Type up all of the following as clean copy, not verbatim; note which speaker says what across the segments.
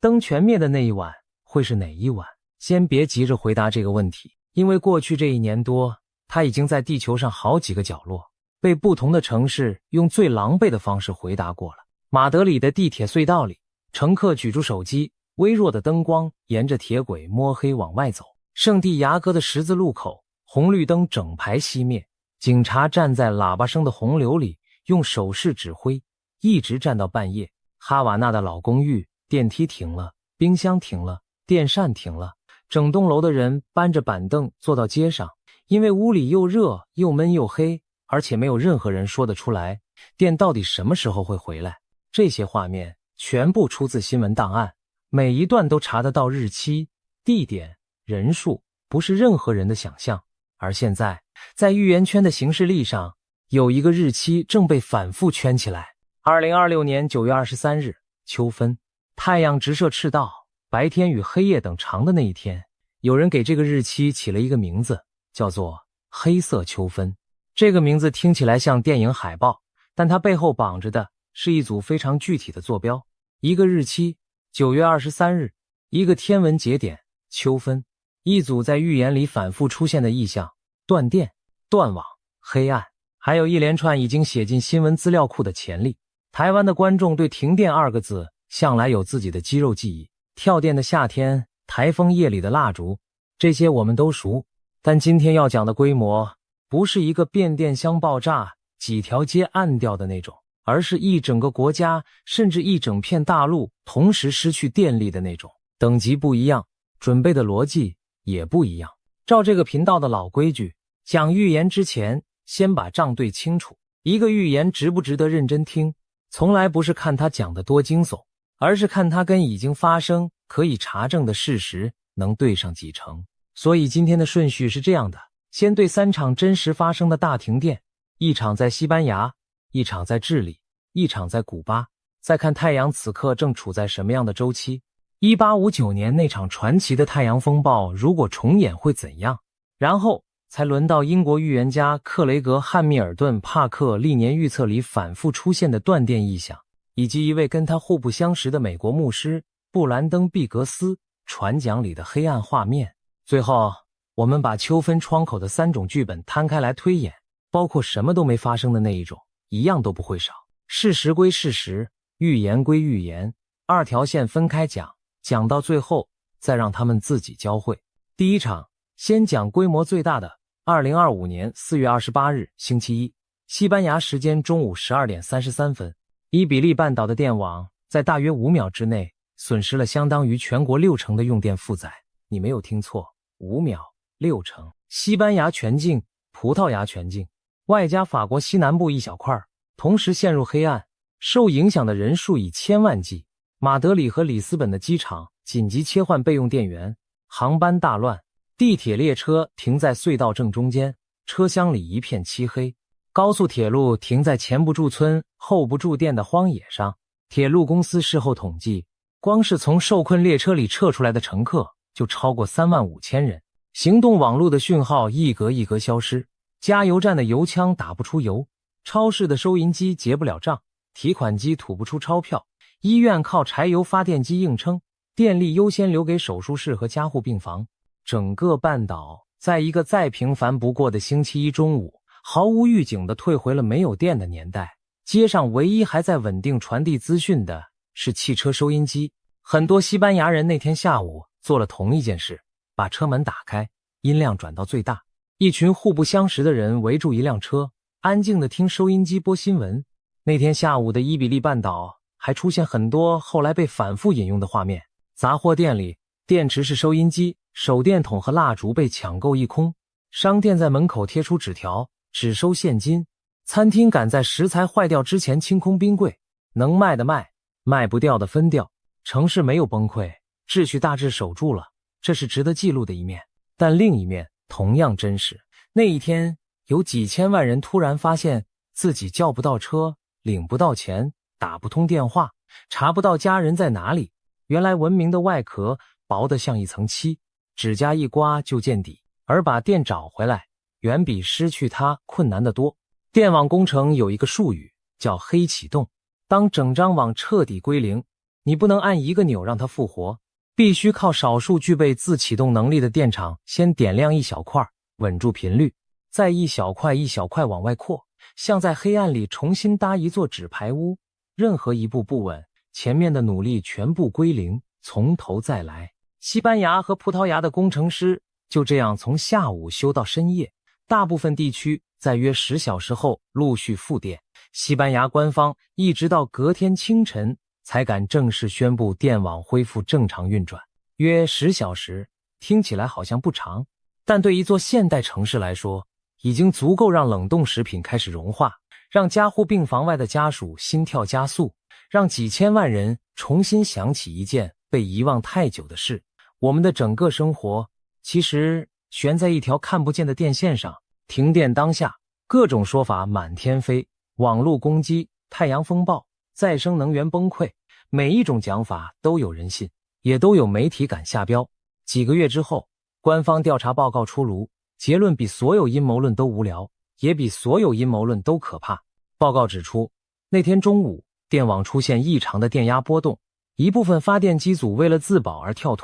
Speaker 1: 灯全灭的那一晚会是哪一晚？先别急着回答这个问题，因为过去这1年多，他已经在地球上好几个角落，被不同的城市用最狼狈的方式回答过了。马德里的地铁隧道里，乘客举住手机，微弱的灯光沿着铁轨摸黑往外走。圣地牙哥的十字路口，红绿灯整排熄灭，警察站在喇叭声的洪流里，用手势指挥，一直站到半夜。哈瓦那的老公寓，电梯停了，冰箱停了，电扇停了，整栋楼的人搬着板凳坐到街上，因为屋里又热又闷又黑，而且没有任何人说得出来电到底什么时候会回来。这些画面全部出自新闻档案，每一段都查得到日期、地点、人数，不是任何人的想象。而现在，在预言圈的行事历上，有一个日期正被反复圈起来。2026年9月23日，秋分，太阳直射赤道，白天与黑夜等长的那一天，有人给这个日期起了一个名字，叫做黑色秋分。这个名字听起来像电影海报，但它背后绑着的是一组非常具体的坐标，一个日期9月23日，一个天文节点秋分，一组在预言里反复出现的意象：断电、断网、黑暗，还有一连串已经写进新闻资料库的潜力。台湾的观众对停电2个字向来有自己的肌肉记忆，跳电的夏天，台风夜里的蜡烛，这些我们都熟。但今天要讲的规模不是一个变电箱爆炸、几条街暗掉的那种，而是一整个国家甚至一整片大陆同时失去电力的那种。等级不一样，准备的逻辑也不一样。照这个频道的老规矩，讲预言之前先把账对清楚。一个预言值不值得认真听，从来不是看他讲的多惊悚，而是看他跟已经发生可以查证的事实能对上几成。所以今天的顺序是这样的，先对3场真实发生的大停电，一场在西班牙，一场在智利，一场在古巴，再看太阳此刻正处在什么样的周期。1859年那场传奇的太阳风暴如果重演会怎样，然后才轮到英国预言家克雷格·汉密尔顿·帕克历年预测里反复出现的断电异象，以及一位跟他互不相识的美国牧师布兰登·毕格斯传讲里的黑暗画面。最后，我们把秋分窗口的3种剧本摊开来推演，包括什么都没发生的那一种，一样都不会少。事实归事实，预言归预言，2条线分开讲，讲到最后再让他们自己交汇。第一场，先讲规模最大的2025年4月28日星期一，西班牙时间中午12点33分，伊比利半岛的电网在大约5秒之内损失了相当于全国6成的用电负载。你没有听错，5秒6成。西班牙全境、葡萄牙全境，外加法国西南部一小块，同时陷入黑暗，受影响的人数以千万计。马德里和里斯本的机场紧急切换备用电源，航班大乱，地铁列车停在隧道正中间，车厢里一片漆黑。高速铁路停在前不驻村后不驻店的荒野上，铁路公司事后统计，光是从受困列车里撤出来的乘客就超过35000人。行动网络的讯号一格一格消失，加油站的油枪打不出油，超市的收银机结不了账，提款机吐不出钞票，医院靠柴油发电机硬撑，电力优先留给手术室和加护病房。整个半岛在一个再平凡不过的星期一中午，毫无预警地退回了没有电的年代。街上唯一还在稳定传递资讯的是汽车收音机。很多西班牙人那天下午做了同一件事，把车门打开，音量转到最大，一群互不相识的人围住一辆车，安静地听收音机播新闻。那天下午的伊比利半岛还出现很多后来被反复引用的画面。杂货店里，电池是收音机，手电筒和蜡烛被抢购一空，商店在门口贴出纸条，只收现金，餐厅赶在食材坏掉之前清空冰柜，能卖的卖，卖不掉的分掉。城市没有崩溃，秩序大致守住了，这是值得记录的一面。但另一面同样真实，那一天有几千万人突然发现自己叫不到车，领不到钱，打不通电话，查不到家人在哪里。原来文明的外壳薄得像一层漆，指甲一刮就见底，而把电找回来远比失去它困难得多。电网工程有一个术语叫黑启动，当整张网彻底归零，你不能按一个钮让它复活，必须靠少数具备自启动能力的电场先点亮一小块，稳住频率，再一小块一小块往外扩，像在黑暗里重新搭一座纸牌屋。任何一步不稳，前面的努力全部归零，从头再来。西班牙和葡萄牙的工程师就这样从下午修到深夜，大部分地区在约10小时后陆续复电。西班牙官方一直到隔天清晨才敢正式宣布电网恢复正常运转。约10小时，听起来好像不长，但对一座现代城市来说，已经足够让冷冻食品开始融化，让加护病房外的家属心跳加速，让几千万人重新想起一件被遗忘太久的事。我们的整个生活其实悬在一条看不见的电线上。停电当下，各种说法满天飞，网络攻击、太阳风暴、再生能源崩溃，每一种讲法都有人信，也都有媒体敢下标。几个月之后，官方调查报告出炉，结论比所有阴谋论都无聊，也比所有阴谋论都可怕。报告指出，那天中午电网出现异常的电压波动，一部分发电机组为了自保而跳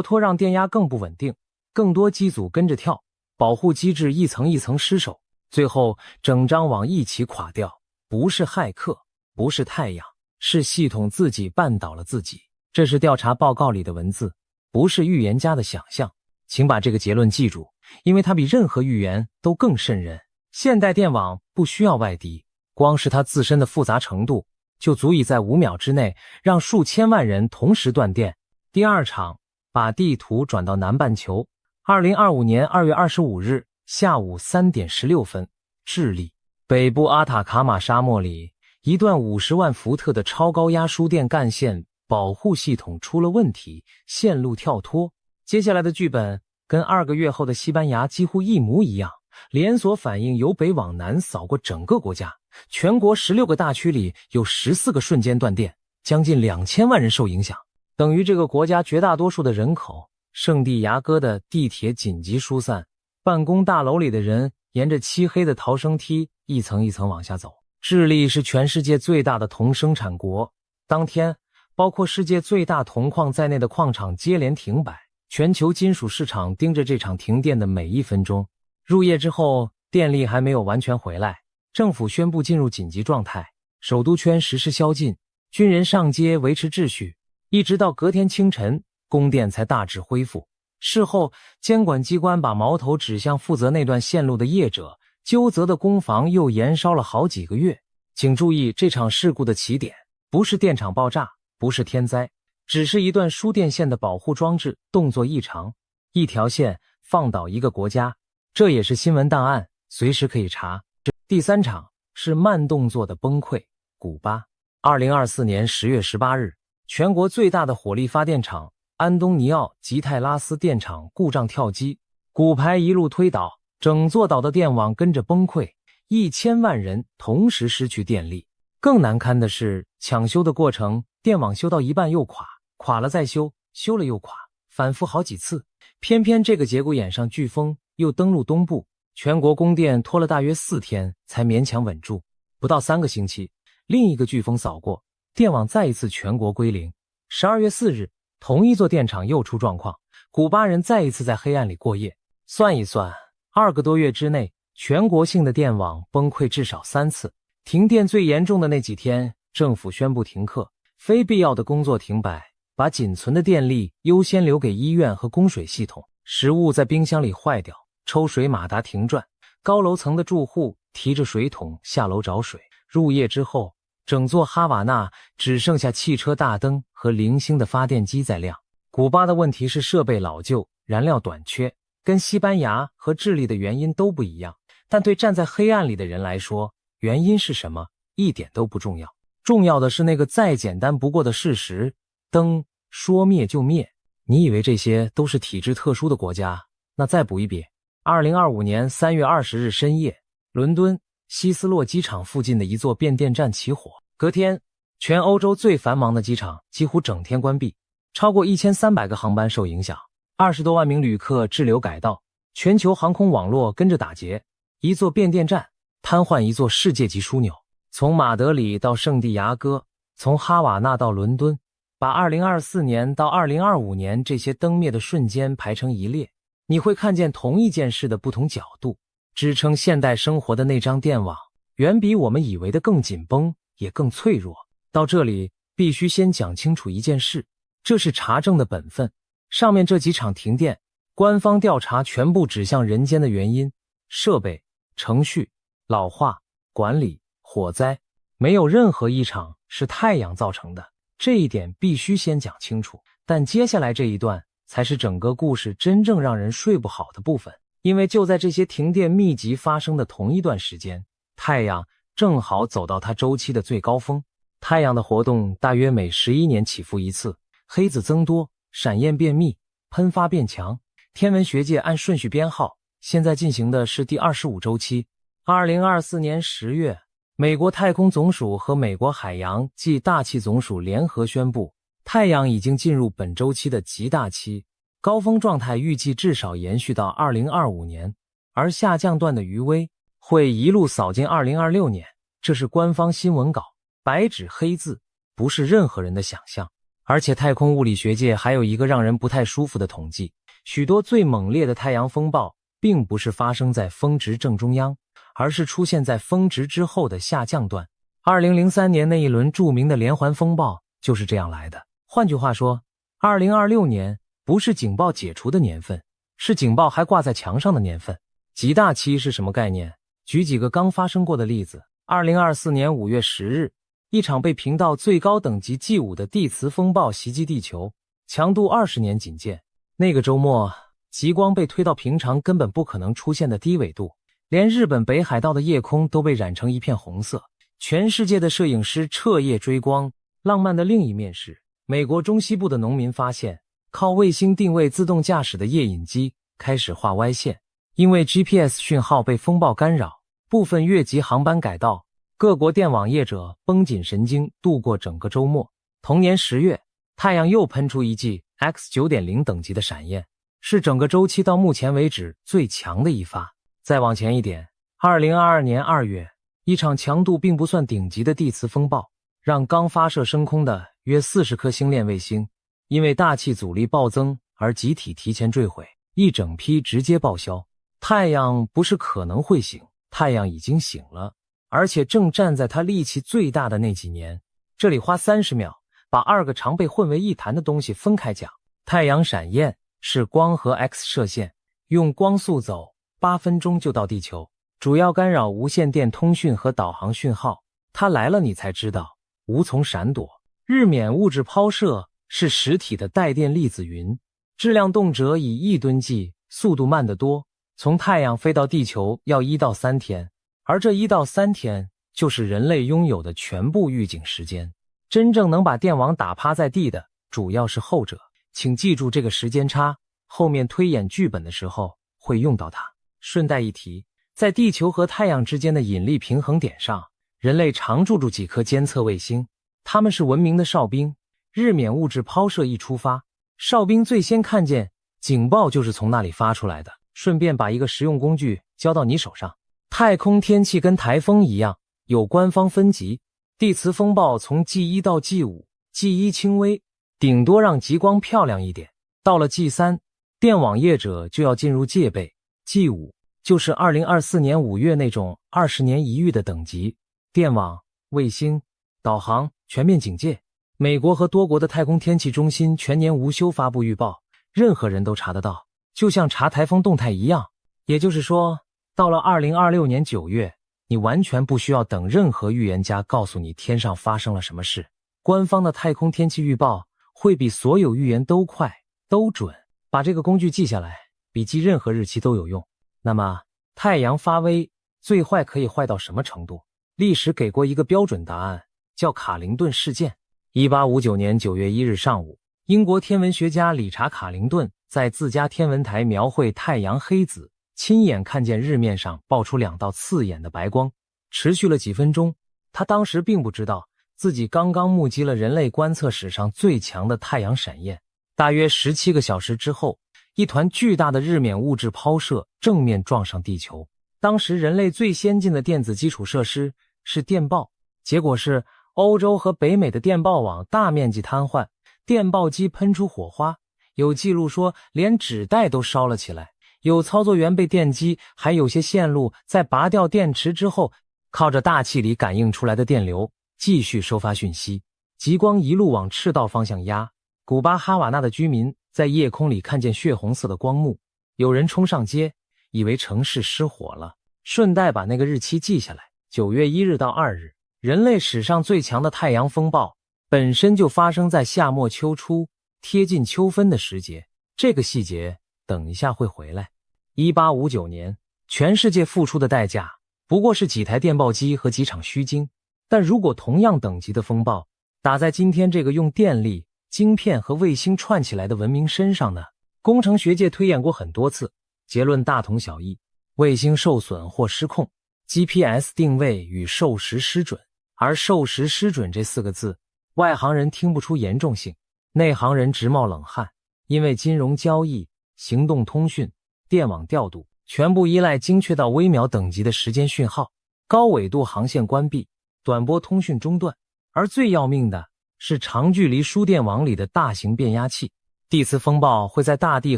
Speaker 1: 脱让电压更不稳定，更多机组跟着跳，保护机制一层一层失守，最后整张网一起垮掉。不是骇客，不是太阳，是系统自己绊倒了自己。这是调查报告里的文字，不是预言家的想象。请把这个结论记住，因为它比任何预言都更瘆人。现代电网不需要外敌，光是它自身的复杂程度就足以在5秒之内让数千万人同时断电。第二场，把地图转到南半球。2025年2月25日下午3点16分，智利北部阿塔卡马沙漠里，一段50万伏特的超高压输电干线保护系统出了问题，线路跳脱。接下来的剧本跟2个月后的西班牙几乎一模一样，连锁反应由北往南扫过整个国家，全国16个大区里有14个瞬间断电，将近2000万人受影响，等于这个国家绝大多数的人口。圣地亚哥的地铁紧急疏散，办公大楼里的人沿着漆黑的逃生梯一层一层往下走。智利是全世界最大的铜生产国，当天包括世界最大铜矿在内的矿场接连停摆，全球金属市场盯着这场停电的每1分钟。入夜之后，电力还没有完全回来，政府宣布进入紧急状态，首都圈实施宵禁，军人上街维持秩序，一直到隔天清晨，供电才大致恢复。事后，监管机关把矛头指向负责那段线路的业者，纠责的工房又延烧了好几个月。请注意，这场事故的起点不是电厂爆炸，不是天灾，只是一段输电线的保护装置动作异常，一条线放倒一个国家，这也是新闻档案，随时可以查。第三场是慢动作的崩溃，古巴。2024年10月18日，全国最大的火力发电厂安东尼奥吉泰拉斯电厂故障跳机，骨牌一路推倒，整座岛的电网跟着崩溃，1000万人同时失去电力。更难堪的是，抢修的过程，电网修到一半又垮，垮了再修，修了又垮，反复好几次。偏偏这个节骨眼上，飓风又登陆东部，全国供电拖了大约4天才勉强稳住。不到3个星期，另一个飓风扫过，电网再一次全国归零。12月4日，同一座电厂又出状况，古巴人再一次在黑暗里过夜。算一算，2个多月之内，全国性的电网崩溃至少3次。停电最严重的那几天，政府宣布停课，非必要的工作停摆，把仅存的电力优先留给医院和供水系统。食物在冰箱里坏掉，抽水马达停转，高楼层的住户提着水桶下楼找水。入夜之后，整座哈瓦那只剩下汽车大灯和零星的发电机在亮。古巴的问题是设备老旧，燃料短缺，跟西班牙和智利的原因都不一样。但对站在黑暗里的人来说，原因是什么一点都不重要，重要的是那个再简单不过的事实：灯说灭就灭。你以为这些都是体制特殊的国家？那再补一笔，2025年3月20日深夜，伦敦希斯洛机场附近的一座变电站起火，隔天，全欧洲最繁忙的机场几乎整天关闭，超过1300个航班受影响，20多万名旅客滞留改道，全球航空网络跟着打结，一座变电站瘫痪一座世界级枢纽。从马德里到圣地亚哥，从哈瓦那到伦敦，把2024年到2025年这些灯灭的瞬间排成一列，你会看见同一件事的不同角度。支撑现代生活的那张电网，远比我们以为的更紧绷，也更脆弱。到这里，必须先讲清楚一件事，这是查证的本分。上面这几场停电，官方调查全部指向人间的原因：设备、程序、老化、管理、火灾，没有任何一场是太阳造成的。这一点必须先讲清楚。但接下来这一段才是整个故事真正让人睡不好的部分，因为就在这些停电密集发生的同一段时间，太阳正好走到它周期的最高峰。太阳的活动大约每11年起伏一次，黑子增多，闪焰变密，喷发变强。天文学界按顺序编号，现在进行的是第25周期。2024年10月，美国太空总署和美国海洋暨大气总署联合宣布，太阳已经进入本周期的极大期，高峰状态预计至少延续到2025年，而下降段的余威会一路扫进2026年。这是官方新闻稿，白纸黑字，不是任何人的想象。而且太空物理学界还有一个让人不太舒服的统计，许多最猛烈的太阳风暴并不是发生在峰值正中央，而是出现在峰值之后的下降段。2003年那一轮著名的连环风暴就是这样来的。换句话说，2026年不是警报解除的年份，是警报还挂在墙上的年份。极大期是什么概念？举几个刚发生过的例子。2024年5月10日，一场被评到最高等级 G5 的地磁风暴袭击地球，强度20年仅见。那个周末，极光被推到平常根本不可能出现的低纬度，连日本北海道的夜空都被染成一片红色。全世界的摄影师彻夜追光。浪漫的另一面是，美国中西部的农民发现，靠卫星定位自动驾驶的夜引机开始画歪线，因为 GPS 讯号被风暴干扰，部分越级航班改道。各国电网业者绷紧神经度过整个周末。同年10月，太阳又喷出一记 X9.0 等级的闪焰，是整个周期到目前为止最强的一发。再往前一点，2022年2月，一场强度并不算顶级的地磁风暴，让刚发射升空的约40颗星链卫星因为大气阻力暴增而集体提前坠毁，一整批直接报销。太阳不是可能会醒，太阳已经醒了，而且正站在它力气最大的那几年。这里花30秒把2个常被混为一谈的东西分开讲。太阳闪焰是光和 X 射线，用光速走8分钟就到地球，主要干扰无线电通讯和导航讯号。它来了你才知道，无从闪躲。日冕物质抛射是实体的带电粒子云，质量动辄以1吨计，速度慢得多，从太阳飞到地球要1到3天，而这1到3天就是人类拥有的全部预警时间。真正能把电网打趴在地的主要是后者，请记住这个时间差，后面推演剧本的时候会用到它。顺带一提，在地球和太阳之间的引力平衡点上，人类常驻几颗监测卫星，他们是文明的哨兵。日冕物质抛射一出发，哨兵最先看见警报就是从那里发出来的。顺便把一个实用工具交到你手上。太空天气跟台风一样，有官方分级。地磁风暴从 G1 到 G5，G1 轻微，顶多让极光漂亮一点。到了 G3， 电网业者就要进入戒备。G5 就是2024年5月那种20年一遇的等级，电网、卫星、导航全面警戒。美国和多国的太空天气中心全年无休发布预报，任何人都查得到，就像查台风动态一样。也就是说，到了2026年9月，你完全不需要等任何预言家告诉你天上发生了什么事，官方的太空天气预报会比所有预言都快都准。把这个工具记下来，比记任何日期都有用。那么太阳发威最坏可以坏到什么程度？历史给过一个标准答案，叫卡林顿事件。1859年9月1日上午，英国天文学家理查·卡林顿在自家天文台描绘太阳黑子，亲眼看见日面上爆出2道刺眼的白光，持续了几分钟。他当时并不知道自己刚刚目击了人类观测史上最强的太阳闪焰。大约17个小时之后，一团巨大的日冕物质抛射正面撞上地球。当时人类最先进的电子基础设施是电报，结果是欧洲和北美的电报网大面积瘫痪，电报机喷出火花，有记录说连纸袋都烧了起来，有操作员被电击，还有些线路在拔掉电池之后，靠着大气里感应出来的电流继续收发讯息。极光一路往赤道方向压，古巴哈瓦那的居民在夜空里看见血红色的光幕，有人冲上街，以为城市失火了，顺带把那个日期记下来，9月1日到2日，人类史上最强的太阳风暴本身就发生在夏末秋初，贴近秋分的时节。这个细节等一下会回来。1859年，全世界付出的代价不过是几台电报机和几场虚惊，但如果同样等级的风暴打在今天这个用电力、晶片和卫星串起来的文明身上呢？工程学界推演过很多次，结论大同小异：卫星受损或失控， GPS 定位与授时失准。而授时失准这4个字，外行人听不出严重性，内行人直冒冷汗，因为金融交易、行动通讯、电网调度全部依赖精确到微秒等级的时间讯号，高纬度航线关闭，短波通讯中断，而最要命的是长距离输电网里的大型变压器。地磁风暴会在大地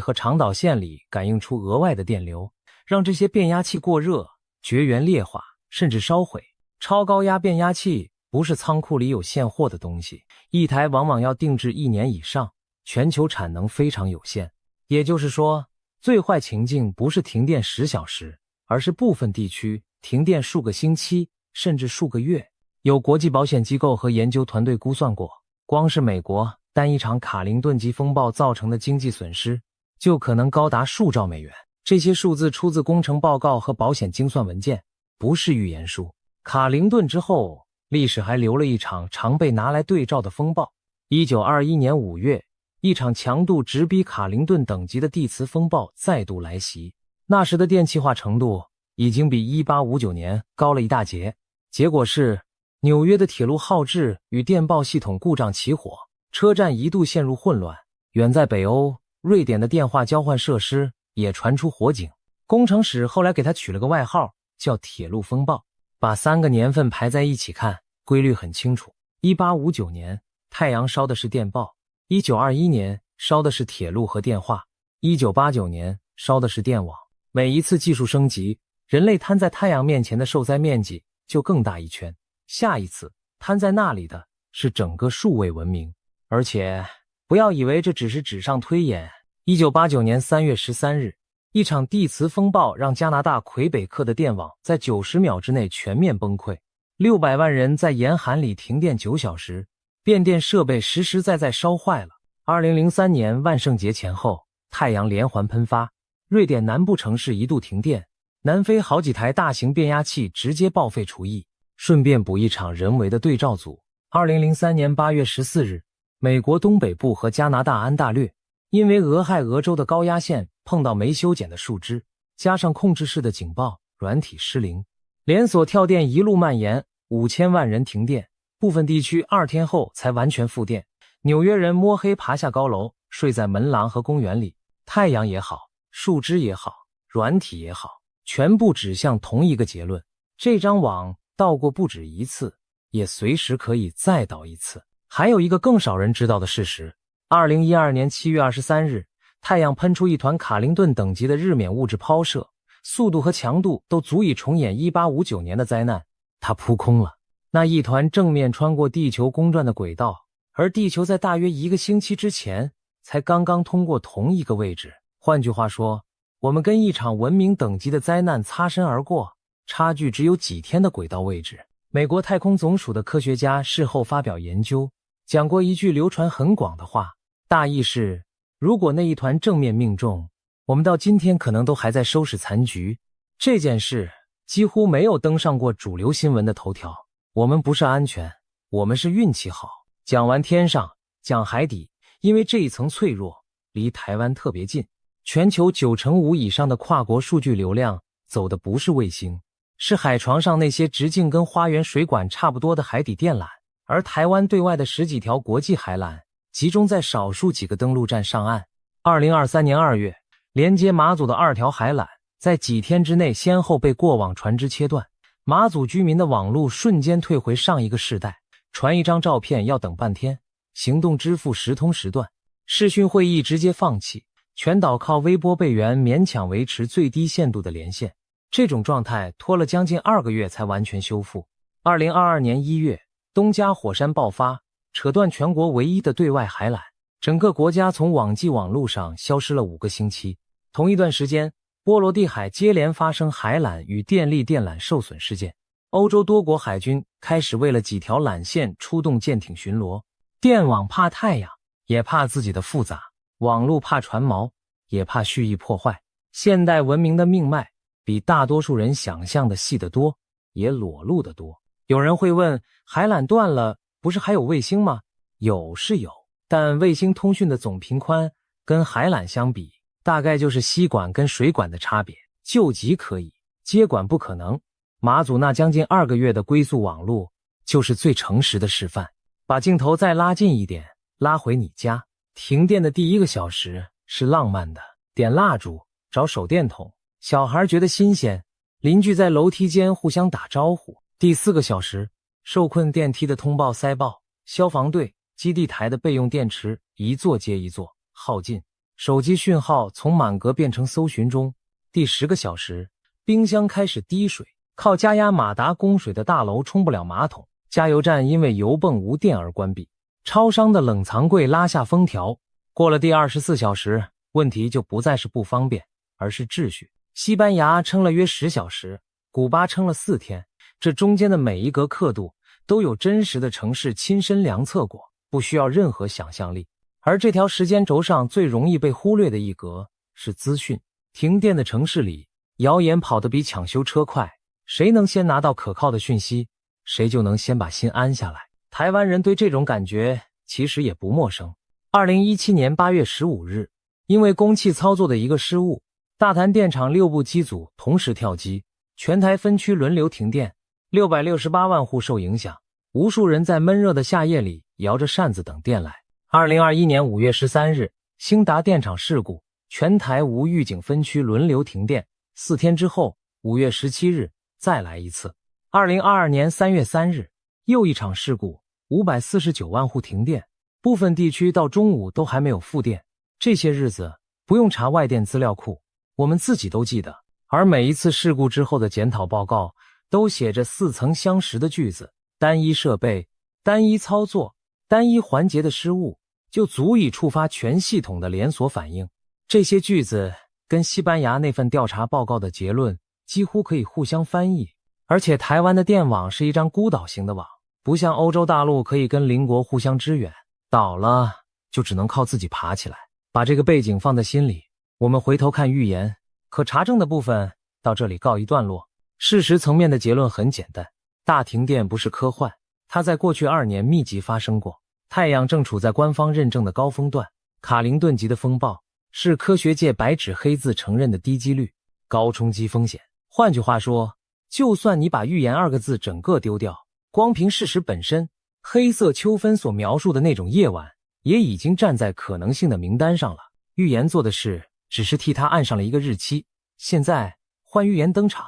Speaker 1: 和长导线里感应出额外的电流，让这些变压器过热、绝缘裂化，甚至烧毁。超高压变压器不是仓库里有现货的东西，一台往往要定制1年以上，全球产能非常有限。也就是说，最坏情境不是停电10小时，而是部分地区停电数个星期，甚至数个月。有国际保险机构和研究团队估算过，光是美国单一场卡林顿级风暴造成的经济损失就可能高达数兆美元。这些数字出自工程报告和保险精算文件，不是预言书。卡林顿之后，历史还留了一场常被拿来对照的风暴。1921年5月，一场强度直逼卡林顿等级的地磁风暴再度来袭。那时的电气化程度已经比1859年高了一大截，结果是纽约的铁路耗质与电报系统故障起火，车站一度陷入混乱。远在北欧，瑞典的电话交换设施也传出火警，工程史后来给它取了个外号，叫铁路风暴。把3个年份排在一起看，规律很清楚。1859年，太阳烧的是电报；1921年，烧的是铁路和电话；1989年，烧的是电网。每一次技术升级，人类摊在太阳面前的受灾面积就更大一圈，下一次摊在那里的是整个数位文明。而且不要以为这只是纸上推演。1989年3月13日，一场地磁风暴让加拿大魁北克的电网在90秒之内全面崩溃，600万人在严寒里停电9小时，变电设备实实在在烧坏了。2003年万圣节前后，太阳连环喷发，瑞典南部城市一度停电，南非好几台大型变压器直接报废除役。顺便补一场人为的对照组。2003年8月14日，美国东北部和加拿大安大略因为俄亥俄州的高压线碰到没修剪的树枝，加上控制室的警报，软体失灵，连锁跳电一路蔓延，5000万人停电，部分地区2天后才完全复电。纽约人摸黑爬下高楼，睡在门廊和公园里，太阳也好，树枝也好，软体也好，全部指向同一个结论：这张网倒过不止一次，也随时可以再倒一次。还有一个更少人知道的事实，2012年7月23日，太阳喷出一团卡林顿等级的日冕物质抛射，速度和强度都足以重演1859年的灾难。它扑空了，那一团正面穿过地球公转的轨道，而地球在大约1个星期之前才刚刚通过同一个位置。换句话说，我们跟一场文明等级的灾难擦身而过，差距只有几天的轨道位置。美国太空总署的科学家事后发表研究，讲过一句流传很广的话，大意是：如果那一团正面命中，我们到今天可能都还在收拾残局。这件事几乎没有登上过主流新闻的头条。我们不是安全，我们是运气好。讲完天上，讲海底，因为这一层脆弱，离台湾特别近。全球95%以上的跨国数据流量走的不是卫星，是海床上那些直径跟花园水管差不多的海底电缆，而台湾对外的10几条国际海缆集中在少数几个登陆站上岸。2023年2月，连接马祖的2条海缆在几天之内先后被过往船只切断，马祖居民的网路瞬间退回上一个世代，传一张照片要等半天，行动支付时通时断，视讯会议直接放弃，全岛靠微波备援勉强维持最低限度的连线。这种状态拖了将近2个月才完全修复。2022年1月，东加火山爆发，扯断全国唯一的对外海缆，整个国家从网际网路上消失了5个星期。同一段时间，波罗的海接连发生海缆与电力电缆受损事件。欧洲多国海军开始为了几条缆线出动舰艇巡逻。电网怕太阳，也怕自己的复杂；网路怕船锚，也怕蓄意破坏。现代文明的命脉比大多数人想象的细得多，也裸露得多。有人会问，海缆断了，不是还有卫星吗？有是有，但卫星通讯的总频宽跟海缆相比，大概就是吸管跟水管的差别。救急可以，接管不可能。马祖那将近2个月的龟速网路就是最诚实的示范。把镜头再拉近一点，拉回你家。停电的第1个小时是浪漫的，点蜡烛，找手电筒，小孩觉得新鲜，邻居在楼梯间互相打招呼。第4个小时，受困电梯的通报塞爆，消防队、基地台的备用电池一座接一座耗尽，手机讯号从满格变成搜寻中。第10个小时，冰箱开始滴水，靠加压马达供水的大楼冲不了马桶，加油站因为油泵无电而关闭，超商的冷藏柜拉下封条。过了第24小时，问题就不再是不方便，而是秩序。西班牙撑了约10小时，古巴撑了4天，这中间的每一格刻度都有真实的城市亲身量测过，不需要任何想象力。而这条时间轴上最容易被忽略的一格是资讯。停电的城市里，谣言跑得比抢修车快，谁能先拿到可靠的讯息，谁就能先把心安下来。台湾人对这种感觉其实也不陌生。2017年8月15日，因为供气操作的一个失误，大潭电厂6部机组同时跳机，全台分区轮流停电，668万户受影响，无数人在闷热的夏夜里摇着扇子等电来。2021年5月13日，兴达电厂事故，全台无预警分区轮流停电，4天之后5月17日再来一次。2022年3月3日，又一场事故，549万户停电，部分地区到中午都还没有复电。这些日子不用查外电资料库，我们自己都记得。而每一次事故之后的检讨报告都写着似曾相识的句子，单一设备、单一操作、单一环节的失误就足以触发全系统的连锁反应。这些句子跟西班牙那份调查报告的结论几乎可以互相翻译。而且台湾的电网是一张孤岛型的网，不像欧洲大陆可以跟邻国互相支援，倒了就只能靠自己爬起来。把这个背景放在心里，我们回头看预言，可查证的部分到这里告一段落。事实层面的结论很简单，大停电不是科幻，它在过去2年密集发生过。太阳正处在官方认证的高峰段，卡林顿级的风暴是科学界白纸黑字承认的低几率、高冲击风险。换句话说，就算你把预言2个字整个丢掉，光凭事实本身，黑色秋分所描述的那种夜晚也已经站在可能性的名单上了。预言做的事只是替他按上了一个日期。现在换预言登场，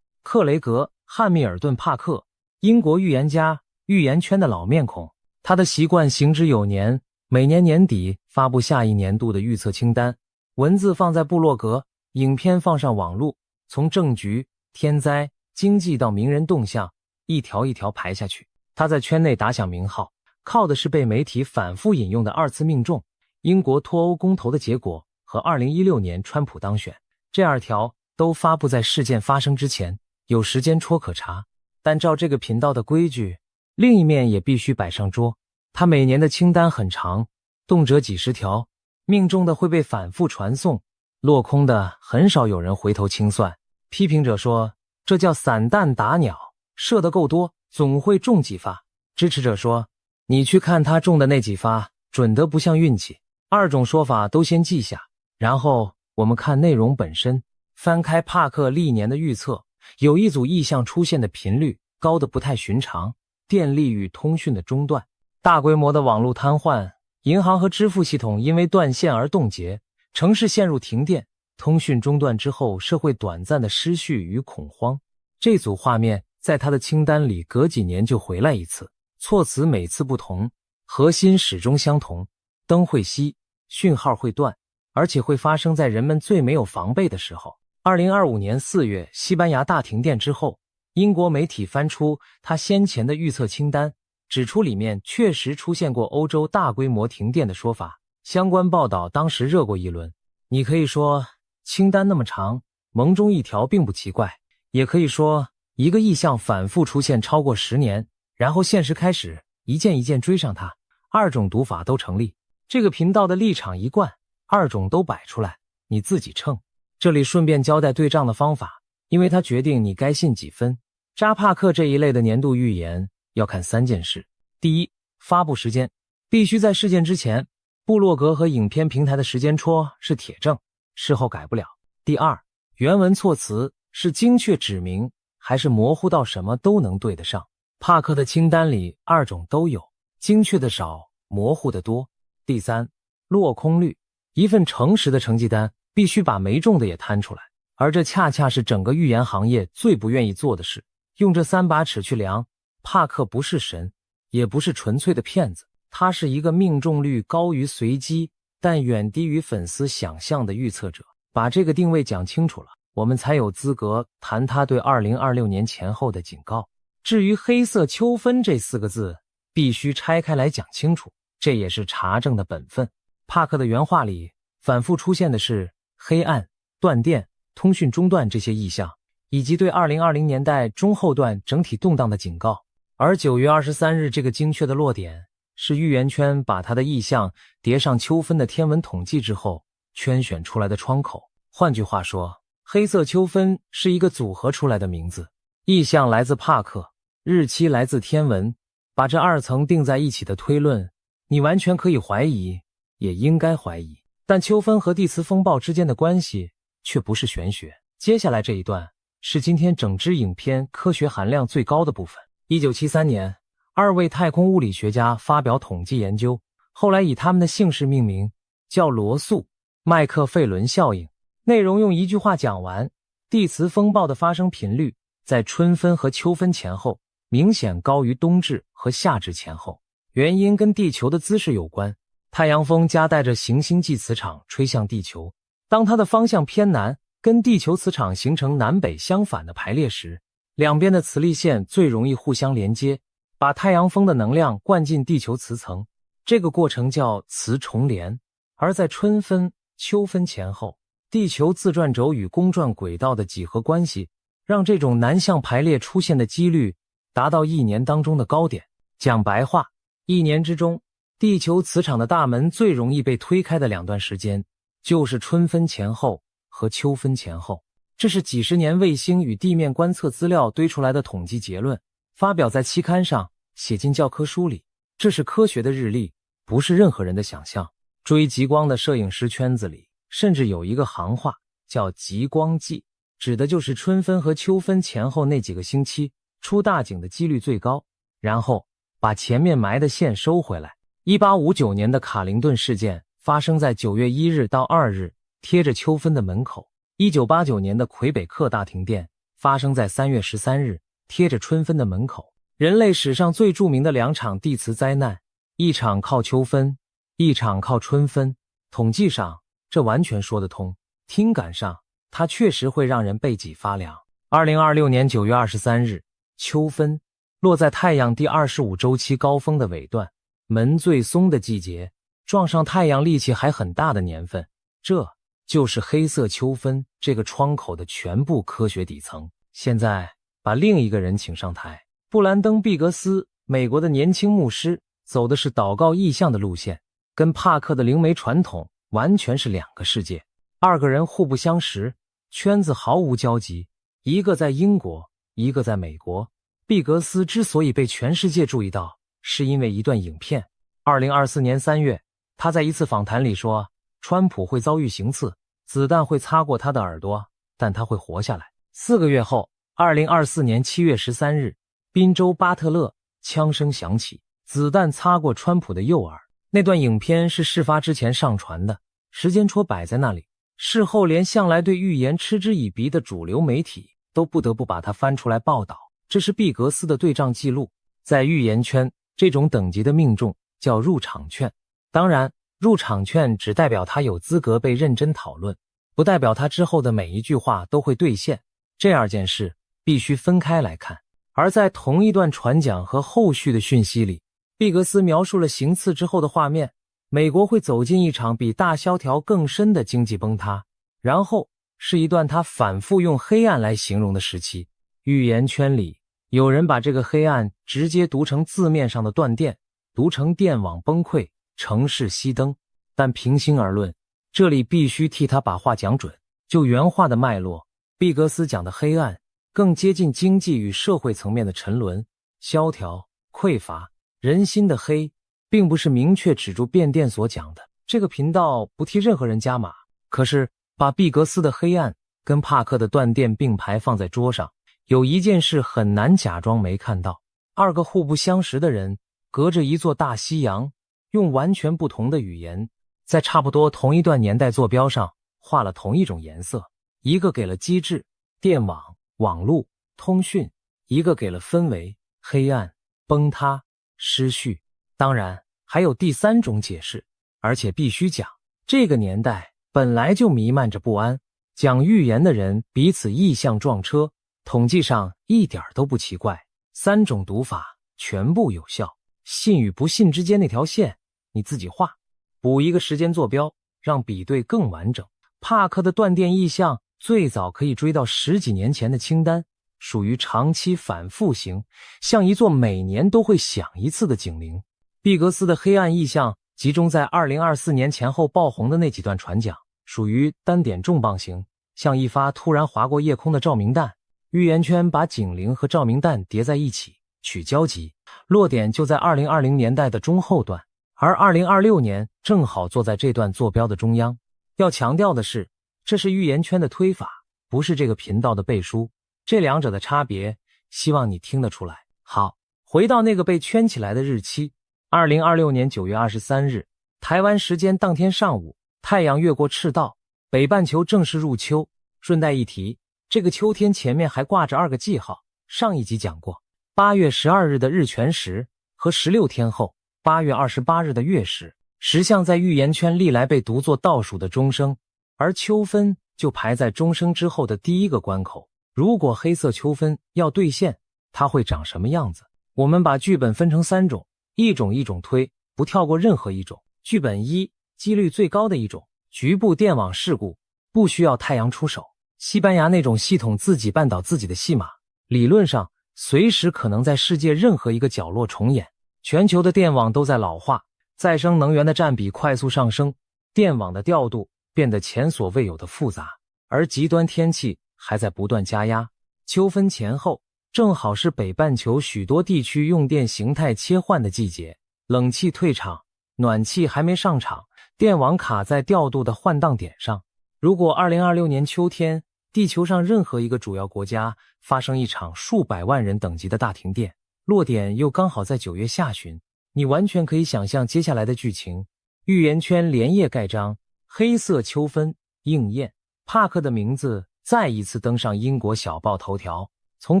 Speaker 1: 克雷格·汉密尔顿·帕克，英国预言家，预言圈的老面孔。他的习惯行之有年，每年年底发布下一年度的预测清单，文字放在部落格，影片放上网路，从政局、天灾、经济到名人动向，一条一条排下去。他在圈内打响名号，靠的是被媒体反复引用的2次命中、英国脱欧公投的结果和2016年川普当选，这2条都发布在事件发生之前，有时间戳可查。但照这个频道的规矩，另一面也必须摆上桌。他每年的清单很长，动辄几10条，命中的会被反复传送，落空的很少有人回头清算。批评者说，这叫散弹打鸟，射得够多，总会中几发。支持者说，你去看他中的那几发，准得不像运气。2种说法都先记下，然后我们看内容本身。翻开帕克历年的预测，有一组异象出现的频率高得不太寻常，电力与通讯的中断，大规模的网络瘫痪，银行和支付系统因为断线而冻结，城市陷入停电，通讯中断之后社会短暂的失序与恐慌。这组画面在他的清单里隔几年就回来一次，措辞每次不同，核心始终相同，灯会熄，讯号会断，而且会发生在人们最没有防备的时候。2025年4月西班牙大停电之后，英国媒体翻出他先前的预测清单，指出里面确实出现过欧洲大规模停电的说法。相关报道当时热过一轮。你可以说清单那么长，蒙中一条并不奇怪，也可以说一个意象反复出现超过10年，然后现实开始一件一件追上它。二种读法都成立，这个频道的立场一贯，二种都摆出来，你自己称。这里顺便交代对账的方法，因为它决定你该信几分。扎帕克这一类的年度预言要看3件事。第一，发布时间，必须在事件之前，部落格和影片平台的时间戳是铁证，事后改不了。第二，原文措辞是精确指明，还是模糊到什么都能对得上。帕克的清单里二种都有，精确的少，模糊的多。第三，落空率，一份诚实的成绩单必须把没中的也摊出来，而这恰恰是整个预言行业最不愿意做的事。用这3把尺去量，帕克不是神，也不是纯粹的骗子，他是一个命中率高于随机，但远低于粉丝想象的预测者。把这个定位讲清楚了，我们才有资格谈他对2026年前后的警告。至于黑色秋分这4个字，必须拆开来讲清楚，这也是查证的本分。帕克的原话里反复出现的是黑暗、断电、通讯中断这些意象，以及对2020年代中后段整体动荡的警告。而9月23日这个精确的落点，是预言圈把他的意象叠上秋分的天文统计之后圈选出来的窗口。换句话说，黑色秋分是一个组合出来的名字，意象来自帕克，日期来自天文，把这2层定在一起的推论，你完全可以怀疑，也应该怀疑。但秋分和地磁风暴之间的关系却不是玄学。接下来这一段是今天整支影片科学含量最高的部分。1973年，2位太空物理学家发表统计研究，后来以他们的姓氏命名，叫罗素麦克费伦效应。内容用一句话讲完，地磁风暴的发生频率在春分和秋分前后明显高于冬至和夏至前后，原因跟地球的姿势有关。太阳风夹带着行星际磁场吹向地球，当它的方向偏南，跟地球磁场形成南北相反的排列时，两边的磁力线最容易互相连接，把太阳风的能量灌进地球磁层，这个过程叫磁重连。而在春分、秋分前后，地球自转轴与公转轨道的几何关系，让这种南向排列出现的几率达到1年当中的高点。讲白话，1年之中，地球磁场的大门最容易被推开的2段时间，就是春分前后和秋分前后。这是几十年卫星与地面观测资料堆出来的统计结论，发表在期刊上，写进教科书里。这是科学的日历，不是任何人的想象。追极光的摄影师圈子里，甚至有一个行话叫极光季，指的就是春分和秋分前后那几个星期出大景的几率最高，然后把前面埋的线收回来。1859年的卡灵顿事件发生在9月1日到2日，贴着秋分的门口。1989年的魁北克大停电发生在3月13日，贴着春分的门口。人类史上最著名的2场地磁灾难，一场靠秋分，一场靠春分。统计上这完全说得通，听感上它确实会让人背脊发凉。2026年9月23日，秋分落在太阳第25周期高峰的尾段，门最松的季节，撞上太阳力气还很大的年份，这就是黑色秋分这个窗口的全部科学底层。现在把另一个人请上台，布兰登·毕格斯，美国的年轻牧师，走的是祷告意象的路线，跟帕克的灵媒传统完全是2个世界。2个人互不相识，圈子毫无交集，一个在英国，一个在美国。毕格斯之所以被全世界注意到，是因为一段影片。2024年3月，他在一次访谈里说，川普会遭遇行刺，子弹会擦过他的耳朵，但他会活下来。4个月后，2024年7月13日，宾州巴特勒，枪声响起，子弹擦过川普的右耳。那段影片是事发之前上传的，时间戳摆在那里，事后连向来对预言嗤之以鼻的主流媒体都不得不把它翻出来报道。这是毕格斯的对账记录。在预言圈，这种等级的命中叫入场券。当然，入场券只代表他有资格被认真讨论，不代表他之后的每一句话都会兑现。这二件事必须分开来看。而在同一段传讲和后续的讯息里，毕格斯描述了行刺之后的画面，美国会走进一场比大萧条更深的经济崩塌，然后是一段他反复用黑暗来形容的时期。预言圈里有人把这个黑暗直接读成字面上的断电，读成电网崩溃，城市熄灯。但平心而论，这里必须替他把话讲准。就原话的脉络，毕格斯讲的黑暗更接近经济与社会层面的沉沦、萧条、匮乏。人心的黑并不是明确指住变电所讲的。这个频道不替任何人加码，可是把毕格斯的黑暗跟帕克的断电并排放在桌上，有一件事很难假装没看到。二个互不相识的人隔着一座大西洋，用完全不同的语言，在差不多同一段年代坐标上画了同一种颜色。一个给了机制、电网、网络、通讯，一个给了氛围、黑暗、崩塌、失序。当然还有第三种解释，而且必须讲，这个年代本来就弥漫着不安，讲预言的人彼此意向撞车，统计上一点都不奇怪。三种读法全部有效，信与不信之间那条线你自己画，补一个时间坐标，让比对更完整。帕克的断电意向最早可以追到10几年前的清单，属于长期反复型，像一座每年都会响一次的警铃。毕格斯的黑暗意象集中在2024年前后爆红的那几段传讲，属于单点重磅型，像一发突然划过夜空的照明弹。预言圈把警铃和照明弹叠在一起，取交集，落点就在2020年代的中后段，而2026年正好坐在这段坐标的中央。要强调的是，这是预言圈的推法，不是这个频道的背书，这两者的差别希望你听得出来。好，回到那个被圈起来的日期，2026年9月23日，台湾时间当天上午，太阳越过赤道，北半球正式入秋。顺带一提，这个秋天前面还挂着2个记号，上一集讲过，8月12日的日全食和16天后8月28日的月食。石像在预言圈历来被读作倒数的钟声，而秋分就排在钟声之后的第一个关口。如果黑色秋分要兑现，它会长什么样子？我们把剧本分成3种，一种一种推，不跳过任何一种。剧本1，几率最高的一种，局部电网事故，不需要太阳出手。西班牙那种系统自己绊倒自己的戏码，理论上随时可能在世界任何一个角落重演。全球的电网都在老化，再生能源的占比快速上升，电网的调度变得前所未有的复杂，而极端天气还在不断加压。秋分前后正好是北半球许多地区用电形态切换的季节，冷气退场，暖气还没上场，电网卡在调度的换档点上。如果2026年秋天地球上任何一个主要国家发生一场数百万人等级的大停电，落点又刚好在9月下旬，你完全可以想象接下来的剧情。预言圈连夜盖章，黑色秋分应验，帕克的名字再一次登上英国小报头条。从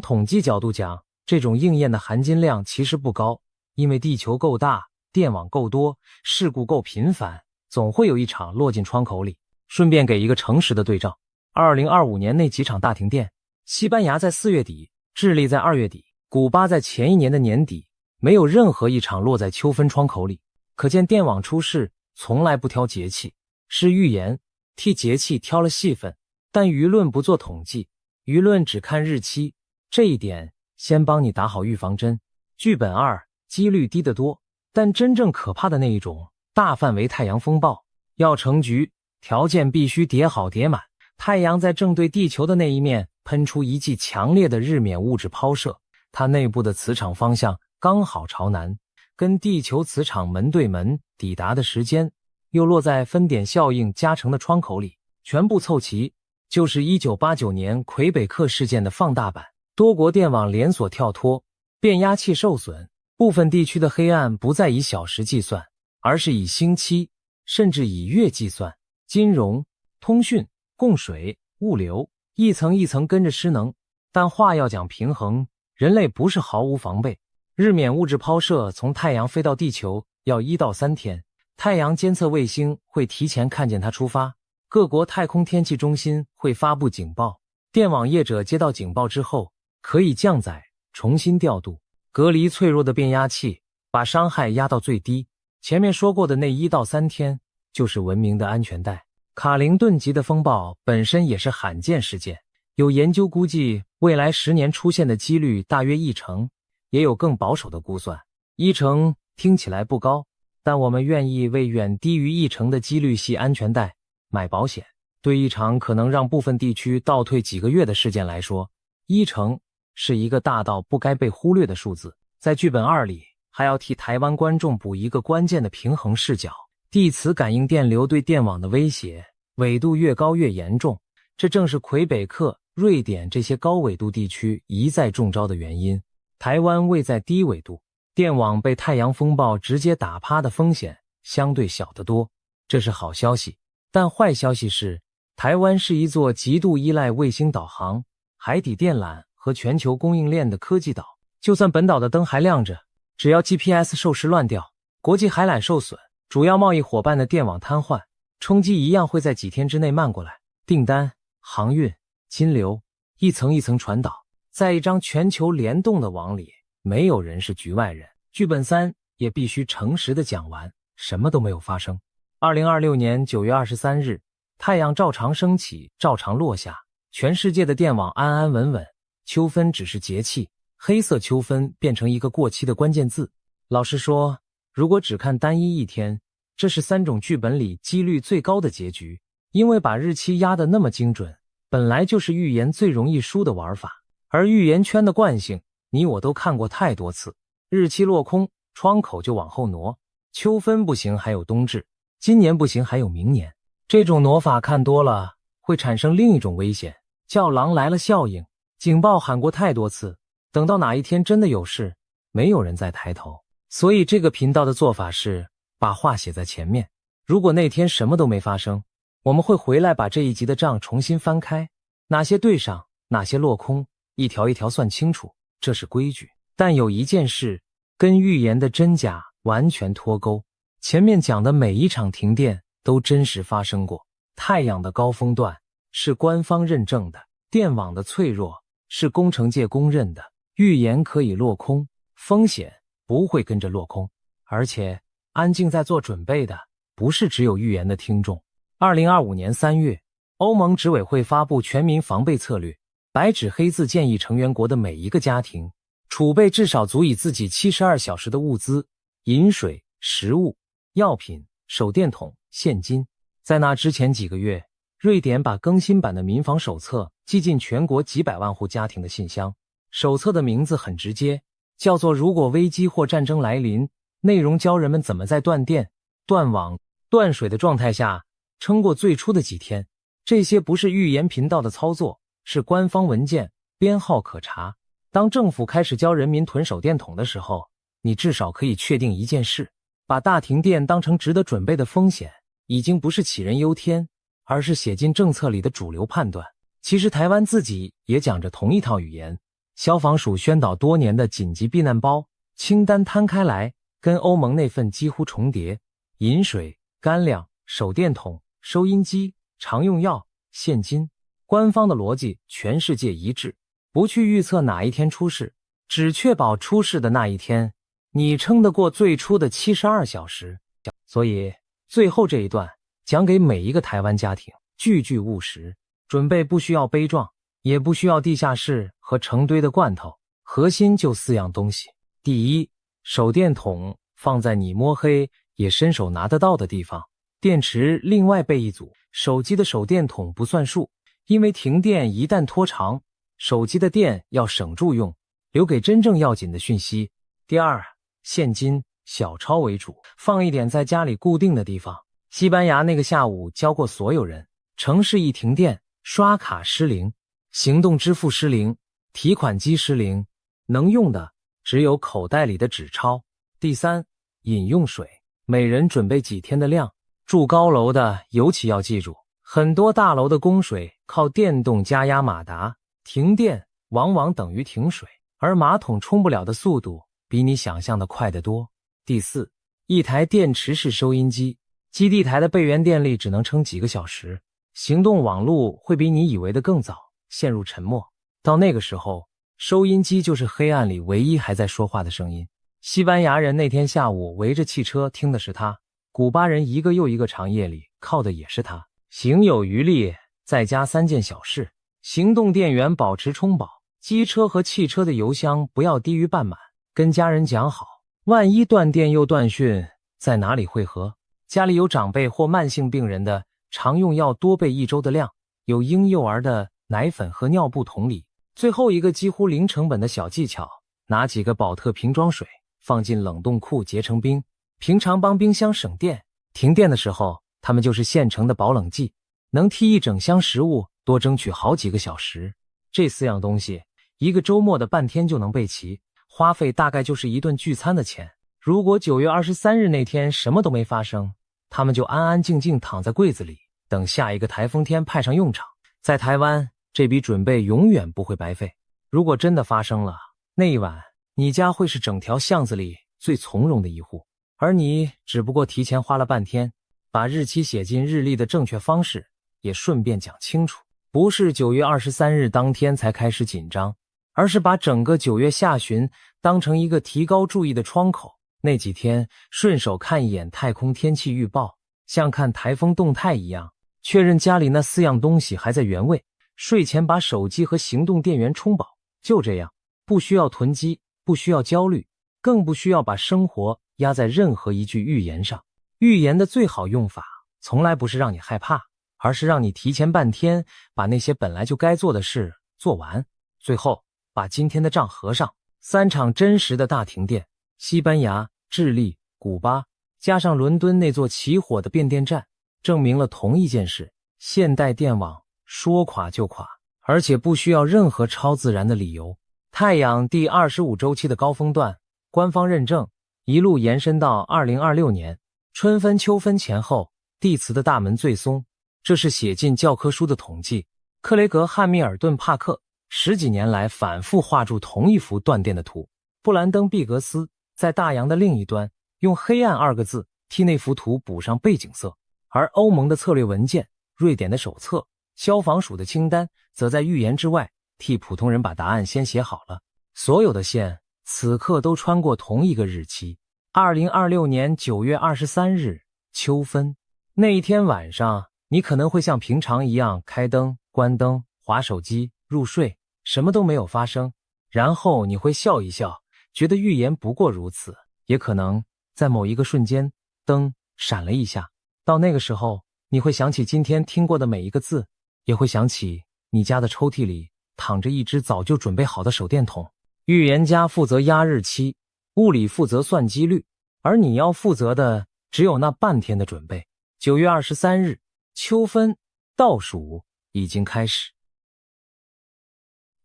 Speaker 1: 统计角度讲，这种应验的含金量其实不高，因为地球够大，电网够多，事故够频繁，总会有一场落进窗口里。顺便给一个诚实的对照，2025年那几场大停电，西班牙在4月底，智利在2月底，古巴在前一年的年底，没有任何一场落在秋分窗口里。可见电网出事从来不挑节气，是预言替节气挑了戏份，但舆论不做统计，舆论只看日期，这一点先帮你打好预防针。剧本2，几率低得多，但真正可怕的那一种，大范围太阳风暴，要成局条件必须叠好叠满。太阳在正对地球的那一面喷出一记强烈的日冕物质抛射，它内部的磁场方向刚好朝南，跟地球磁场门对门，抵达的时间又落在分点效应加成的窗口里，全部凑齐就是1989年魁北克事件的放大版。多国电网连锁跳脱，变压器受损，部分地区的黑暗不再以小时计算，而是以星期甚至以月计算。金融、通讯、供水、物流一层一层跟着失能。但话要讲平衡，人类不是毫无防备。日冕物质抛射从太阳飞到地球，要1到3天，太阳监测卫星会提前看见它出发，各国太空天气中心会发布警报，电网业者接到警报之后，可以降载，重新调度，隔离脆弱的变压器，把伤害压到最低。前面说过的那1到3天，就是文明的安全带。卡灵顿级的风暴本身也是罕见事件，有研究估计未来10年出现的几率大约1成，也有更保守的估算，1成听起来不高，但我们愿意为远低于1成的几率系安全带买保险。对一场可能让部分地区倒退几个月的事件来说，1成是一个大到不该被忽略的数字。在剧本2里，还要替台湾观众补一个关键的平衡视角，地磁感应电流对电网的威胁，纬度越高越严重，这正是魁北克、瑞典这些高纬度地区一再中招的原因。台湾位在低纬度，电网被太阳风暴直接打趴的风险相对小得多，这是好消息。但坏消息是，台湾是一座极度依赖卫星导航、海底电缆和全球供应链的科技岛，就算本岛的灯还亮着，只要 GPS 授时乱掉，国际海缆受损，主要贸易伙伴的电网瘫痪，冲击一样会在几天之内漫过来。订单、航运、金流一层一层传导，在一张全球联动的网里，没有人是局外人。剧本3也必须诚实的讲完，什么都没有发生。2026年9月23日，太阳照常升起，照常落下，全世界的电网安安稳稳。秋分只是节气，黑色秋分变成一个过期的关键字。老实说，如果只看单一一天，这是3种剧本里几率最高的结局，因为把日期压得那么精准，本来就是预言最容易输的玩法。而预言圈的惯性，你我都看过太多次，日期落空，窗口就往后挪，秋分不行还有冬至，今年不行还有明年。这种挪法看多了，会产生另一种危险，叫狼来了效应。警报喊过太多次，等到哪一天真的有事，没有人再抬头。所以这个频道的做法是把话写在前面，如果那天什么都没发生，我们会回来把这一集的账重新翻开，哪些对上，哪些落空，一条一条算清楚，这是规矩。但有一件事跟预言的真假完全脱钩，前面讲的每一场停电都真实发生过。太阳的高峰段是官方认证的，电网的脆弱是工程界公认的，预言可以落空，风险不会跟着落空。而且安静在做准备的不是只有预言的听众。2025年3月，欧盟执委会发布全民防备策略，白纸黑字建议成员国的每一个家庭储备至少足以自给72小时的物资，饮水、食物、药品、手电筒、现金。在那之前几个月，瑞典把更新版的民防手册寄进全国几百万户家庭的信箱。手册的名字很直接，叫做如果危机或战争来临，内容教人们怎么在断电、断网、断水的状态下撑过最初的几天。这些不是预言频道的操作，是官方文件，编号可查。当政府开始教人民囤手电筒的时候，你至少可以确定一件事，把大停电当成值得准备的风险，已经不是杞人忧天，而是写进政策里的主流判断。其实台湾自己也讲着同一套语言，消防署宣导多年的紧急避难包清单摊开来，跟欧盟那份几乎重叠，饮水、干粮、手电筒、收音机、常用药、现金，官方的逻辑全世界一致，不去预测哪一天出事，只确保出事的那一天你撑得过最初的72小时。所以最后这一段讲给每一个台湾家庭，句句务实，准备不需要悲壮，也不需要地下室和成堆的罐头，核心就4样东西。第一，手电筒放在你摸黑也伸手拿得到的地方，电池另外备一组。手机的手电筒不算数，因为停电一旦拖长，手机的电要省住用，留给真正要紧的讯息。第二，现金小钞为主，放一点在家里固定的地方。西班牙那个下午教过所有人，城市一停电，刷卡失灵，行动支付失灵，提款机失灵，能用的只有口袋里的纸钞。第三，饮用水，每人准备几天的量。住高楼的尤其要记住，很多大楼的供水靠电动加压马达，停电往往等于停水，而马桶冲不了的速度比你想象的快得多。第四，一台电池式收音机，基地台的备源电力只能撑几个小时，行动网络会比你以为的更早陷入沉默。到那个时候，收音机就是黑暗里唯一还在说话的声音。西班牙人那天下午围着汽车听的是它，古巴人一个又一个长夜里靠的也是它。行有余力，再加3件小事：行动电源保持充饱，机车和汽车的油箱不要低于半满，跟家人讲好，万一断电又断讯，在哪里汇合。家里有长辈或慢性病人的，常用药多备1周的量，有婴幼儿的奶粉和尿布桶里。最后一个几乎零成本的小技巧，拿几个宝特瓶装水，放进冷冻库结成冰，平常帮冰箱省电，停电的时候它们就是现成的保冷剂，能替一整箱食物多争取好几个小时。这4样东西，一个周末的半天就能备齐，花费大概就是一顿聚餐的钱。如果9月23日那天什么都没发生，他们就安安静静躺在柜子里，等下一个台风天派上用场。在台湾，这笔准备永远不会白费。如果真的发生了，那一晚你家会是整条巷子里最从容的一户，而你只不过提前花了半天，把日期写进日历的正确方式也顺便讲清楚。不是9月23日当天才开始紧张，而是把整个9月下旬当成一个提高注意的窗口。那几天顺手看一眼太空天气预报，像看台风动态一样，确认家里那4样东西还在原位。睡前把手机和行动电源充饱，就这样，不需要囤积，不需要焦虑，更不需要把生活压在任何一句预言上。预言的最好用法，从来不是让你害怕，而是让你提前半天把那些本来就该做的事做完。最后，把今天的账合上。3场真实的大停电，西班牙、智利、古巴，加上伦敦那座起火的变电站，证明了同一件事：现代电网说垮就垮，而且不需要任何超自然的理由。太阳第25周期的高峰段，官方认证，一路延伸到2026年春分秋分前后，地磁的大门最松。这是写进教科书的统计。克雷格·汉密尔顿·帕克10几年来反复画出同一幅断电的图。布兰登·毕格斯在大洋的另一端用黑暗2个字替那幅图补上背景色，而欧盟的策略文件、瑞典的手册、消防署的清单则在预言之外替普通人把答案先写好了。所有的线此刻都穿过同一个日期，2026年9月23日秋分。那一天晚上，你可能会像平常一样开灯、关灯、滑手机、入睡，什么都没有发生。然后你会笑一笑，觉得预言不过如此。也可能在某一个瞬间，灯闪了一下，到那个时候，你会想起今天听过的每一个字，也会想起你家的抽屉里躺着一只早就准备好的手电筒。预言家负责压日期，物理负责算几率，而你要负责的只有那半天的准备。9月23日，秋分，倒数已经开始。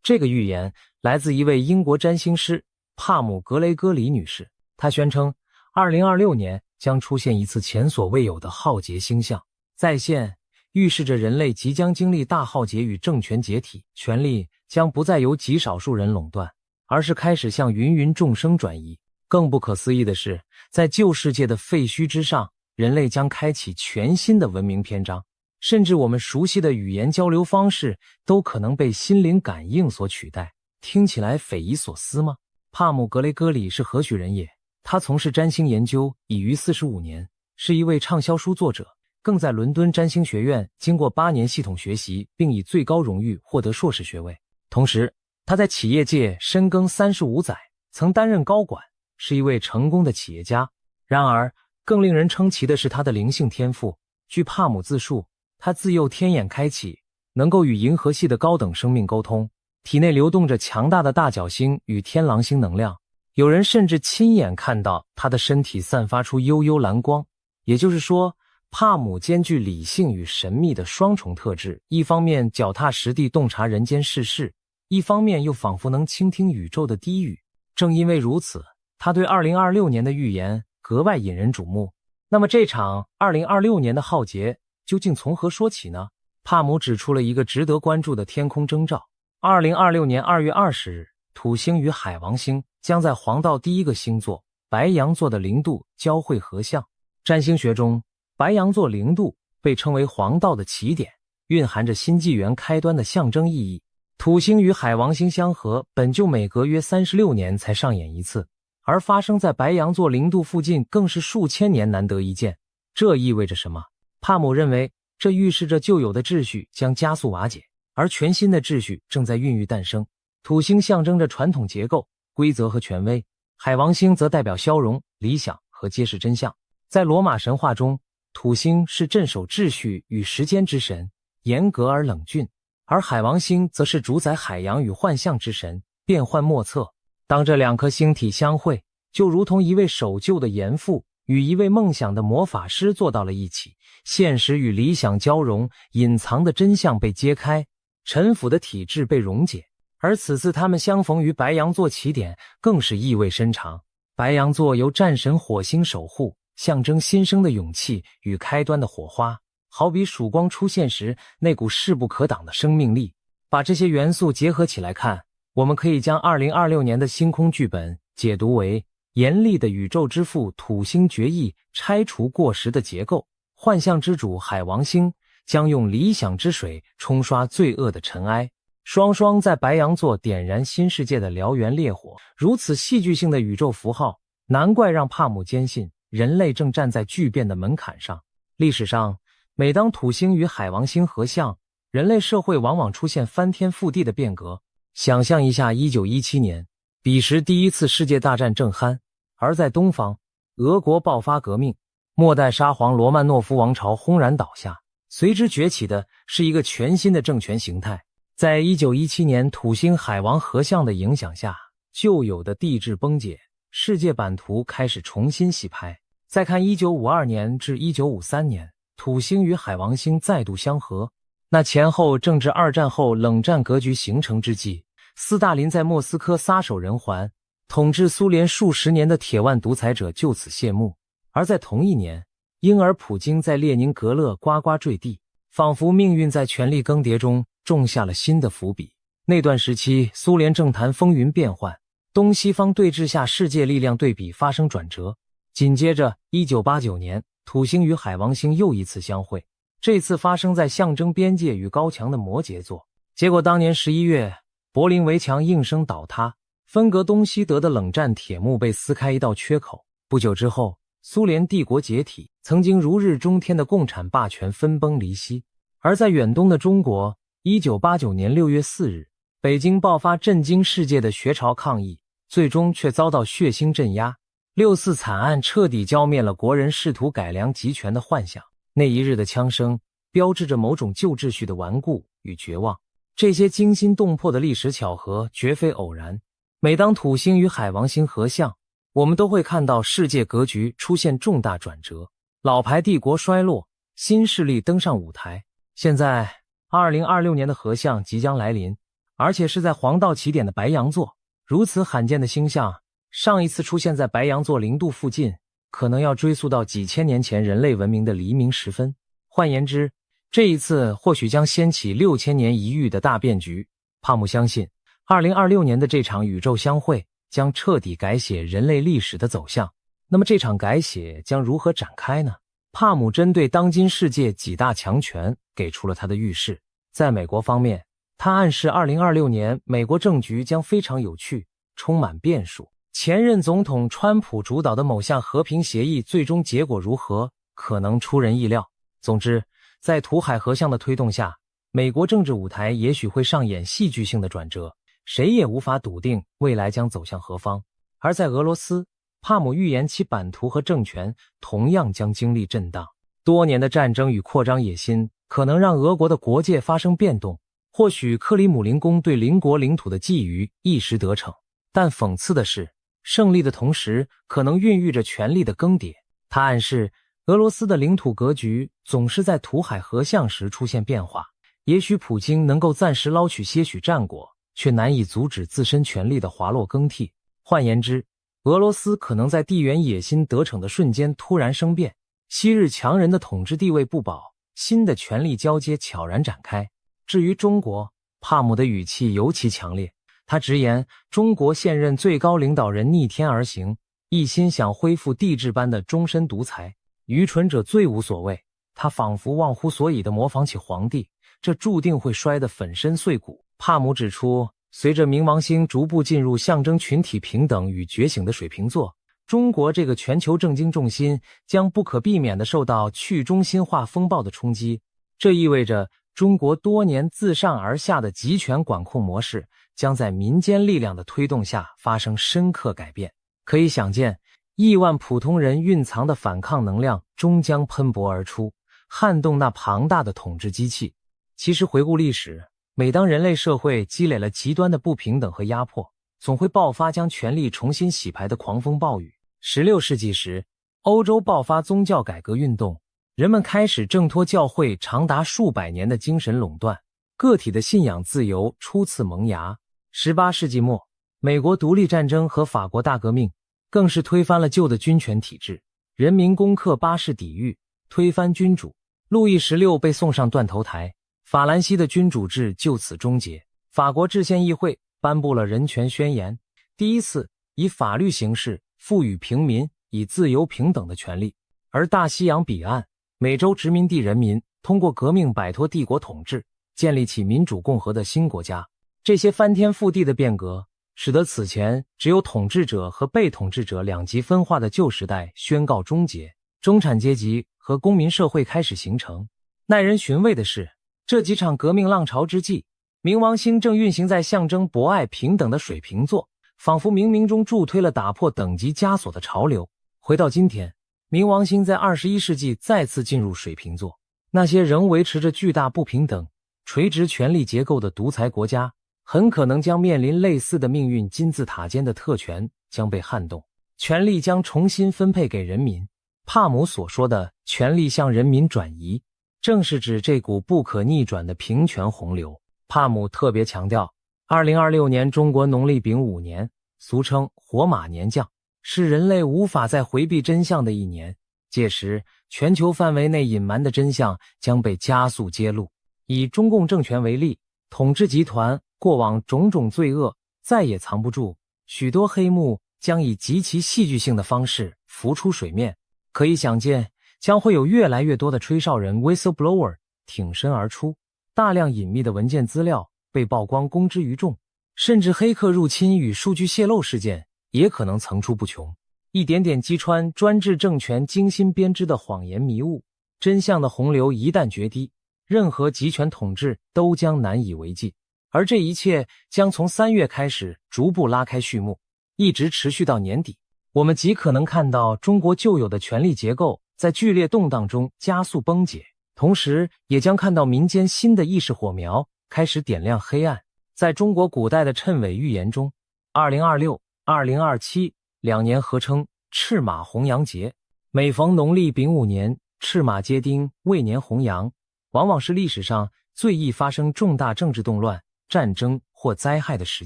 Speaker 1: 这个预言来自一位英国占星师帕姆格雷戈里女士，她宣称2026年将出现一次前所未有的浩劫星象，再现预示着人类即将经历大浩劫与政权解体，权力将不再由极少数人垄断，而是开始向芸芸众生转移。更不可思议的是，在旧世界的废墟之上，人类将开启全新的文明篇章，甚至我们熟悉的语言交流方式都可能被心灵感应所取代。听起来匪夷所思吗？帕姆格雷戈里是何许人也？他从事占星研究已逾45年，是一位畅销书作者，更在伦敦占星学院经过8年系统学习，并以最高荣誉获得硕士学位。同时，他在企业界深耕35载，曾担任高管，是一位成功的企业家。然而，更令人称奇的是他的灵性天赋。据帕姆自述，他自幼天眼开启，能够与银河系的高等生命沟通，体内流动着强大的大角星与天狼星能量。有人甚至亲眼看到他的身体散发出幽幽蓝光。也就是说，帕姆兼具理性与神秘的双重特质，一方面脚踏实地洞察人间世事，一方面又仿佛能倾听宇宙的低语。正因为如此，他对2026年的预言格外引人瞩目。那么这场2026年的浩劫究竟从何说起呢？帕姆指出了一个值得关注的天空征兆。2026年2月20日，土星与海王星将在黄道第一个星座白羊座的零度交汇合相。占星学中，白羊座零度被称为黄道的起点，蕴含着新纪元开端的象征意义。土星与海王星相合，本就每隔约36年才上演一次，而发生在白羊座零度附近更是数千年难得一见。这意味着什么？帕姆认为，这预示着旧有的秩序将加速瓦解，而全新的秩序正在孕育诞生。土星象征着传统结构、规则和权威，海王星则代表消融、理想和揭示真相。在罗马神话中，土星是镇守秩序与时间之神，严格而冷峻，而海王星则是主宰海洋与幻象之神，变幻莫测。当这两颗星体相会，就如同一位守旧的严父与一位梦想的魔法师坐到了一起，现实与理想交融，隐藏的真相被揭开，陈腐的体制被溶解。而此次他们相逢于白羊座起点，更是意味深长。白羊座由战神火星守护，象征新生的勇气与开端的火花，好比曙光出现时那股势不可挡的生命力。把这些元素结合起来看，我们可以将2026年的星空剧本解读为严厉的宇宙之父土星决议拆除过时的结构，幻象之主海王星将用理想之水冲刷罪恶的尘埃，双双在白羊座点燃新世界的燎原烈火。如此戏剧性的宇宙符号，难怪让帕姆坚信人类正站在巨变的门槛上。历史上，每当土星与海王星合相，人类社会往往出现翻天覆地的变革。想象一下1917年，彼时第一次世界大战正酣，而在东方，俄国爆发革命，末代沙皇罗曼诺夫王朝轰然倒下，随之崛起的是一个全新的政权形态。在1917年土星海王合相的影响下，旧有的地质崩解，世界版图开始重新洗牌。再看1952年至1953年，土星与海王星再度相合，那前后正值二战后冷战格局形成之际，斯大林在莫斯科撒手人寰，统治苏联数十年的铁腕独裁者就此谢幕。而在同一年，婴儿普京在列宁格勒呱呱坠地，仿佛命运在权力更迭中种下了新的伏笔。那段时期，苏联政坛风云变幻，东西方对峙下世界力量对比发生转折。紧接着1989年，土星与海王星又一次相会，这次发生在象征边界与高墙的摩羯座。结果当年11月，柏林围墙应声倒塌，分隔东西德的冷战铁幕被撕开一道缺口。不久之后，苏联帝国解体，曾经如日中天的共产霸权分崩离析。而在远东的中国，1989年6月4日，北京爆发震惊世界的学潮抗议，最终却遭到血腥镇压。6·4惨案彻底浇灭了国人试图改良集权的幻想。那一日的枪声，标志着某种旧秩序的顽固与绝望。这些惊心动魄的历史巧合绝非偶然。每当土星与海王星合相，我们都会看到世界格局出现重大转折，老牌帝国衰落，新势力登上舞台。现在2026年的合相即将来临，而且是在黄道起点的白羊座。如此罕见的星象，上一次出现在白羊座0度附近，可能要追溯到几千年前人类文明的黎明时分。换言之，这一次或许将掀起6000年一遇的大变局。帕姆相信，2026年的这场宇宙相会将彻底改写人类历史的走向。那么这场改写将如何展开呢？帕姆针对当今世界几大强权给出了他的预示。在美国方面，他暗示2026年美国政局将非常有趣，充满变数。前任总统川普主导的某项和平协议最终结果如何，可能出人意料。总之，在土海合相的推动下，美国政治舞台也许会上演戏剧性的转折，谁也无法笃定未来将走向何方。而在俄罗斯，帕姆预言其版图和政权同样将经历震荡。多年的战争与扩张野心可能让俄国的国界发生变动，或许克里姆林宫对邻国领土的觊觎一时得逞，但讽刺的是，胜利的同时可能孕育着权力的更迭。他暗示俄罗斯的领土格局总是在土海合相时出现变化，也许普京能够暂时捞取些许战果，却难以阻止自身权力的滑落更替。换言之，俄罗斯可能在地缘野心得逞的瞬间突然生变，昔日强人的统治地位不保，新的权力交接悄然展开。至于中国，帕姆的语气尤其强烈，他直言中国现任最高领导人逆天而行，一心想恢复帝制般的终身独裁。愚蠢者最无所谓，他仿佛忘乎所以地模仿起皇帝，这注定会摔得粉身碎骨。帕姆指出，随着冥王星逐步进入象征群体平等与觉醒的水瓶座，中国这个全球政经重心将不可避免地受到去中心化风暴的冲击。这意味着中国多年自上而下的集权管控模式将在民间力量的推动下发生深刻改变。可以想见，亿万普通人蕴藏的反抗能量终将喷薄而出，撼动那庞大的统治机器。其实回顾历史，每当人类社会积累了极端的不平等和压迫，总会爆发将权力重新洗牌的狂风暴雨。16世纪时，欧洲爆发宗教改革运动，人们开始挣脱教会长达数百年的精神垄断，个体的信仰自由初次萌芽。18世纪末，美国独立战争和法国大革命更是推翻了旧的军权体制，人民攻克巴士底狱，推翻君主，路易16被送上断头台，法兰西的君主制就此终结。法国制宪议会颁布了人权宣言，第一次以法律形式赋予平民以自由平等的权利。而大西洋彼岸，美洲殖民地人民通过革命摆脱帝国统治，建立起民主共和的新国家。这些翻天覆地的变革使得此前只有统治者和被统治者两极分化的旧时代宣告终结，中产阶级和公民社会开始形成。耐人寻味的是，这几场革命浪潮之际，冥王星正运行在象征博爱平等的水瓶座，仿佛冥冥中助推了打破等级枷锁的潮流。回到今天，冥王星在21世纪再次进入水瓶座，那些仍维持着巨大不平等、垂直权力结构的独裁国家很可能将面临类似的命运，金字塔尖的特权将被撼动，权力将重新分配给人民。帕姆所说的权力向人民转移，正是指这股不可逆转的平权洪流。帕姆特别强调，2026年中国农历丙午年，俗称火马年将，是人类无法再回避真相的一年。届时，全球范围内隐瞒的真相将被加速揭露。以中共政权为例，统治集团过往种种罪恶再也藏不住，许多黑幕将以极其戏剧性的方式浮出水面。可以想见，将会有越来越多的吹哨人 whistleblower 挺身而出，大量隐秘的文件资料被曝光公之于众，甚至黑客入侵与数据泄露事件也可能层出不穷，一点点击穿专制政权精心编织的谎言迷雾。真相的洪流一旦决堤，任何集权统治都将难以为继。而这一切将从3月开始逐步拉开序幕，一直持续到年底。我们极可能看到中国旧有的权力结构在剧烈动荡中加速崩解，同时也将看到民间新的意识火苗开始点亮黑暗。在中国古代的谶纬预言中，2026、2027两年合称赤马红羊节。每逢农历丙午年，赤马接丁，未年红羊，往往是历史上最易发生重大政治动乱、战争或灾害的时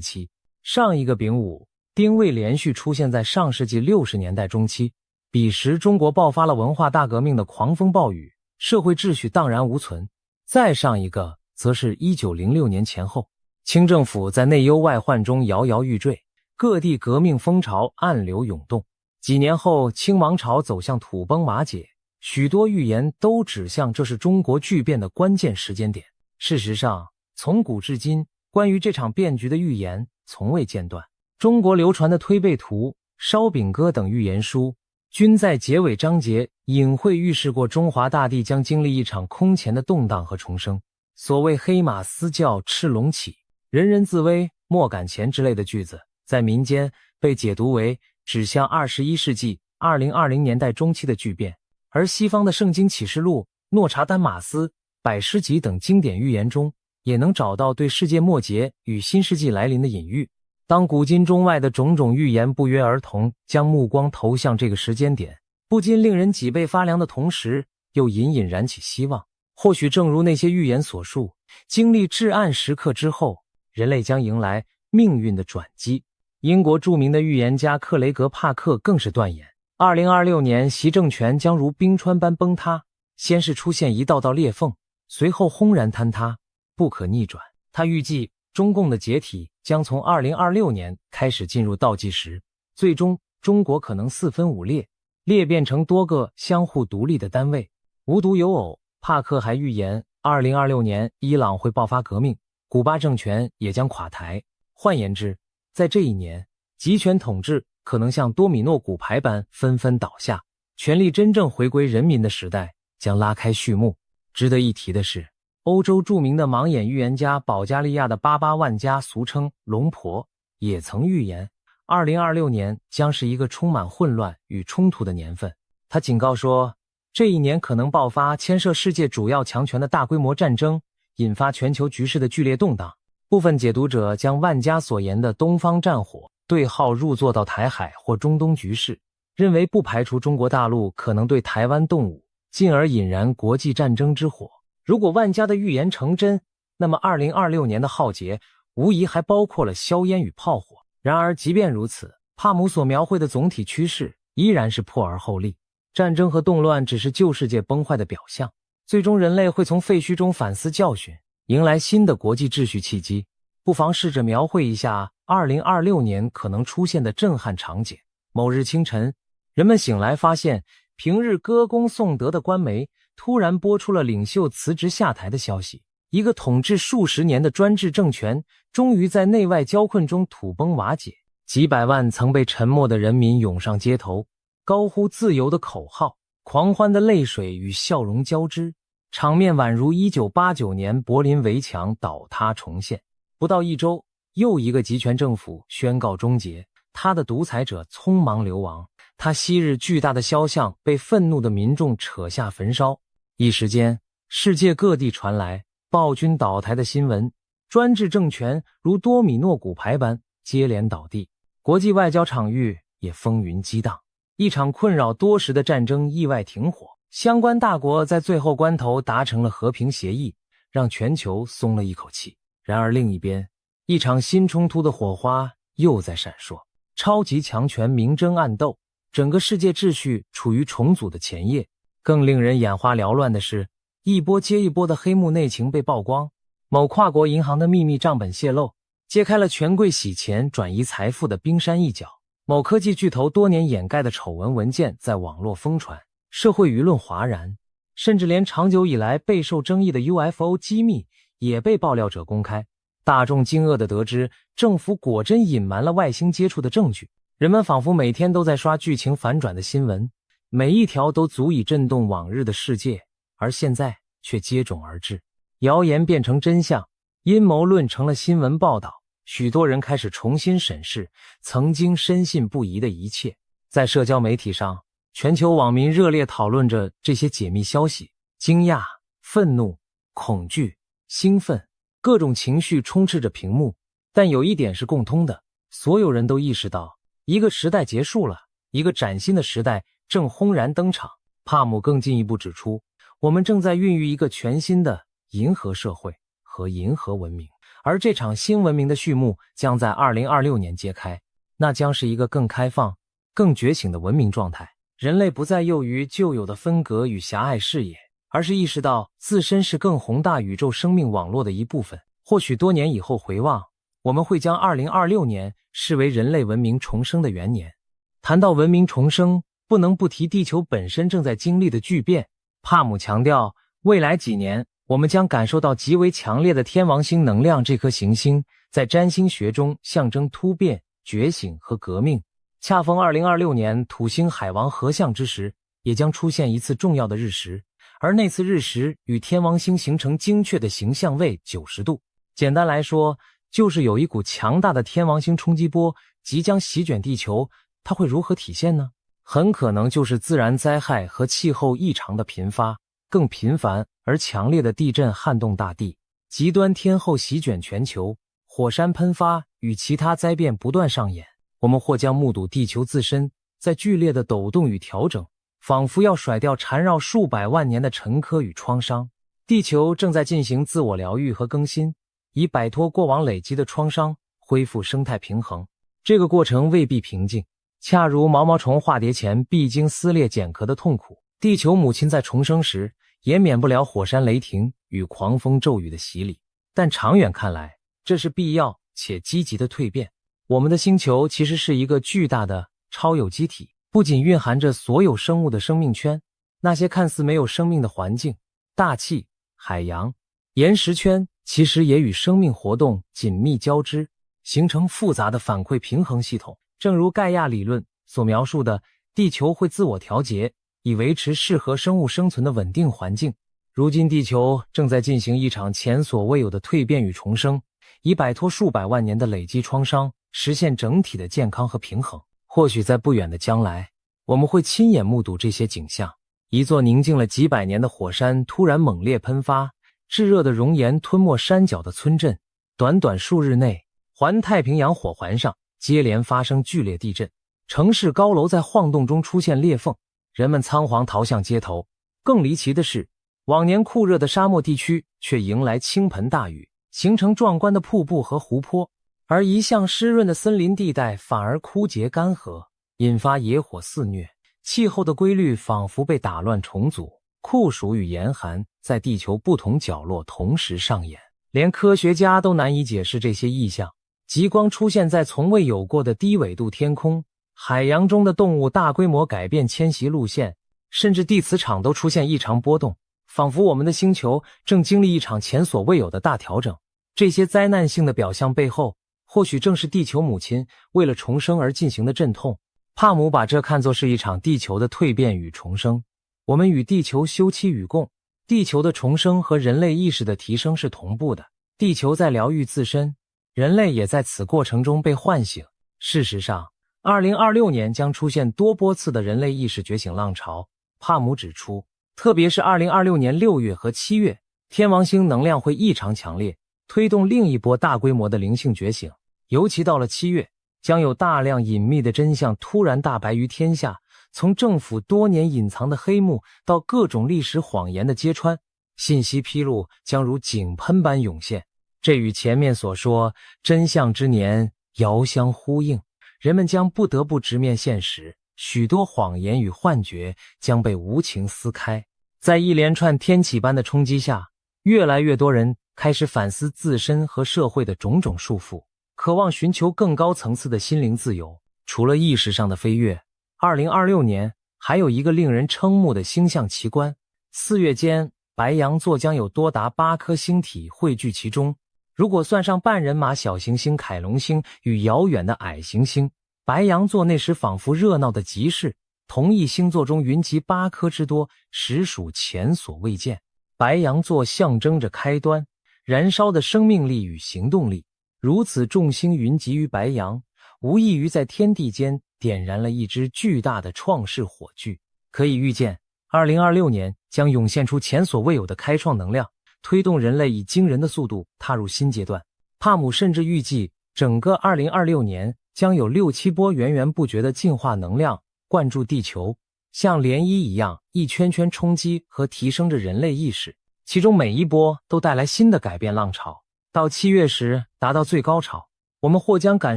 Speaker 1: 期。上一个丙午、丁未连续出现在上世纪60年代中期，彼时中国爆发了文化大革命的狂风暴雨，社会秩序荡然无存。再上一个则是1906年前后，清政府在内忧外患中摇摇欲坠，各地革命风潮暗流涌动。几年后，清王朝走向土崩瓦解，许多预言都指向这是中国巨变的关键时间点。事实上，从古至今，关于这场变局的预言从未间断。中国流传的推背图、烧饼歌等预言书均在结尾章节隐晦预示过中华大地将经历一场空前的动荡和重生。所谓黑马嘶叫，赤龙起，人人自危，莫赶前之类的句子，在民间被解读为指向21世纪2020年代中期的巨变。而西方的圣经启示录、诺查丹马斯、百诗集等经典预言中，也能找到对世界末节与新世纪来临的隐喻。当古今中外的种种预言不约而同将目光投向这个时间点，不禁令人脊背发凉的同时，又隐隐燃起希望。或许正如那些预言所述，经历至暗时刻之后，人类将迎来命运的转机。英国著名的预言家克雷格·帕克更是断言，2026年习政权将如冰川般崩塌，先是出现一道道裂缝，随后轰然坍塌，不可逆转。他预计中共的解体将从2026年开始进入倒计时，最终中国可能四分五裂，裂变成多个相互独立的单位。无独有偶，帕克还预言2026年伊朗会爆发革命，古巴政权也将垮台。换言之，在这一年，集权统治可能像多米诺骨牌般纷纷倒下，权力真正回归人民的时代将拉开序幕。值得一提的是，欧洲著名的盲眼预言家保加利亚的88万加，俗称龙婆，也曾预言2026年将是一个充满混乱与冲突的年份。他警告说，这一年可能爆发牵涉世界主要强权的大规模战争，引发全球局势的剧烈动荡。部分解读者将万家所言的东方战火对号入座到台海或中东局势，认为不排除中国大陆可能对台湾动武，进而引燃国际战争之火。如果万家的预言成真，那么2026年的浩劫无疑还包括了硝烟与炮火。然而即便如此，帕姆所描绘的总体趋势依然是破而后立，战争和动乱只是旧世界崩坏的表象，最终人类会从废墟中反思教训，迎来新的国际秩序契机。不妨试着描绘一下2026年可能出现的震撼场景。某日清晨，人们醒来发现平日歌功颂德的官媒突然播出了领袖辞职下台的消息，一个统治数十年的专制政权终于在内外交困中土崩瓦解，几百万曾被沉默的人民涌上街头，高呼自由的口号，狂欢的泪水与笑容交织，场面宛如1989年柏林围墙倒塌重现。不到一周，又一个集权政府宣告终结，他的独裁者匆忙流亡，他昔日巨大的肖像被愤怒的民众扯下焚烧。一时间，世界各地传来暴君倒台的新闻，专制政权如多米诺骨牌般接连倒地，国际外交场域也风云激荡。一场困扰多时的战争意外停火，相关大国在最后关头达成了和平协议，让全球松了一口气。然而另一边，一场新冲突的火花又在闪烁，超级强权明争暗斗，整个世界秩序处于重组的前夜。更令人眼花缭乱的是，一波接一波的黑幕内情被曝光，某跨国银行的秘密账本泄露，揭开了权贵洗钱转移财富的冰山一角。某科技巨头多年掩盖的丑闻文件在网络疯传，社会舆论哗然，甚至连长久以来备受争议的 UFO 机密也被爆料者公开。大众惊愕地得知，政府果真隐瞒了外星接触的证据。人们仿佛每天都在刷剧情反转的新闻，每一条都足以震动往日的世界，而现在却接踵而至。谣言变成真相，阴谋论成了新闻报道，许多人开始重新审视曾经深信不疑的一切。在社交媒体上，全球网民热烈讨论着这些解密消息，惊讶、愤怒、恐惧、兴奋，各种情绪充斥着屏幕。但有一点是共通的，所有人都意识到，一个时代结束了，一个崭新的时代正轰然登场。帕姆更进一步指出，我们正在孕育一个全新的银河社会和银河文明，而这场新文明的序幕将在2026年揭开，那将是一个更开放、更觉醒的文明状态。人类不再囿于旧有的分隔与狭隘视野，而是意识到自身是更宏大宇宙生命网络的一部分。或许多年以后回望，我们会将2026年视为人类文明重生的元年。谈到文明重生，不能不提地球本身正在经历的巨变。帕姆强调，未来几年我们将感受到极为强烈的天王星能量。这颗行星在占星学中象征突变、觉醒和革命，恰逢2026年土星海王合相之时，也将出现一次重要的日食，而那次日食与天王星形成精确的形相位90度。简单来说，就是有一股强大的天王星冲击波即将席卷地球。它会如何体现呢？很可能就是自然灾害和气候异常的频发，更频繁而强烈的地震撼动大地，极端天候席卷全球，火山喷发与其他灾变不断上演。我们或将目睹地球自身在剧烈的抖动与调整，仿佛要甩掉缠绕数百万年的沉疴与创伤。地球正在进行自我疗愈和更新，以摆脱过往累积的创伤，恢复生态平衡。这个过程未必平静，恰如毛毛虫化蝶前必经撕裂茧壳的痛苦，地球母亲在重生时也免不了火山雷霆与狂风骤雨的洗礼。但长远看来，这是必要且积极的蜕变。我们的星球其实是一个巨大的超有机体不仅蕴含着所有生物的生命圈，那些看似没有生命的环境，大气、海洋、岩石圈其实也与生命活动紧密交织，形成复杂的反馈平衡系统。正如盖亚理论所描述的，地球会自我调节，以维持适合生物生存的稳定环境。如今地球正在进行一场前所未有的蜕变与重生，以摆脱数百万年的累积创伤，实现整体的健康和平衡。或许在不远的将来，我们会亲眼目睹这些景象：一座宁静了几百年的火山突然猛烈喷发，炙热的熔岩吞没山脚的村镇，短短数日内，环太平洋火环上接连发生剧烈地震，城市高楼在晃动中出现裂缝，人们仓皇逃向街头。更离奇的是，往年酷热的沙漠地区却迎来倾盆大雨，形成壮观的瀑布和湖泊，而一向湿润的森林地带反而枯竭干涸，引发野火肆虐。气候的规律仿佛被打乱重组，酷暑与严寒在地球不同角落同时上演，连科学家都难以解释这些异象。极光出现在从未有过的低纬度天空，海洋中的动物大规模改变迁徙路线，甚至地磁场都出现异常波动，仿佛我们的星球正经历一场前所未有的大调整。这些灾难性的表象背后，或许正是地球母亲为了重生而进行的阵痛。帕姆把这看作是一场地球的蜕变与重生。我们与地球休戚与共，地球的重生和人类意识的提升是同步的。地球在疗愈自身，人类也在此过程中被唤醒。事实上，2026年将出现多波次的人类意识觉醒浪潮。帕姆指出，特别是2026年6月和7月，天王星能量会异常强烈，推动另一波大规模的灵性觉醒。尤其到了7月，将有大量隐秘的真相突然大白于天下，从政府多年隐藏的黑幕到各种历史谎言的揭穿，信息披露将如井喷般涌现。这与前面所说真相之年遥相呼应，人们将不得不直面现实，许多谎言与幻觉将被无情撕开。在一连串天启般的冲击下，越来越多人开始反思自身和社会的种种束缚，渴望寻求更高层次的心灵自由。除了意识上的飞跃，2026年还有一个令人瞠目的星象奇观。4月间，白羊座将有多达8颗星体汇聚其中。如果算上半人马小行星凯龙星与遥远的矮行星，白羊座那时仿佛热闹的集市，同一星座中云集8颗之多，实属前所未见。白羊座象征着开端，燃烧的生命力与行动力。如此众星云集于白羊，无异于在天地间点燃了一支巨大的创世火炬。可以预见，2026年将涌现出前所未有的开创能量，推动人类以惊人的速度踏入新阶段。帕姆甚至预计，整个2026年将有6、7波源源不绝的进化能量灌注地球，像涟漪一样一圈圈冲击和提升着人类意识，其中每一波都带来新的改变浪潮。到7月时达到最高潮，我们或将感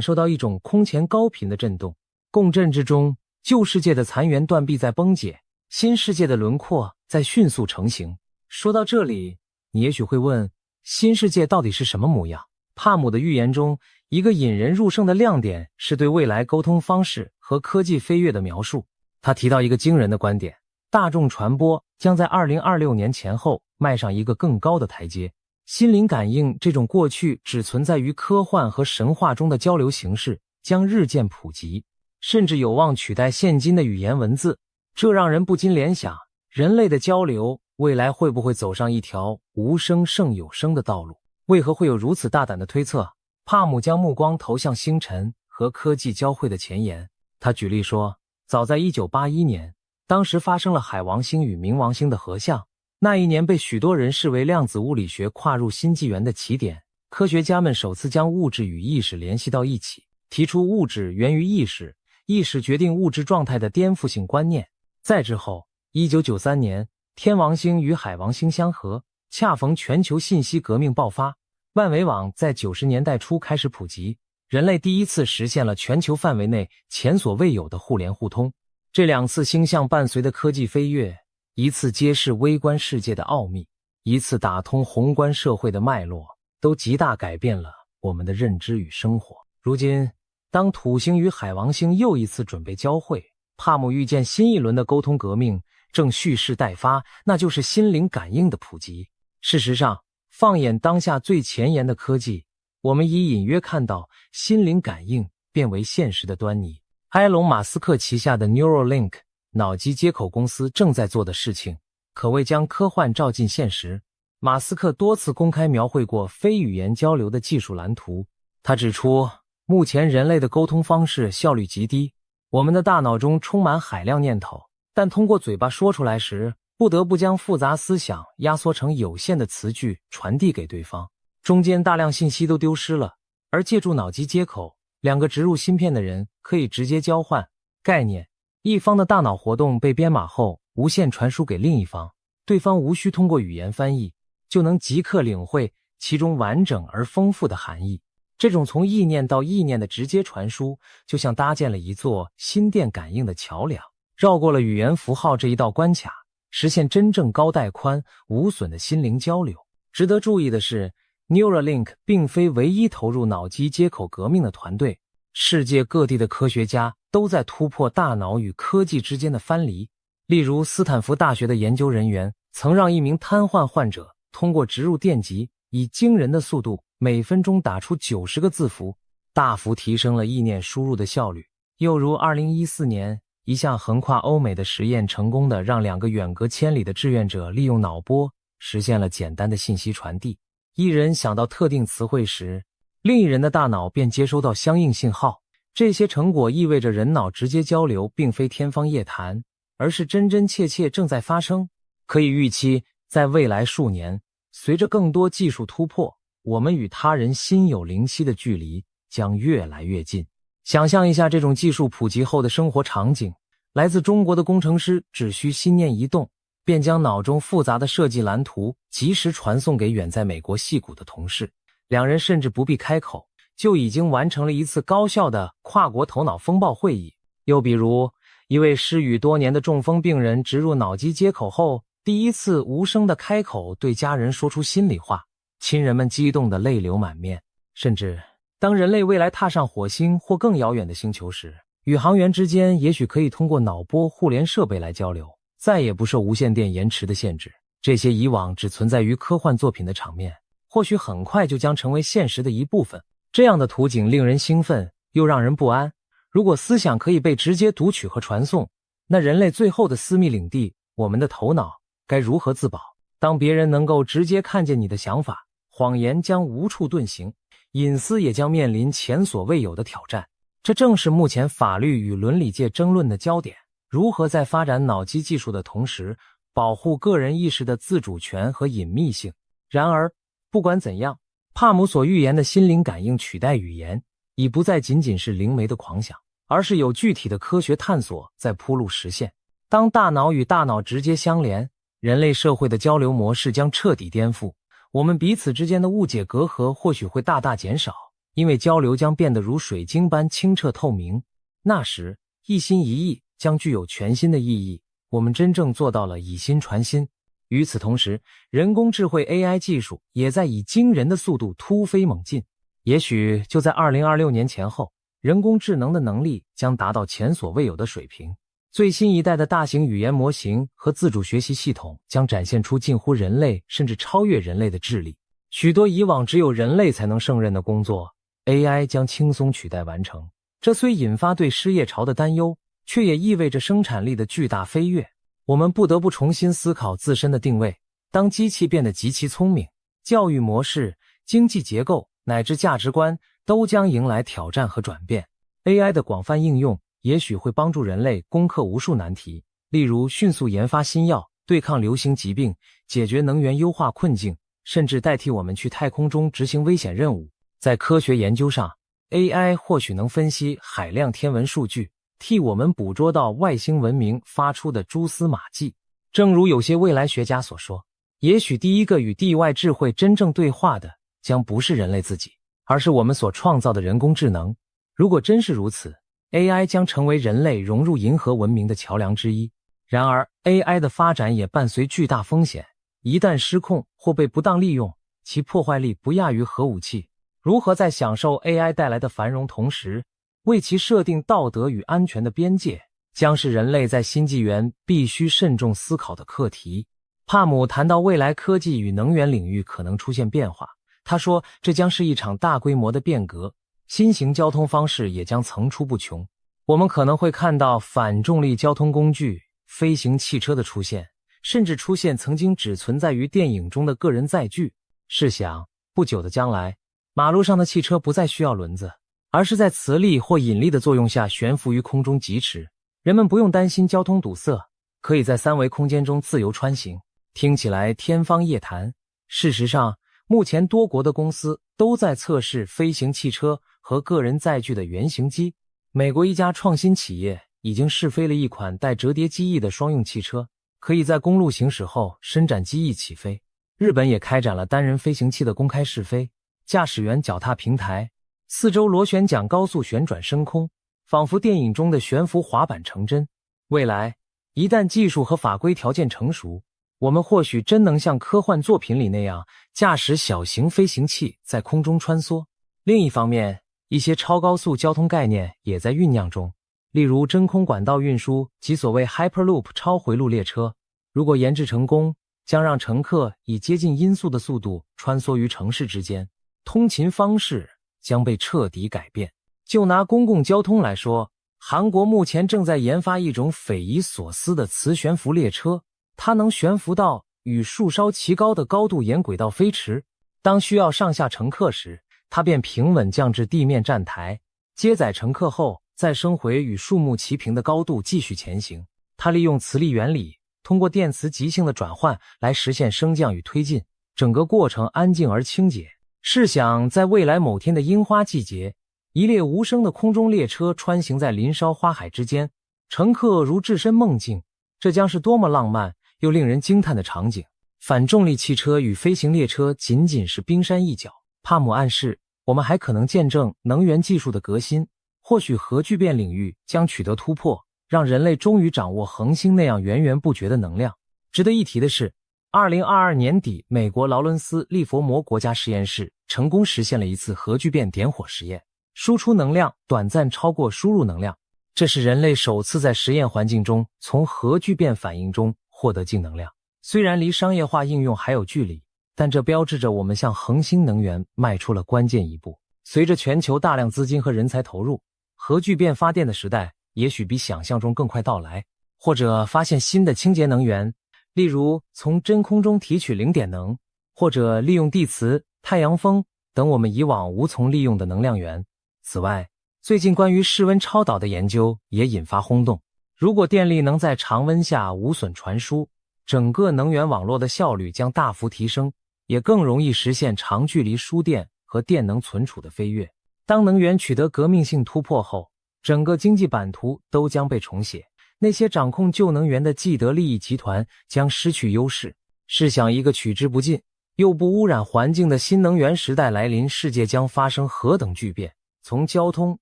Speaker 1: 受到一种空前高频的震动，共振之中，旧世界的残垣断壁在崩解，新世界的轮廓在迅速成型。说到这里，你也许会问，新世界到底是什么模样？帕姆的预言中，一个引人入胜的亮点是对未来沟通方式和科技飞跃的描述。他提到一个惊人的观点，大众传播将在2026年前后迈上一个更高的台阶。心灵感应这种过去只存在于科幻和神话中的交流形式将日渐普及，甚至有望取代现今的语言文字。这让人不禁联想，人类的交流未来会不会走上一条无声胜有声的道路？为何会有如此大胆的推测？帕姆将目光投向星辰和科技交汇的前沿。他举例说，早在1981年，当时发生了海王星与冥王星的合相，那一年被许多人视为量子物理学跨入新纪元的起点。科学家们首次将物质与意识联系到一起，提出物质源于意识，意识决定物质状态的颠覆性观念。再之后，1993年，天王星与海王星相合，恰逢全球信息革命爆发，万维网在90年代初开始普及，人类第一次实现了全球范围内前所未有的互联互通。这两次星象伴随的科技飞跃，一次揭示微观世界的奥秘，一次打通宏观社会的脉络，都极大改变了我们的认知与生活。如今，当土星与海王星又一次准备交汇，帕姆预见新一轮的沟通革命正蓄势待发，那就是心灵感应的普及。事实上，放眼当下最前沿的科技，我们已隐约看到心灵感应变为现实的端倪。埃隆·马斯克旗下的 Neuralink 脑机接口公司正在做的事情，可谓将科幻照进现实。马斯克多次公开描绘过非语言交流的技术蓝图。他指出，目前人类的沟通方式效率极低，我们的大脑中充满海量念头，但通过嘴巴说出来时，不得不将复杂思想压缩成有限的词句传递给对方，中间大量信息都丢失了。而借助脑机接口，两个植入芯片的人可以直接交换概念，一方的大脑活动被编码后无限传输给另一方，对方无需通过语言翻译，就能即刻领会其中完整而丰富的含义。这种从意念到意念的直接传输，就像搭建了一座心电感应的桥梁，绕过了语言符号这一道关卡，实现真正高带宽、无损的心灵交流。值得注意的是， Neuralink 并非唯一投入脑机接口革命的团队，世界各地的科学家都在突破大脑与科技之间的藩篱。例如，斯坦福大学的研究人员曾让一名瘫痪患者通过植入电极，以惊人的速度每分钟打出90个字符，大幅提升了意念输入的效率。又如2014年，一项横跨欧美的实验成功地让2个远隔千里的志愿者利用脑波实现了简单的信息传递。一人想到特定词汇时，另一人的大脑便接收到相应信号。这些成果意味着人脑直接交流并非天方夜谭，而是真真切切正在发生。可以预期，在未来数年，随着更多技术突破，我们与他人心有灵犀的距离将越来越近。想象一下这种技术普及后的生活场景，来自中国的工程师只需心念一动，便将脑中复杂的设计蓝图及时传送给远在美国矽谷的同事，两人甚至不必开口，就已经完成了一次高效的跨国头脑风暴会议。又比如，一位失语多年的中风病人植入脑机接口后，第一次无声地开口对家人说出心里话，亲人们激动得泪流满面。甚至当人类未来踏上火星或更遥远的星球时，宇航员之间也许可以通过脑波互联设备来交流，再也不受无线电延迟的限制。这些以往只存在于科幻作品的场面，或许很快就将成为现实的一部分。这样的图景令人兴奋，又让人不安。如果思想可以被直接读取和传送，那人类最后的私密领地，我们的头脑，该如何自保？当别人能够直接看见你的想法，谎言将无处遁形，隐私也将面临前所未有的挑战。这正是目前法律与伦理界争论的焦点，如何在发展脑机技术的同时，保护个人意识的自主权和隐秘性。然而，不管怎样，帕姆所预言的心灵感应取代语言，已不再仅仅是灵媒的狂想，而是有具体的科学探索在铺路实现。当大脑与大脑直接相连，人类社会的交流模式将彻底颠覆，我们彼此之间的误解隔阂或许会大大减少，因为交流将变得如水晶般清澈透明。那时，一心一意将具有全新的意义，我们真正做到了以心传心。与此同时，人工智慧 AI 技术也在以惊人的速度突飞猛进。也许就在2026年前后，人工智能的能力将达到前所未有的水平。最新一代的大型语言模型和自主学习系统将展现出近乎人类甚至超越人类的智力。许多以往只有人类才能胜任的工作， AI 将轻松取代完成。这虽引发对失业潮的担忧，却也意味着生产力的巨大飞跃。我们不得不重新思考自身的定位。当机器变得极其聪明，教育模式、经济结构乃至价值观都将迎来挑战和转变。AI 的广泛应用也许会帮助人类攻克无数难题，例如迅速研发新药、对抗流行疾病、解决能源优化困境，甚至代替我们去太空中执行危险任务。在科学研究上， AI 或许能分析海量天文数据，替我们捕捉到外星文明发出的蛛丝马迹。正如有些未来学家所说，也许第一个与地外智慧真正对话的将不是人类自己，而是我们所创造的人工智能。如果真是如此， AI 将成为人类融入银河文明的桥梁之一。然而， AI 的发展也伴随巨大风险，一旦失控或被不当利用，其破坏力不亚于核武器。如何在享受 AI 带来的繁荣同时，为其设定道德与安全的边界，将是人类在新纪元必须慎重思考的课题。帕姆谈到未来科技与能源领域可能出现变化，他说这将是一场大规模的变革，新型交通方式也将层出不穷。我们可能会看到反重力交通工具、飞行汽车的出现，甚至出现曾经只存在于电影中的个人载具。试想，不久的将来，马路上的汽车不再需要轮子，而是在磁力或引力的作用下悬浮于空中疾驰，人们不用担心交通堵塞，可以在三维空间中自由穿行。听起来天方夜谭，事实上，目前多国的公司都在测试飞行汽车和个人载具的原型机。美国一家创新企业已经试飞了一款带折叠机翼的双用汽车，可以在公路行驶后伸展机翼起飞。日本也开展了单人飞行器的公开试飞，驾驶员脚踏平台，四周螺旋桨高速旋转升空，仿佛电影中的悬浮滑板成真。未来，一旦技术和法规条件成熟，我们或许真能像科幻作品里那样驾驶小型飞行器在空中穿梭。另一方面，一些超高速交通概念也在酝酿中，例如真空管道运输及所谓 Hyperloop 超回路列车，如果研制成功，将让乘客以接近音速的速度穿梭于城市之间，通勤方式将被彻底改变。就拿公共交通来说，韩国目前正在研发一种匪夷所思的磁悬浮列车，它能悬浮到与树梢齐高的高度沿轨道飞驰，当需要上下乘客时，它便平稳降至地面站台，接载乘客后再升回与树木齐平的高度继续前行。它利用磁力原理，通过电磁极性的转换来实现升降与推进，整个过程安静而清洁。试想在未来某天的樱花季节，一列无声的空中列车穿行在林梢花海之间，乘客如置身梦境，这将是多么浪漫又令人惊叹的场景。反重力汽车与飞行列车仅仅是冰山一角，帕姆暗示我们还可能见证能源技术的革新，或许核聚变领域将取得突破，让人类终于掌握恒星那样源源不绝的能量。值得一提的是，2022年底，美国劳伦斯利佛摩国家实验室成功实现了一次核聚变点火实验，输出能量短暂超过输入能量，这是人类首次在实验环境中从核聚变反应中获得净能量。虽然离商业化应用还有距离，但这标志着我们向恒星能源迈出了关键一步。随着全球大量资金和人才投入，核聚变发电的时代也许比想象中更快到来，或者发现新的清洁能源，例如从真空中提取零点能，或者利用地磁、太阳风等我们以往无从利用的能量源。此外，最近关于室温超导的研究也引发轰动。如果电力能在常温下无损传输，整个能源网络的效率将大幅提升，也更容易实现长距离输电和电能存储的飞跃。当能源取得革命性突破后，整个经济版图都将被重写，那些掌控旧能源的既得利益集团将失去优势。试想一个取之不尽又不污染环境的新能源时代来临，世界将发生何等巨变，从交通、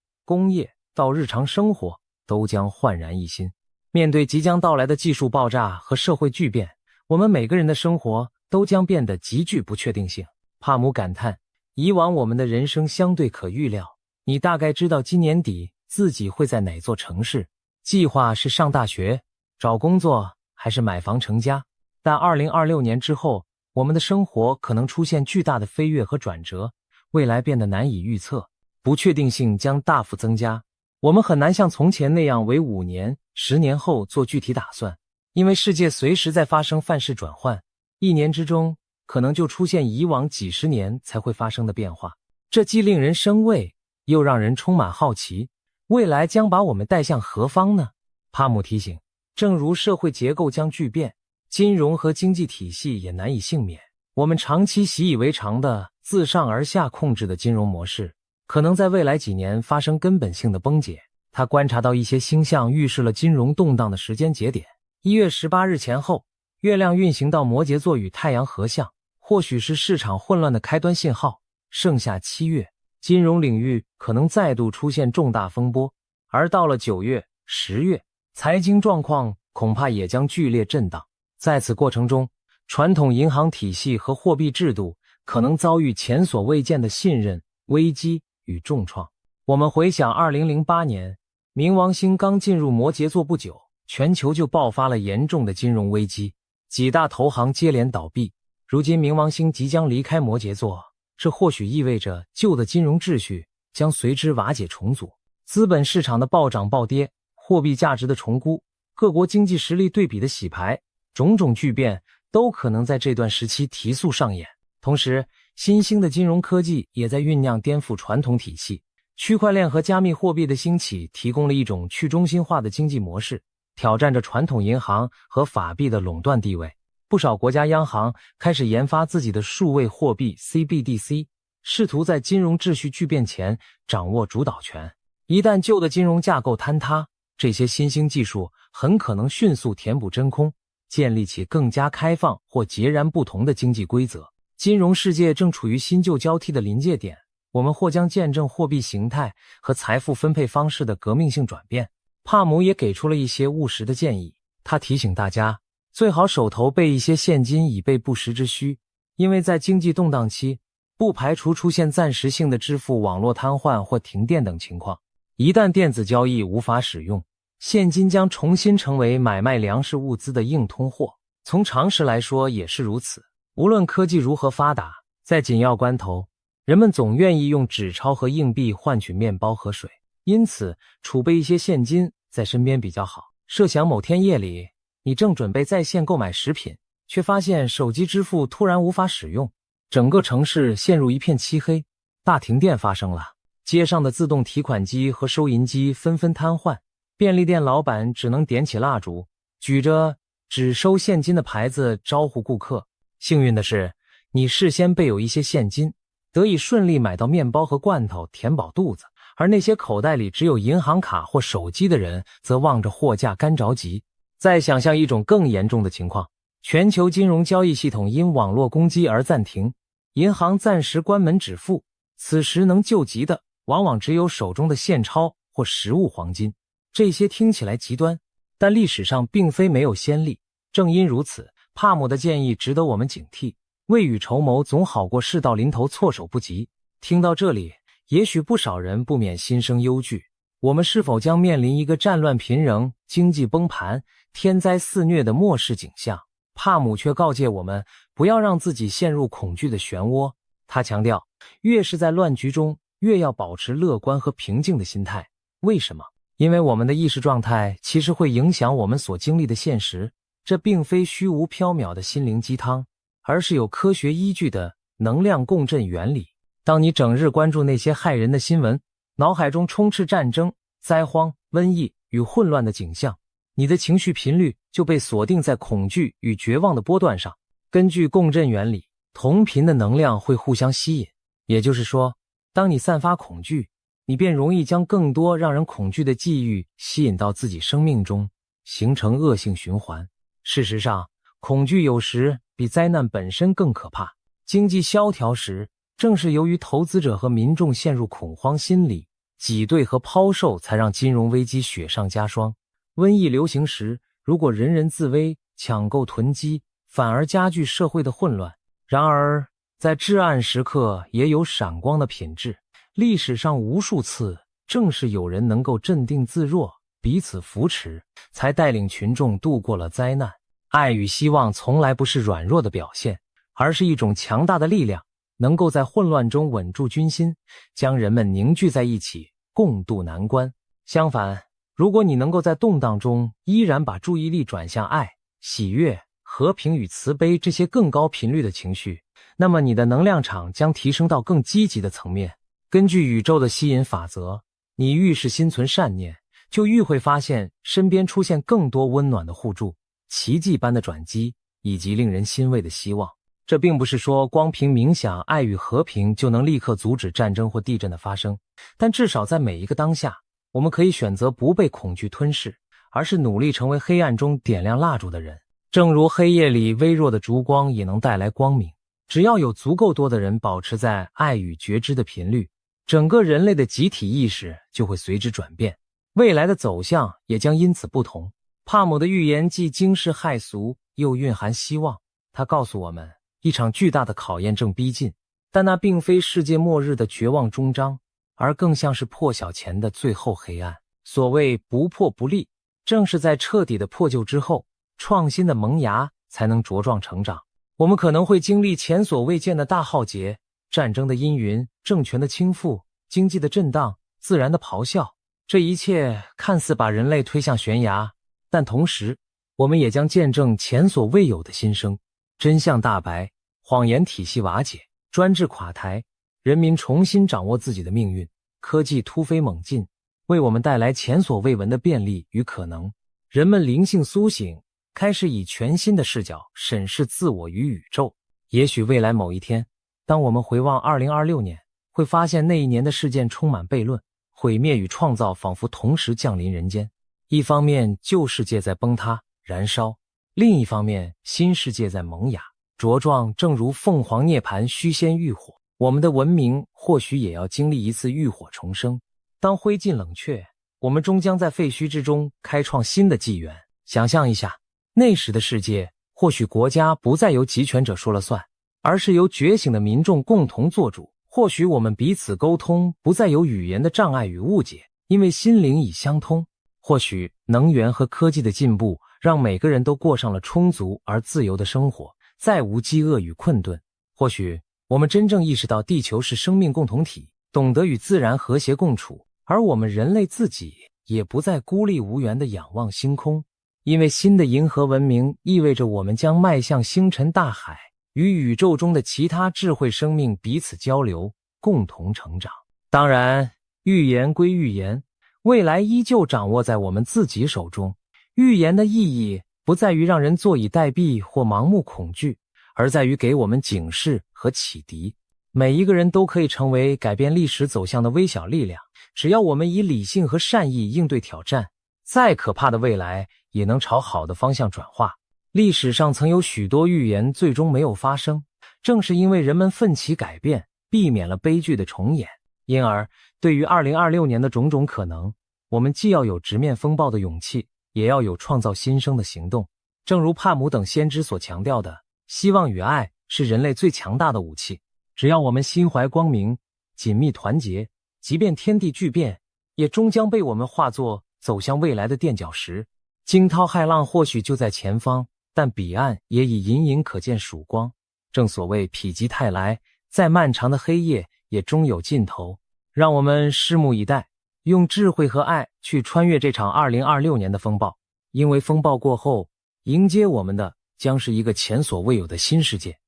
Speaker 1: 工业到日常生活都将焕然一新。面对即将到来的技术爆炸和社会巨变，我们每个人的生活都将变得极具不确定性。帕姆感叹，以往我们的人生相对可预料，你大概知道今年底自己会在哪座城市，计划是上大学、找工作还是买房成家。但2026年之后，我们的生活可能出现巨大的飞跃和转折，未来变得难以预测，不确定性将大幅增加。我们很难像从前那样为5年、10年后做具体打算，因为世界随时在发生范式转换，1年之中可能就出现以往几十年才会发生的变化。这既令人生畏，又让人充满好奇。未来将把我们带向何方呢？帕姆提醒，正如社会结构将巨变，金融和经济体系也难以幸免。我们长期习以为常的自上而下控制的金融模式，可能在未来几年发生根本性的崩解。他观察到一些星象预示了金融动荡的时间节点。1月18日前后，月亮运行到摩羯座与太阳合相，或许是市场混乱的开端信号。剩下7月，金融领域可能再度出现重大风波，而到了9月、10月，财经状况恐怕也将剧烈震荡。在此过程中，传统银行体系和货币制度可能遭遇前所未见的信任危机与重创。我们回想2008年，冥王星刚进入摩羯座不久，全球就爆发了严重的金融危机，几大投行接连倒闭。如今冥王星即将离开摩羯座，这或许意味着旧的金融秩序将随之瓦解重组，资本市场的暴涨暴跌，货币价值的重估，各国经济实力对比的洗牌，种种巨变都可能在这段时期提速上演。同时，新兴的金融科技也在酝酿颠覆传统体系。区块链和加密货币的兴起提供了一种去中心化的经济模式，挑战着传统银行和法币的垄断地位。不少国家央行开始研发自己的数位货币 CBDC， 试图在金融秩序巨变前掌握主导权。一旦旧的金融架构坍塌，这些新兴技术很可能迅速填补真空，建立起更加开放或截然不同的经济规则。金融世界正处于新旧交替的临界点，我们或将见证货币形态和财富分配方式的革命性转变。帕姆也给出了一些务实的建议，他提醒大家，最好手头备一些现金以备不时之需，因为在经济动荡期，不排除出现暂时性的支付网络瘫痪或停电等情况。一旦电子交易无法使用，现金将重新成为买卖粮食物资的硬通货。从常识来说也是如此，无论科技如何发达，在紧要关头，人们总愿意用纸钞和硬币换取面包和水，因此储备一些现金在身边比较好。设想某天夜里，你正准备在线购买食品，却发现手机支付突然无法使用，整个城市陷入一片漆黑，大停电发生了，街上的自动提款机和收银机纷纷瘫痪，便利店老板只能点起蜡烛，举着只收现金的牌子招呼顾客。幸运的是，你事先备有一些现金，得以顺利买到面包和罐头填饱肚子，而那些口袋里只有银行卡或手机的人则望着货架干着急。再想象一种更严重的情况，全球金融交易系统因网络攻击而暂停，银行暂时关门止付，此时能救急的往往只有手中的现钞或实物黄金。这些听起来极端，但历史上并非没有先例。正因如此，帕姆的建议值得我们警惕，未雨绸缪总好过事到临头措手不及。听到这里，也许不少人不免心生忧惧，我们是否将面临一个战乱频仍、经济崩盘、天灾肆虐的末世景象？帕姆却告诫我们，不要让自己陷入恐惧的漩涡。他强调，越是在乱局中，越要保持乐观和平静的心态。为什么？因为我们的意识状态其实会影响我们所经历的现实，这并非虚无缥缈的心灵鸡汤，而是有科学依据的能量共振原理。当你整日关注那些骇人的新闻，脑海中充斥战争、灾荒、瘟疫与混乱的景象，你的情绪频率就被锁定在恐惧与绝望的波段上。根据共振原理，同频的能量会互相吸引，也就是说，当你散发恐惧，你便容易将更多让人恐惧的际遇吸引到自己生命中，形成恶性循环。事实上，恐惧有时比灾难本身更可怕。经济萧条时，正是由于投资者和民众陷入恐慌心理，挤兑和抛售才让金融危机雪上加霜。瘟疫流行时，如果人人自危，抢购囤积，反而加剧社会的混乱。然而，在至暗时刻也有闪光的品质。历史上无数次，正是有人能够镇定自若，彼此扶持，才带领群众度过了灾难。爱与希望从来不是软弱的表现，而是一种强大的力量，能够在混乱中稳住军心，将人们凝聚在一起，共度难关。相反，如果你能够在动荡中依然把注意力转向爱、喜悦、和平与慈悲这些更高频率的情绪，那么你的能量场将提升到更积极的层面。根据宇宙的吸引法则，你愈是心存善念，就愈会发现身边出现更多温暖的互助、奇迹般的转机以及令人欣慰的希望。这并不是说光凭冥想爱与和平就能立刻阻止战争或地震的发生，但至少在每一个当下，我们可以选择不被恐惧吞噬，而是努力成为黑暗中点亮蜡烛的人。正如黑夜里微弱的烛光也能带来光明，只要有足够多的人保持在爱与觉知的频率，整个人类的集体意识就会随之转变，未来的走向也将因此不同。帕姆的预言既惊世骇俗，又蕴含希望。他告诉我们，一场巨大的考验正逼近，但那并非世界末日的绝望终章，而更像是破晓前的最后黑暗。所谓不破不立，正是在彻底的破旧之后，创新的萌芽才能茁壮成长。我们可能会经历前所未见的大浩劫，战争的阴云，政权的倾覆，经济的震荡，自然的咆哮。这一切看似把人类推向悬崖，但同时我们也将见证前所未有的新生。真相大白，谎言体系瓦解，专制垮台，人民重新掌握自己的命运。科技突飞猛进，为我们带来前所未闻的便利与可能。人们灵性苏醒，开始以全新的视角审视自我与宇宙。也许未来某一天，当我们回望2026年，会发现那一年的事件充满悖论，毁灭与创造仿佛同时降临人间。一方面旧世界在崩塌燃烧，另一方面新世界在萌芽茁壮，正如凤凰涅槃须先浴火。我们的文明或许也要经历一次浴火重生。当灰烬冷却，我们终将在废墟之中开创新的纪元。想象一下，那时的世界，或许国家不再由集权者说了算，而是由觉醒的民众共同做主。或许我们彼此沟通不再有语言的障碍与误解，因为心灵已相通。或许能源和科技的进步让每个人都过上了充足而自由的生活，再无饥饿与困顿。或许我们真正意识到地球是生命共同体，懂得与自然和谐共处，而我们人类自己也不再孤立无援地仰望星空。因为新的银河文明意味着我们将迈向星辰大海，与宇宙中的其他智慧生命彼此交流，共同成长。当然，预言归预言，未来依旧掌握在我们自己手中。预言的意义不在于让人坐以待毙或盲目恐惧，而在于给我们警示和启迪。每一个人都可以成为改变历史走向的微小力量，只要我们以理性和善意应对挑战，再可怕的未来也能朝好的方向转化。历史上曾有许多预言最终没有发生，正是因为人们奋起改变，避免了悲剧的重演。因而，对于2026年的种种可能，我们既要有直面风暴的勇气，也要有创造新生的行动。正如帕姆等先知所强调的，希望与爱是人类最强大的武器。只要我们心怀光明，紧密团结，即便天地巨变，也终将被我们化作走向未来的垫脚石。惊涛骇浪或许就在前方，但彼岸也已隐隐可见曙光。正所谓否极泰来，再漫长的黑夜也终有尽头。让我们拭目以待，用智慧和爱去穿越这场2026年的风暴。因为风暴过后，迎接我们的将是一个前所未有的新世界。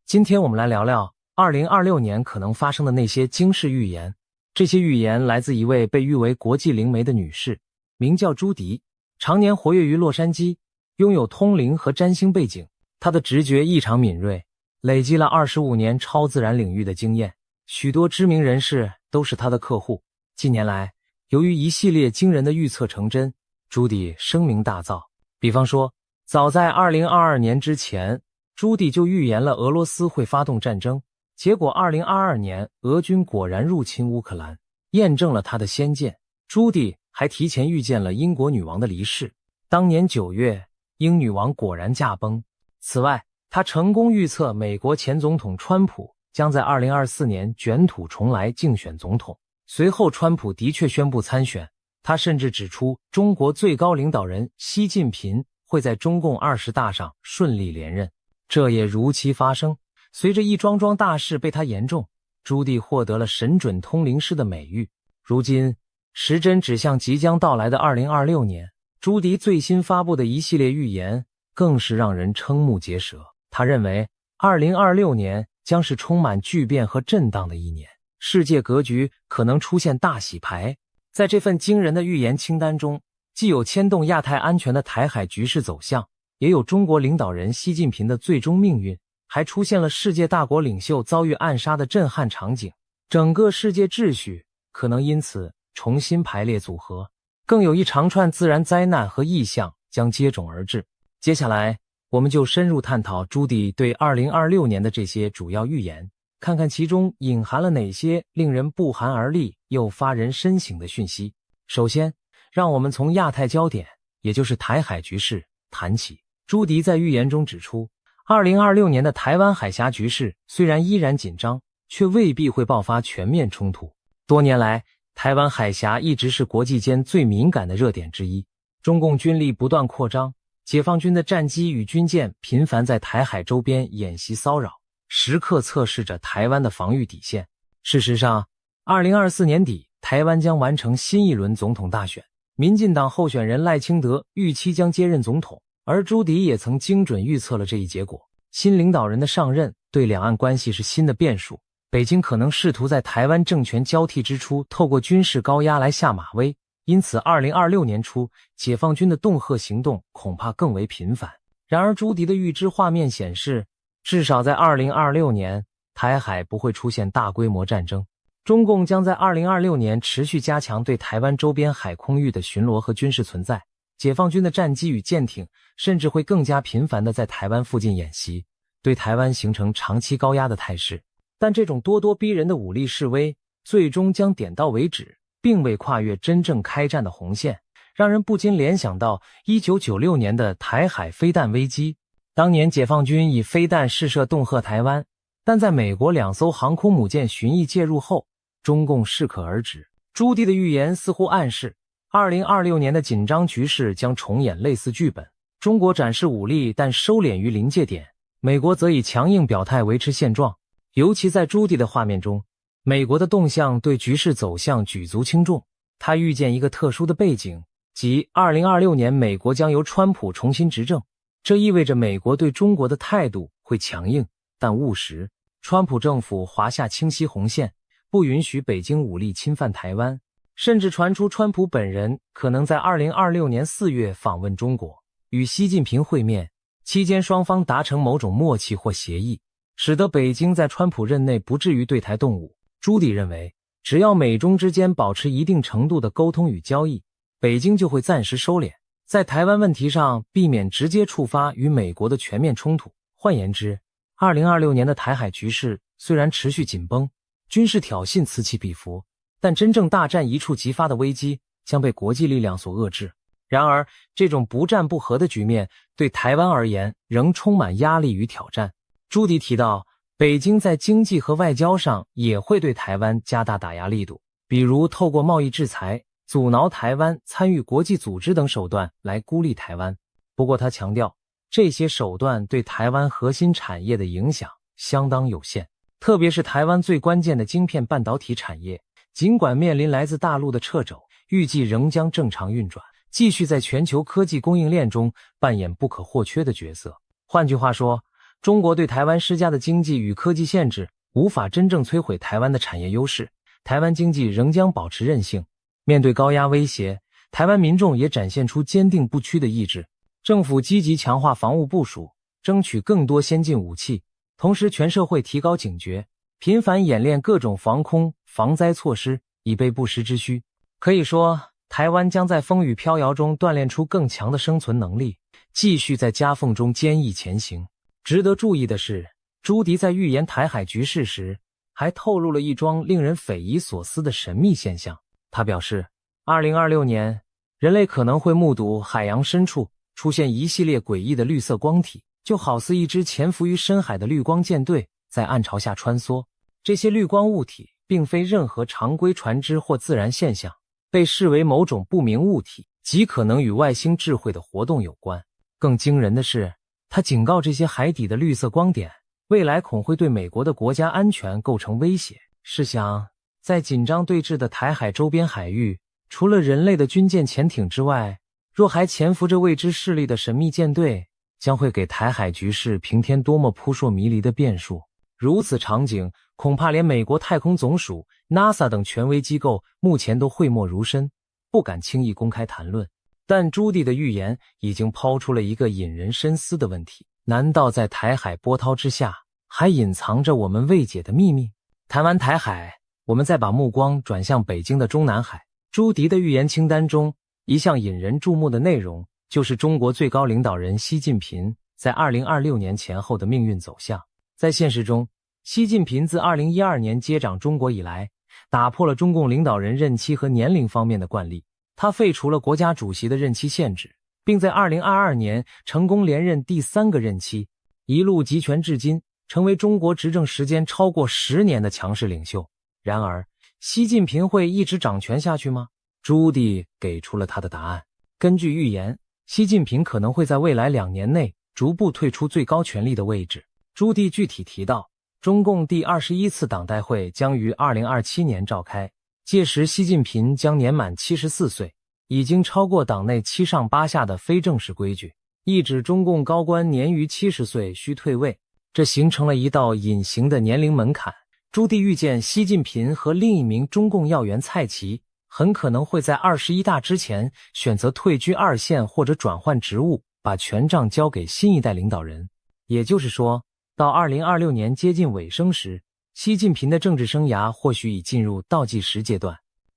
Speaker 1: 今天我们来聊聊2026年可能发生的那些惊世预言。这些预言来自一位被誉为国际灵媒的女士，名叫朱迪，常年活跃于洛杉矶，拥有通灵和占星背景。她的直觉异常敏锐，累积了25年超自然领域的经验，许多知名人士都是她的客户。近年来，由于一系列惊人的预测成真，朱迪声名大噪。比方说，早在2022年之前，朱迪就预言了俄罗斯会发动战争，结果2022年俄军果然入侵乌克兰，验证了他的先见。朱迪还提前预见了英国女王的离世，当年9月，英女王果然驾崩。此外，他成功预测美国前总统川普将在2024年卷土重来竞选总统。随后川普的确宣布参选，他甚至指出中国最高领导人习近平会在中共20大上顺利连任。这也如期发生，随着一桩桩大事被他言中，朱迪获得了神准通灵师的美誉。如今时针指向即将到来的2026年，朱迪最新发布的一系列预言更是让人瞠目结舌。他认为2026年将是充满巨变和震荡的一年，世界格局可能出现大洗牌。在这份惊人的预言清单中，既有牵动亚太安全的台海局势走向，也有中国领导人习近平的最终命运，还出现了世界大国领袖遭遇暗杀的震撼场景。整个世界秩序可能因此重新排列组合，更有一长串自然灾难和异象将接踵而至。接下来，我们就深入探讨朱迪对2026年的这些主要预言，看看其中隐含了哪些令人不寒而栗又发人深省的讯息。首先，让我们从亚太焦点，也就是台海局势谈起。朱迪在预言中指出，2026年的台湾海峡局势虽然依然紧张，却未必会爆发全面冲突。多年来，台湾海峡一直是国际间最敏感的热点之一。中共军力不断扩张，解放军的战机与军舰频繁在台海周边演习骚扰，时刻测试着台湾的防御底线。事实上，2024年底，台湾将完成新一轮总统大选，民进党候选人赖清德预期将接任总统，而朱迪也曾精准预测了这一结果。新领导人的上任对两岸关系是新的变数，北京可能试图在台湾政权交替之初透过军事高压来下马威，因此2026年初解放军的恫吓行动恐怕更为频繁。然而朱迪的预知画面显示，至少在2026年，台海不会出现大规模战争。中共将在2026年持续加强对台湾周边海空域的巡逻和军事存在，解放军的战机与舰艇甚至会更加频繁地在台湾附近演习，对台湾形成长期高压的态势。但这种咄咄逼人的武力示威最终将点到为止，并未跨越真正开战的红线，让人不禁联想到1996年的台海飞弹危机。当年解放军以飞弹试射恫吓台湾，但在美国2艘航空母舰巡弋介入后，中共适可而止。朱棣的预言似乎暗示2026年的紧张局势将重演类似剧本，中国展示武力但收敛于临界点，美国则以强硬表态维持现状。尤其在朱棣的画面中，美国的动向对局势走向举足轻重。他预见一个特殊的背景，即2026年美国将由川普重新执政，这意味着美国对中国的态度会强硬但务实。川普政府划下清晰红线，不允许北京武力侵犯台湾，甚至传出川普本人可能在2026年4月访问中国，与习近平会面，期间双方达成某种默契或协议，使得北京在川普任内不至于对台动武。朱棣认为，只要美中之间保持一定程度的沟通与交易，北京就会暂时收敛，在台湾问题上避免直接触发与美国的全面冲突。换言之，2026年的台海局势虽然持续紧绷，军事挑衅此起彼伏，但真正大战一触即发的危机将被国际力量所遏制。然而，这种不战不和的局面对台湾而言仍充满压力与挑战。朱棣提到，北京在经济和外交上也会对台湾加大打压力度，比如透过贸易制裁、阻挠台湾参与国际组织等手段来孤立台湾。不过他强调，这些手段对台湾核心产业的影响相当有限，特别是台湾最关键的晶片半导体产业，尽管面临来自大陆的掣肘，预计仍将正常运转，继续在全球科技供应链中扮演不可或缺的角色。换句话说，中国对台湾施加的经济与科技限制无法真正摧毁台湾的产业优势，台湾经济仍将保持韧性。面对高压威胁，台湾民众也展现出坚定不屈的意志。政府积极强化防务部署，争取更多先进武器，同时全社会提高警觉，频繁演练各种防空、防灾措施，以备不时之需。可以说，台湾将在风雨飘摇中锻炼出更强的生存能力，继续在夹缝中坚毅前行。值得注意的是，朱棣在预言台海局势时，还透露了一桩令人匪夷所思的神秘现象。他表示，2026年，人类可能会目睹海洋深处出现一系列诡异的绿色光体，就好似一支潜伏于深海的绿光舰队在暗潮下穿梭。这些绿光物体并非任何常规船只或自然现象，被视为某种不明物体，极可能与外星智慧的活动有关。更惊人的是，他警告这些海底的绿色光点，未来恐会对美国的国家安全构成威胁。试想，在紧张对峙的台海周边海域，除了人类的军舰潜艇之外，若还潜伏着未知势力的神秘舰队，将会给台海局势平添多么扑朔迷离的变数。如此场景，恐怕连美国太空总署、NASA 等权威机构目前都讳莫如深，不敢轻易公开谈论。但朱棣的预言已经抛出了一个引人深思的问题：难道在台海波涛之下，还隐藏着我们未解的秘密？谈完台海，我们再把目光转向北京的中南海。朱棣的预言清单中，一项引人注目的内容，就是中国最高领导人习近平在2026年前后的命运走向。在现实中，习近平自2012年接掌中国以来，打破了中共领导人任期和年龄方面的惯例。他废除了国家主席的任期限制，并在2022年成功连任第3个任期，一路集权至今，成为中国执政时间超过10年的强势领袖。然而，习近平会一直掌权下去吗？朱棣给出了他的答案。根据预言，习近平可能会在未来2年内逐步退出最高权力的位置。朱棣具体提到，中共第21次党代会将于2027年召开，届时习近平将年满74岁，已经超过党内7上8下的非正式规矩，意指中共高官年逾70岁需退位，这形成了一道隐形的年龄门槛。朱棣预见习近平和另一名中共要员蔡奇很可能会在21大之前选择退居二线或者转换职务，把权杖交给新一代领导人。也就是说，到2026年接近尾声时，习近平的政治生涯或许已进入倒计时阶段。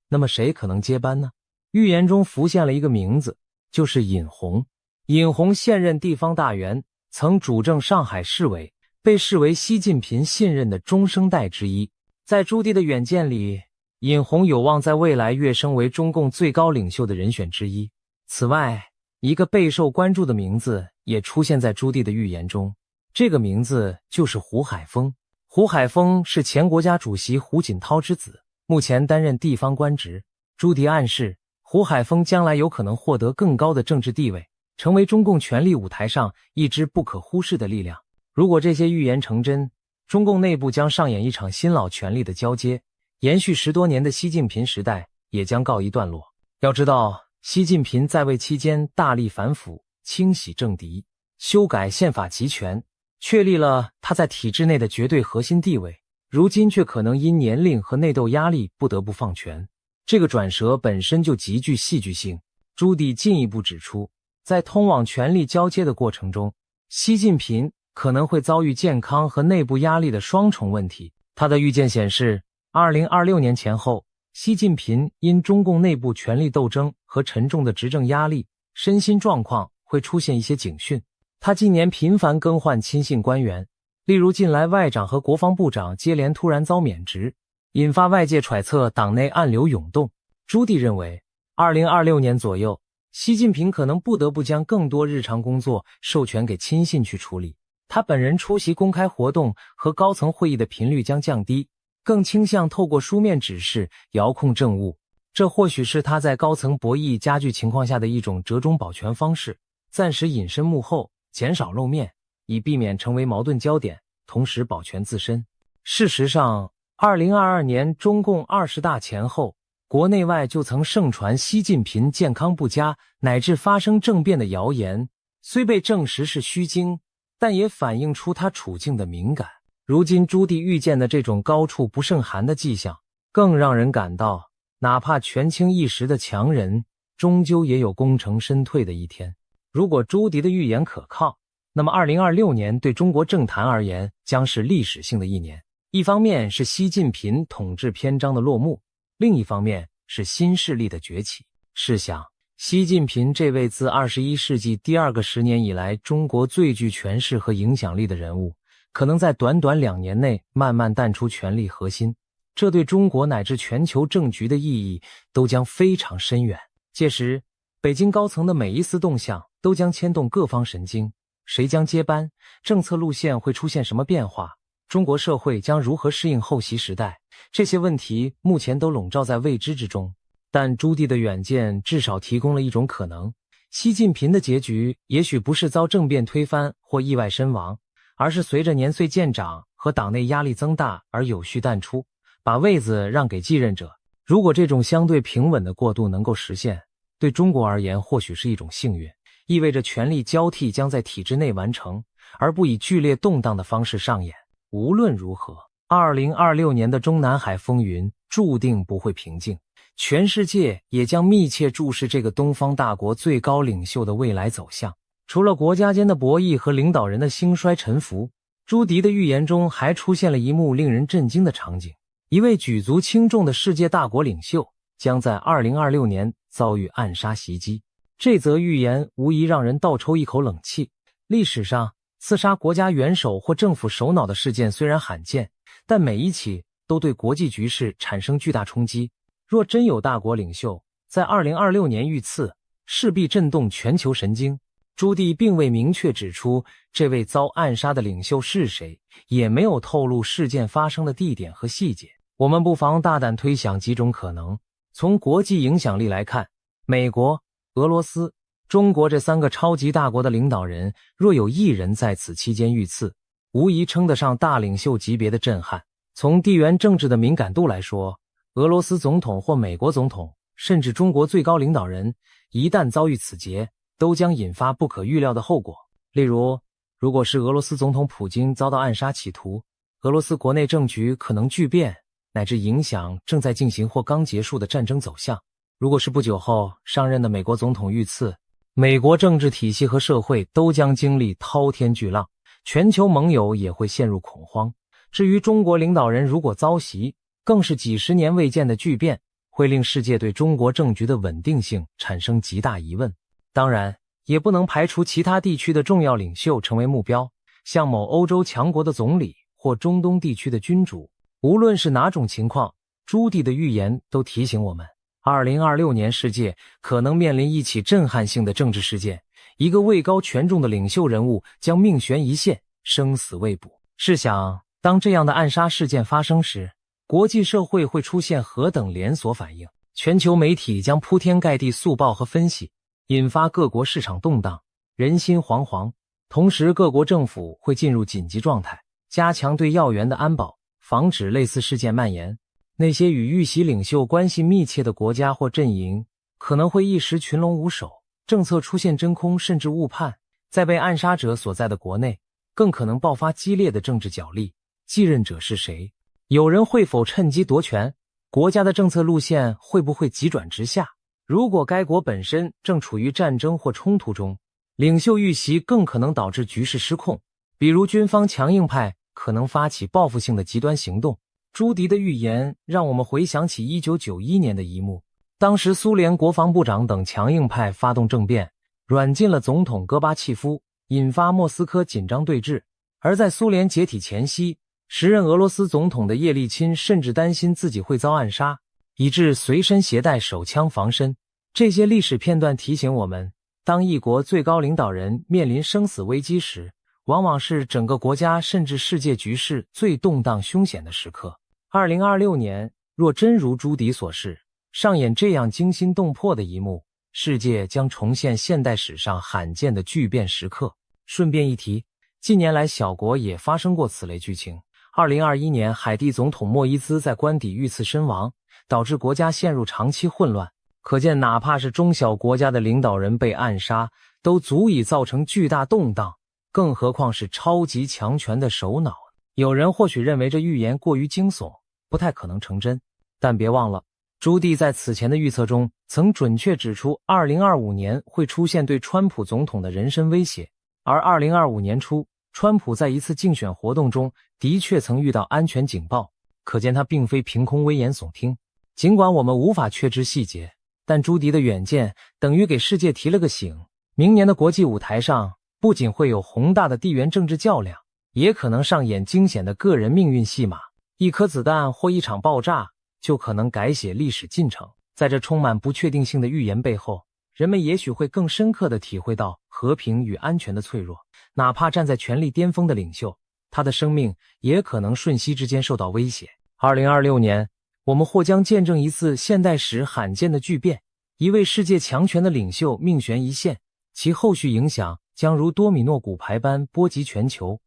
Speaker 1: 那么谁可能接班呢？预言中浮现了一个名字，就是尹洪。尹洪现任地方大员，曾主政上海市委，被视为习近平信任的中生代之一。在朱棣的远见里，尹洪有望在未来跃升为中共最高领袖的人选之一。此外，一个备受关注的名字也出现在朱棣的预言中，这个名字就是胡海峰。胡海峰是前国家主席胡锦涛之子，目前担任地方官职。朱棣暗示，胡海峰将来有可能获得更高的政治地位，成为中共权力舞台上一支不可忽视的力量。如果这些预言成真，中共内部将上演一场新老权力的交接，延续10多年的习近平时代也将告一段落。要知道，习近平在位期间大力反腐，清洗政敌，修改宪法集权，确立了他在体制内的绝对核心地位，如今却可能因年龄和内斗压力不得不放权。这个转折本身就极具戏剧性。朱棣进一步指出，在通往权力交接的过程中，习近平可能会遭遇健康和内部压力的双重问题。他的预见显示，2026年前后，习近平因中共内部权力斗争和沉重的执政压力，身心状况会出现一些警讯。他今年频繁更换亲信官员，例如近来外长和国防部长接连突然遭免职，引发外界揣测党内暗流涌动。朱棣认为，2026年左右，习近平可能不得不将更多日常工作授权给亲信去处理，他本人出席公开活动和高层会议的频率将降低，更倾向透过书面指示遥控政务。这或许是他在高层博弈加剧情况下的一种折中保全方式，暂时隐身幕后，减少露面，以避免成为矛盾焦点，同时保全自身。事实上，2022年中共20大前后，国内外就曾盛传习近平健康不佳乃至发生政变的谣言，虽被证实是虚惊，但也反映出他处境的敏感。如今朱棣预见的这种高处不胜寒的迹象，更让人感到，哪怕权倾一时的强人，终究也有功成身退的一天。如果朱棣的预言可靠，那么2026年对中国政坛而言将是历史性的一年。一方面是习近平统治篇章的落幕，另一方面是新势力的崛起。试想，习近平这位自21世纪第2个10年以来中国最具权势和影响力的人物，可能在短短2年内慢慢淡出权力核心，这对中国乃至全球政局的意义都将非常深远。届时，北京高层的每一丝动向都将牵动各方神经，谁将接班，政策路线会出现什么变化，中国社会将如何适应后习时代，这些问题目前都笼罩在未知之中。但朱棣的远见至少提供了一种可能，习近平的结局也许不是遭政变推翻或意外身亡，而是随着年岁渐长和党内压力增大而有序淡出，把位子让给继任者。如果这种相对平稳的过渡能够实现，对中国而言或许是一种幸运，意味着权力交替将在体制内完成，而不以剧烈动荡的方式上演。无论如何，2026年的中南海风云注定不会平静，全世界也将密切注视这个东方大国最高领袖的未来走向。除了国家间的博弈和领导人的兴衰沉浮，朱棣的预言中还出现了一幕令人震惊的场景，一位举足轻重的世界大国领袖将在2026年遭遇暗杀袭击。这则预言无疑让人倒抽一口冷气。历史上，刺杀国家元首或政府首脑的事件虽然罕见，但每一起都对国际局势产生巨大冲击。若真有大国领袖在2026年遇刺，势必震动全球神经。朱棣并未明确指出这位遭暗杀的领袖是谁，也没有透露事件发生的地点和细节。我们不妨大胆推想几种可能。从国际影响力来看，美国、俄罗斯、中国这三个超级大国的领导人，若有一人在此期间遇刺，无疑称得上大领袖级别的震撼。从地缘政治的敏感度来说，俄罗斯总统或美国总统，甚至中国最高领导人，一旦遭遇此劫，都将引发不可预料的后果。例如，如果是俄罗斯总统普京遭到暗杀企图，俄罗斯国内政局可能巨变，乃至影响正在进行或刚结束的战争走向。如果是不久后上任的美国总统遇刺，美国政治体系和社会都将经历滔天巨浪，全球盟友也会陷入恐慌。至于中国领导人如果遭袭，更是几十年未见的巨变，会令世界对中国政局的稳定性产生极大疑问。当然，也不能排除其他地区的重要领袖成为目标，像某欧洲强国的总理或中东地区的君主。无论是哪种情况，朱棣的预言都提醒我们，2026年世界可能面临一起震撼性的政治事件，一个位高权重的领袖人物将命悬一线，生死未卜。试想，当这样的暗杀事件发生时，国际社会会出现何等连锁反应？全球媒体将铺天盖地速报和分析，引发各国市场动荡，人心惶惶。同时，各国政府会进入紧急状态，加强对要员的安保，防止类似事件蔓延。那些与遇袭领袖关系密切的国家或阵营，可能会一时群龙无首，政策出现真空甚至误判。在被暗杀者所在的国内，更可能爆发激烈的政治角力，继任者是谁？有人会否趁机夺权？国家的政策路线会不会急转直下？如果该国本身正处于战争或冲突中，领袖遇袭更可能导致局势失控，比如军方强硬派可能发起报复性的极端行动。朱棣的预言让我们回想起1991年的一幕，当时苏联国防部长等强硬派发动政变，软禁了总统戈巴契夫，引发莫斯科紧张对峙。而在苏联解体前夕，时任俄罗斯总统的叶利钦甚至担心自己会遭暗杀，以致随身携带手枪防身。这些历史片段提醒我们，当一国最高领导人面临生死危机时，往往是整个国家甚至世界局势最动荡凶险的时刻。2026年若真如朱棣所示，上演这样惊心动魄的一幕，世界将重现现代史上罕见的巨变时刻。顺便一提，近年来小国也发生过此类剧情。2021年，海地总统莫伊兹在官邸遇刺身亡，导致国家陷入长期混乱。可见，哪怕是中小国家的领导人被暗杀，都足以造成巨大动荡，更何况是超级强权的首脑。有人或许认为这预言过于惊悚，不太可能成真。但别忘了，朱棣在此前的预测中曾准确指出2025年会出现对川普总统的人身威胁。而2025年初，川普在一次竞选活动中的确曾遇到安全警报，可见他并非凭空危言耸听。尽管我们无法确知细节，但朱棣的远见等于给世界提了个醒。明年的国际舞台上，不仅会有宏大的地缘政治较量，也可能上演惊险的个人命运戏码。一颗子弹或一场爆炸，就可能改写历史进程。在这充满不确定性的预言背后，人们也许会更深刻地体会到和平与安全的脆弱。哪怕站在权力巅峰的领袖，他的生命也可能瞬息之间受到威胁。2026年，我们或将见证一次现代史罕见的巨变，一位世界强权的领袖命悬一线，其后续影响将如多米诺骨牌般波及全球。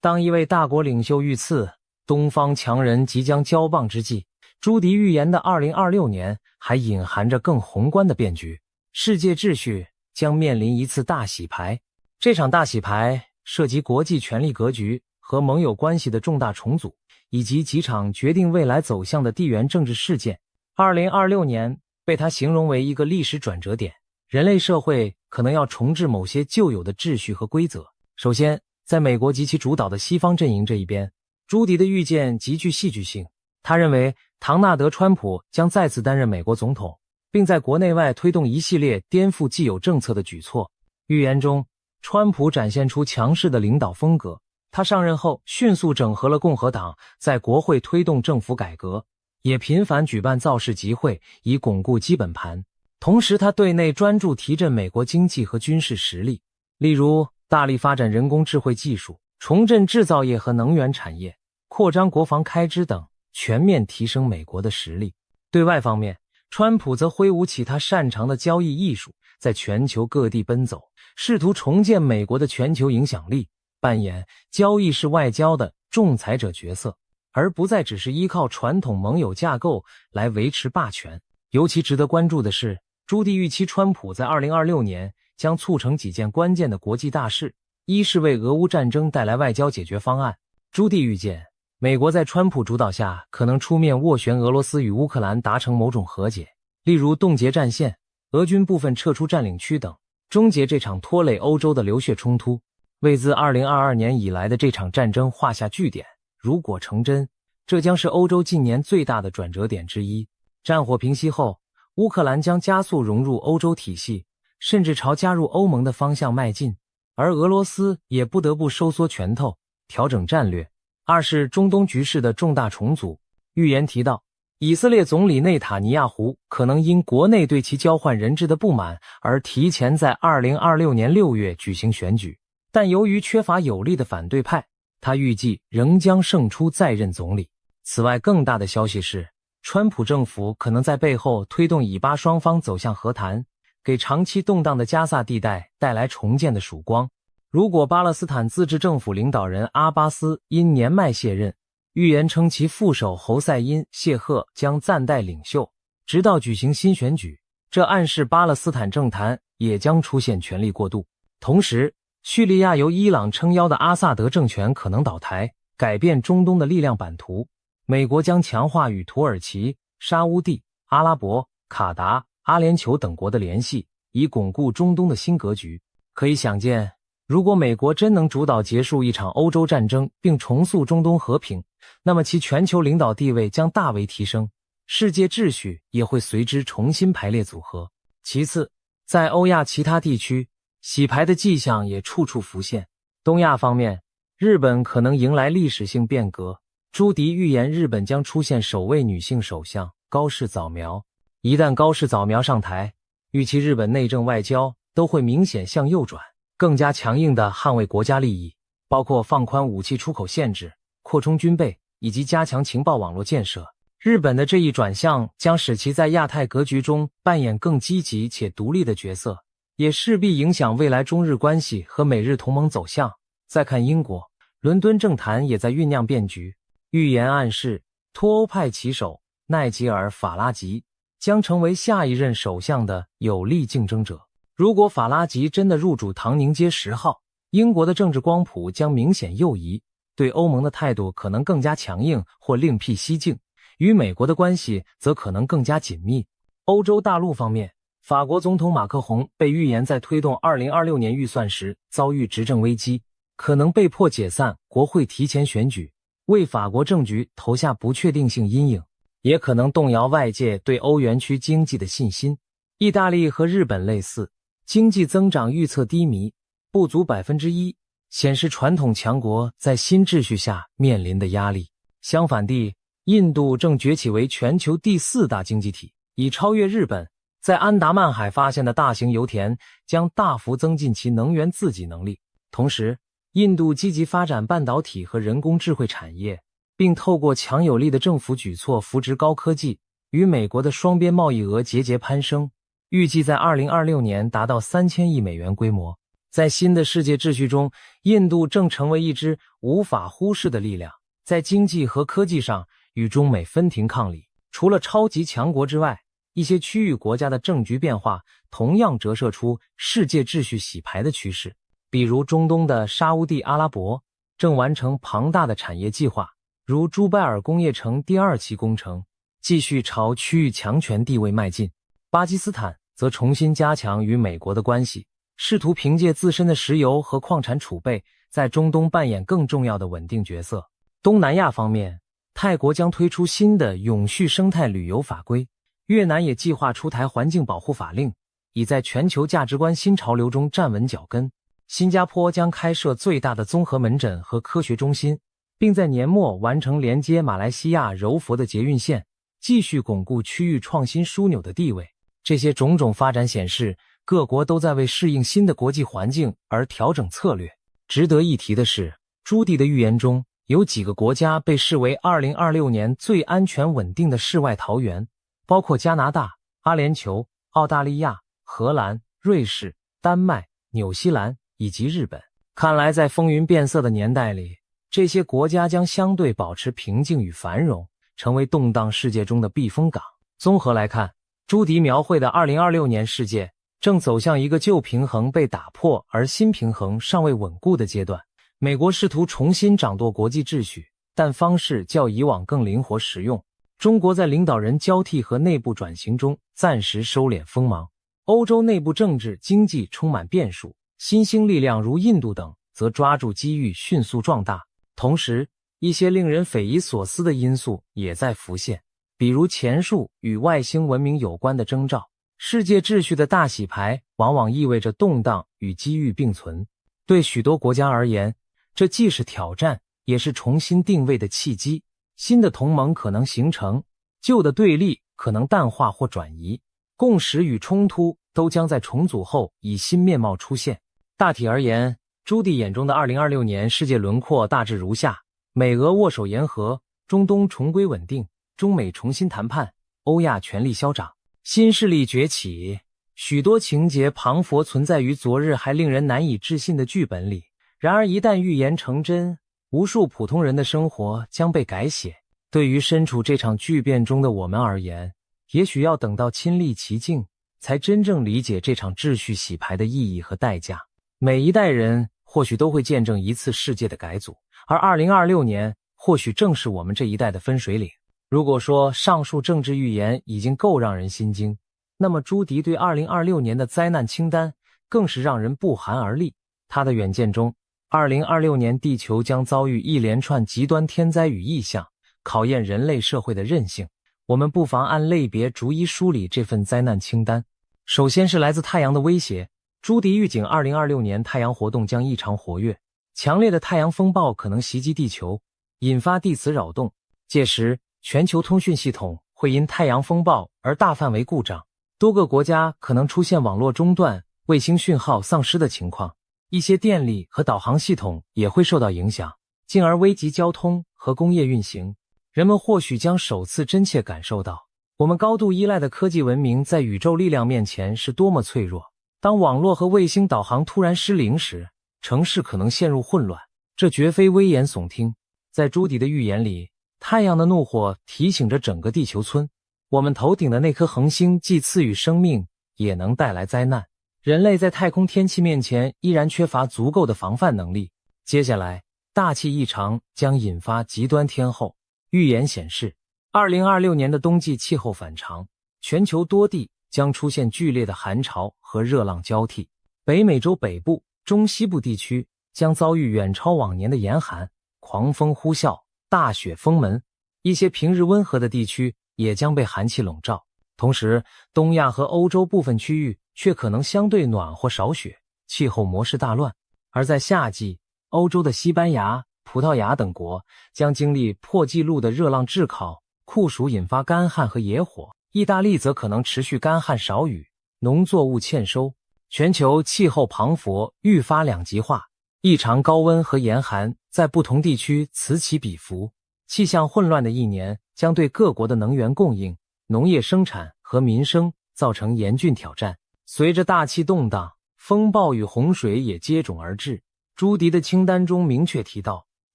Speaker 1: 当一位大国领袖遇刺，东方强人即将交棒之际，朱棣预言的2026年还隐含着更宏观的变局，世界秩序将面临一次大洗牌。这场大洗牌涉及国际权力格局和盟友关系的重大重组，以及几场决定未来走向的地缘政治事件。2026年被他形容为一个历史转折点，人类社会可能要重置某些旧有的秩序和规则。首先，在美国及其主导的西方阵营这一边，朱棣的预见极具戏剧性。他认为唐纳德·川普将再次担任美国总统，并在国内外推动一系列颠覆既有政策的举措。预言中，川普展现出强势的领导风格，他上任后迅速整合了共和党，在国会推动政府改革，也频繁举办造势集会以巩固基本盘。同时，他对内专注提振美国经济和军事实力，例如大力发展人工智慧技术，重振制造业和能源产业，扩张国防开支等，全面提升美国的实力。对外方面，川普则挥舞起他擅长的交易艺术，在全球各地奔走，试图重建美国的全球影响力，扮演交易式外交的仲裁者角色，而不再只是依靠传统盟友架构来维持霸权。尤其值得关注的是，朱棣预期川普在2026年将促成几件关键的国际大事，一是为俄乌战争带来外交解决方案。朱棣预见，美国在川普主导下可能出面斡旋俄罗斯与乌克兰达成某种和解，例如冻结战线、俄军部分撤出占领区等，终结这场拖累欧洲的流血冲突，为自2022年以来的这场战争画下句点。如果成真，这将是欧洲近年最大的转折点之一。战火平息后，乌克兰将加速融入欧洲体系，甚至朝加入欧盟的方向迈进，而俄罗斯也不得不收缩拳头，调整战略。二是中东局势的重大重组。预言提到，以色列总理内塔尼亚胡可能因国内对其交换人质的不满而提前在2026年6月举行选举，但由于缺乏有力的反对派，他预计仍将胜出再任总理。此外，更大的消息是，川普政府可能在背后推动以巴双方走向和谈，给长期动荡的加萨地带带来重建的曙光。如果巴勒斯坦自治政府领导人阿巴斯因年迈卸任，预言称其副手侯赛因·谢赫将暂代领袖，直到举行新选举，这暗示巴勒斯坦政坛也将出现权力过渡。同时，叙利亚由伊朗撑腰的阿萨德政权可能倒台，改变中东的力量版图。美国将强化与土耳其、沙乌地、阿拉伯、卡达、阿联酋等国的联系，以巩固中东的新格局。可以想见，如果美国真能主导结束一场欧洲战争并重塑中东和平，那么其全球领导地位将大为提升，世界秩序也会随之重新排列组合。其次，在欧亚其他地区，洗牌的迹象也处处浮现。东亚方面，日本可能迎来历史性变革。朱迪预言日本将出现首位女性首相高市早苗，一旦高市早苗上台，预期日本内政外交都会明显向右转，更加强硬地捍卫国家利益，包括放宽武器出口限制、扩充军备以及加强情报网络建设。日本的这一转向将使其在亚太格局中扮演更积极且独立的角色，也势必影响未来中日关系和美日同盟走向。再看英国，伦敦政坛也在酝酿变局。预言暗示，脱欧派旗手奈吉尔·法拉吉将成为下一任首相的有力竞争者。如果法拉吉真的入主唐宁街10号，英国的政治光谱将明显右移，对欧盟的态度可能更加强硬或另辟蹊径，与美国的关系则可能更加紧密。欧洲大陆方面，法国总统马克宏被预言在推动2026年预算时遭遇执政危机，可能被迫解散国会提前选举，为法国政局投下不确定性阴影，也可能动摇外界对欧元区经济的信心。意大利和日本类似，经济增长预测低迷，不足 1%， 显示传统强国在新秩序下面临的压力。相反地，印度正崛起为全球第4大经济体，已超越日本。在安达曼海发现的大型油田将大幅增进其能源自给能力。同时，印度积极发展半导体和人工智慧产业，并透过强有力的政府举措扶植高科技，与美国的双边贸易额节节攀升，预计在2026年达到3000亿美元规模。在新的世界秩序中，印度正成为一支无法忽视的力量，在经济和科技上与中美分庭抗礼。除了超级强国之外，一些区域国家的政局变化同样折射出世界秩序洗牌的趋势。比如中东的沙乌地阿拉伯正完成庞大的产业计划，如朱拜尔工业城第2期工程，继续朝区域强权地位迈进。巴基斯坦则重新加强与美国的关系，试图凭借自身的石油和矿产储备，在中东扮演更重要的稳定角色。东南亚方面，泰国将推出新的永续生态旅游法规，越南也计划出台环境保护法令，以在全球价值观新潮流中站稳脚跟。新加坡将开设最大的综合门诊和科学中心，并在年末完成连接马来西亚柔佛的捷运线，继续巩固区域创新枢纽的地位。这些种种发展显示，各国都在为适应新的国际环境而调整策略。值得一提的是，朱迪的预言中有几个国家被视为2026年最安全稳定的世外桃源，包括加拿大、阿联酋、澳大利亚、荷兰、瑞士、丹麦、纽西兰以及日本。看来在风云变色的年代里，这些国家将相对保持平静与繁荣，成为动荡世界中的避风港。综合来看，朱迪描绘的2026年世界正走向一个旧平衡被打破而新平衡尚未稳固的阶段。美国试图重新掌舵国际秩序，但方式较以往更灵活实用。中国在领导人交替和内部转型中暂时收敛锋芒。欧洲内部政治经济充满变数，新兴力量如印度等则抓住机遇迅速壮大。同时，一些令人匪夷所思的因素也在浮现，比如前述与外星文明有关的征兆。世界秩序的大洗牌往往意味着动荡与机遇并存。对许多国家而言，这既是挑战，也是重新定位的契机。新的同盟可能形成，旧的对立可能淡化或转移，共识与冲突都将在重组后以新面貌出现。大体而言，朱棣眼中的2026年世界轮廓大致如下：美俄握手言和，中东重归稳定，中美重新谈判，欧亚权力消长，新势力崛起。许多情节磅礴存在于昨日还令人难以置信的剧本里，然而一旦预言成真，无数普通人的生活将被改写。对于身处这场巨变中的我们而言，也许要等到亲历其境，才真正理解这场秩序洗牌的意义和代价。每一代人或许都会见证一次世界的改组，而2026年或许正是我们这一代的分水岭。如果说上述政治预言已经够让人心惊，那么朱迪对2026年的灾难清单更是让人不寒而栗。他的远见中，2026年地球将遭遇一连串极端天灾与异象，考验人类社会的韧性。我们不妨按类别逐一梳理这份灾难清单。首先是来自太阳的威胁。朱迪预警2026年太阳活动将异常活跃，强烈的太阳风暴可能袭击地球，引发地磁扰动。届时，全球通讯系统会因太阳风暴而大范围故障，多个国家可能出现网络中断、卫星讯号丧失的情况，一些电力和导航系统也会受到影响，进而危及交通和工业运行。人们或许将首次真切感受到，我们高度依赖的科技文明在宇宙力量面前是多么脆弱。当网络和卫星导航突然失灵时，城市可能陷入混乱。这绝非危言耸听。在朱迪的预言里，太阳的怒火提醒着整个地球村，我们头顶的那颗恒星既赐予生命，也能带来灾难。人类在太空天气面前依然缺乏足够的防范能力。接下来，大气异常将引发极端天候。预言显示，2026年的冬季气候反常，全球多地将出现剧烈的寒潮和热浪交替。北美洲北部、中西部地区将遭遇远超往年的严寒，狂风呼啸，大雪封门。一些平日温和的地区也将被寒气笼罩。同时，东亚和欧洲部分区域却可能相对暖或少雪，气候模式大乱。而在夏季，欧洲的西班牙、葡萄牙等国将经历破纪录的热浪炙烤，酷暑引发干旱和野火。意大利则可能持续干旱少雨，农作物欠收。全球气候磅礴，愈发两极化，异常高温和严寒在不同地区此起彼伏。气象混乱的一年将对各国的能源供应、农业生产和民生造成严峻挑战。随着大气动荡，风暴与洪水也接踵而至。朱迪的清单中明确提到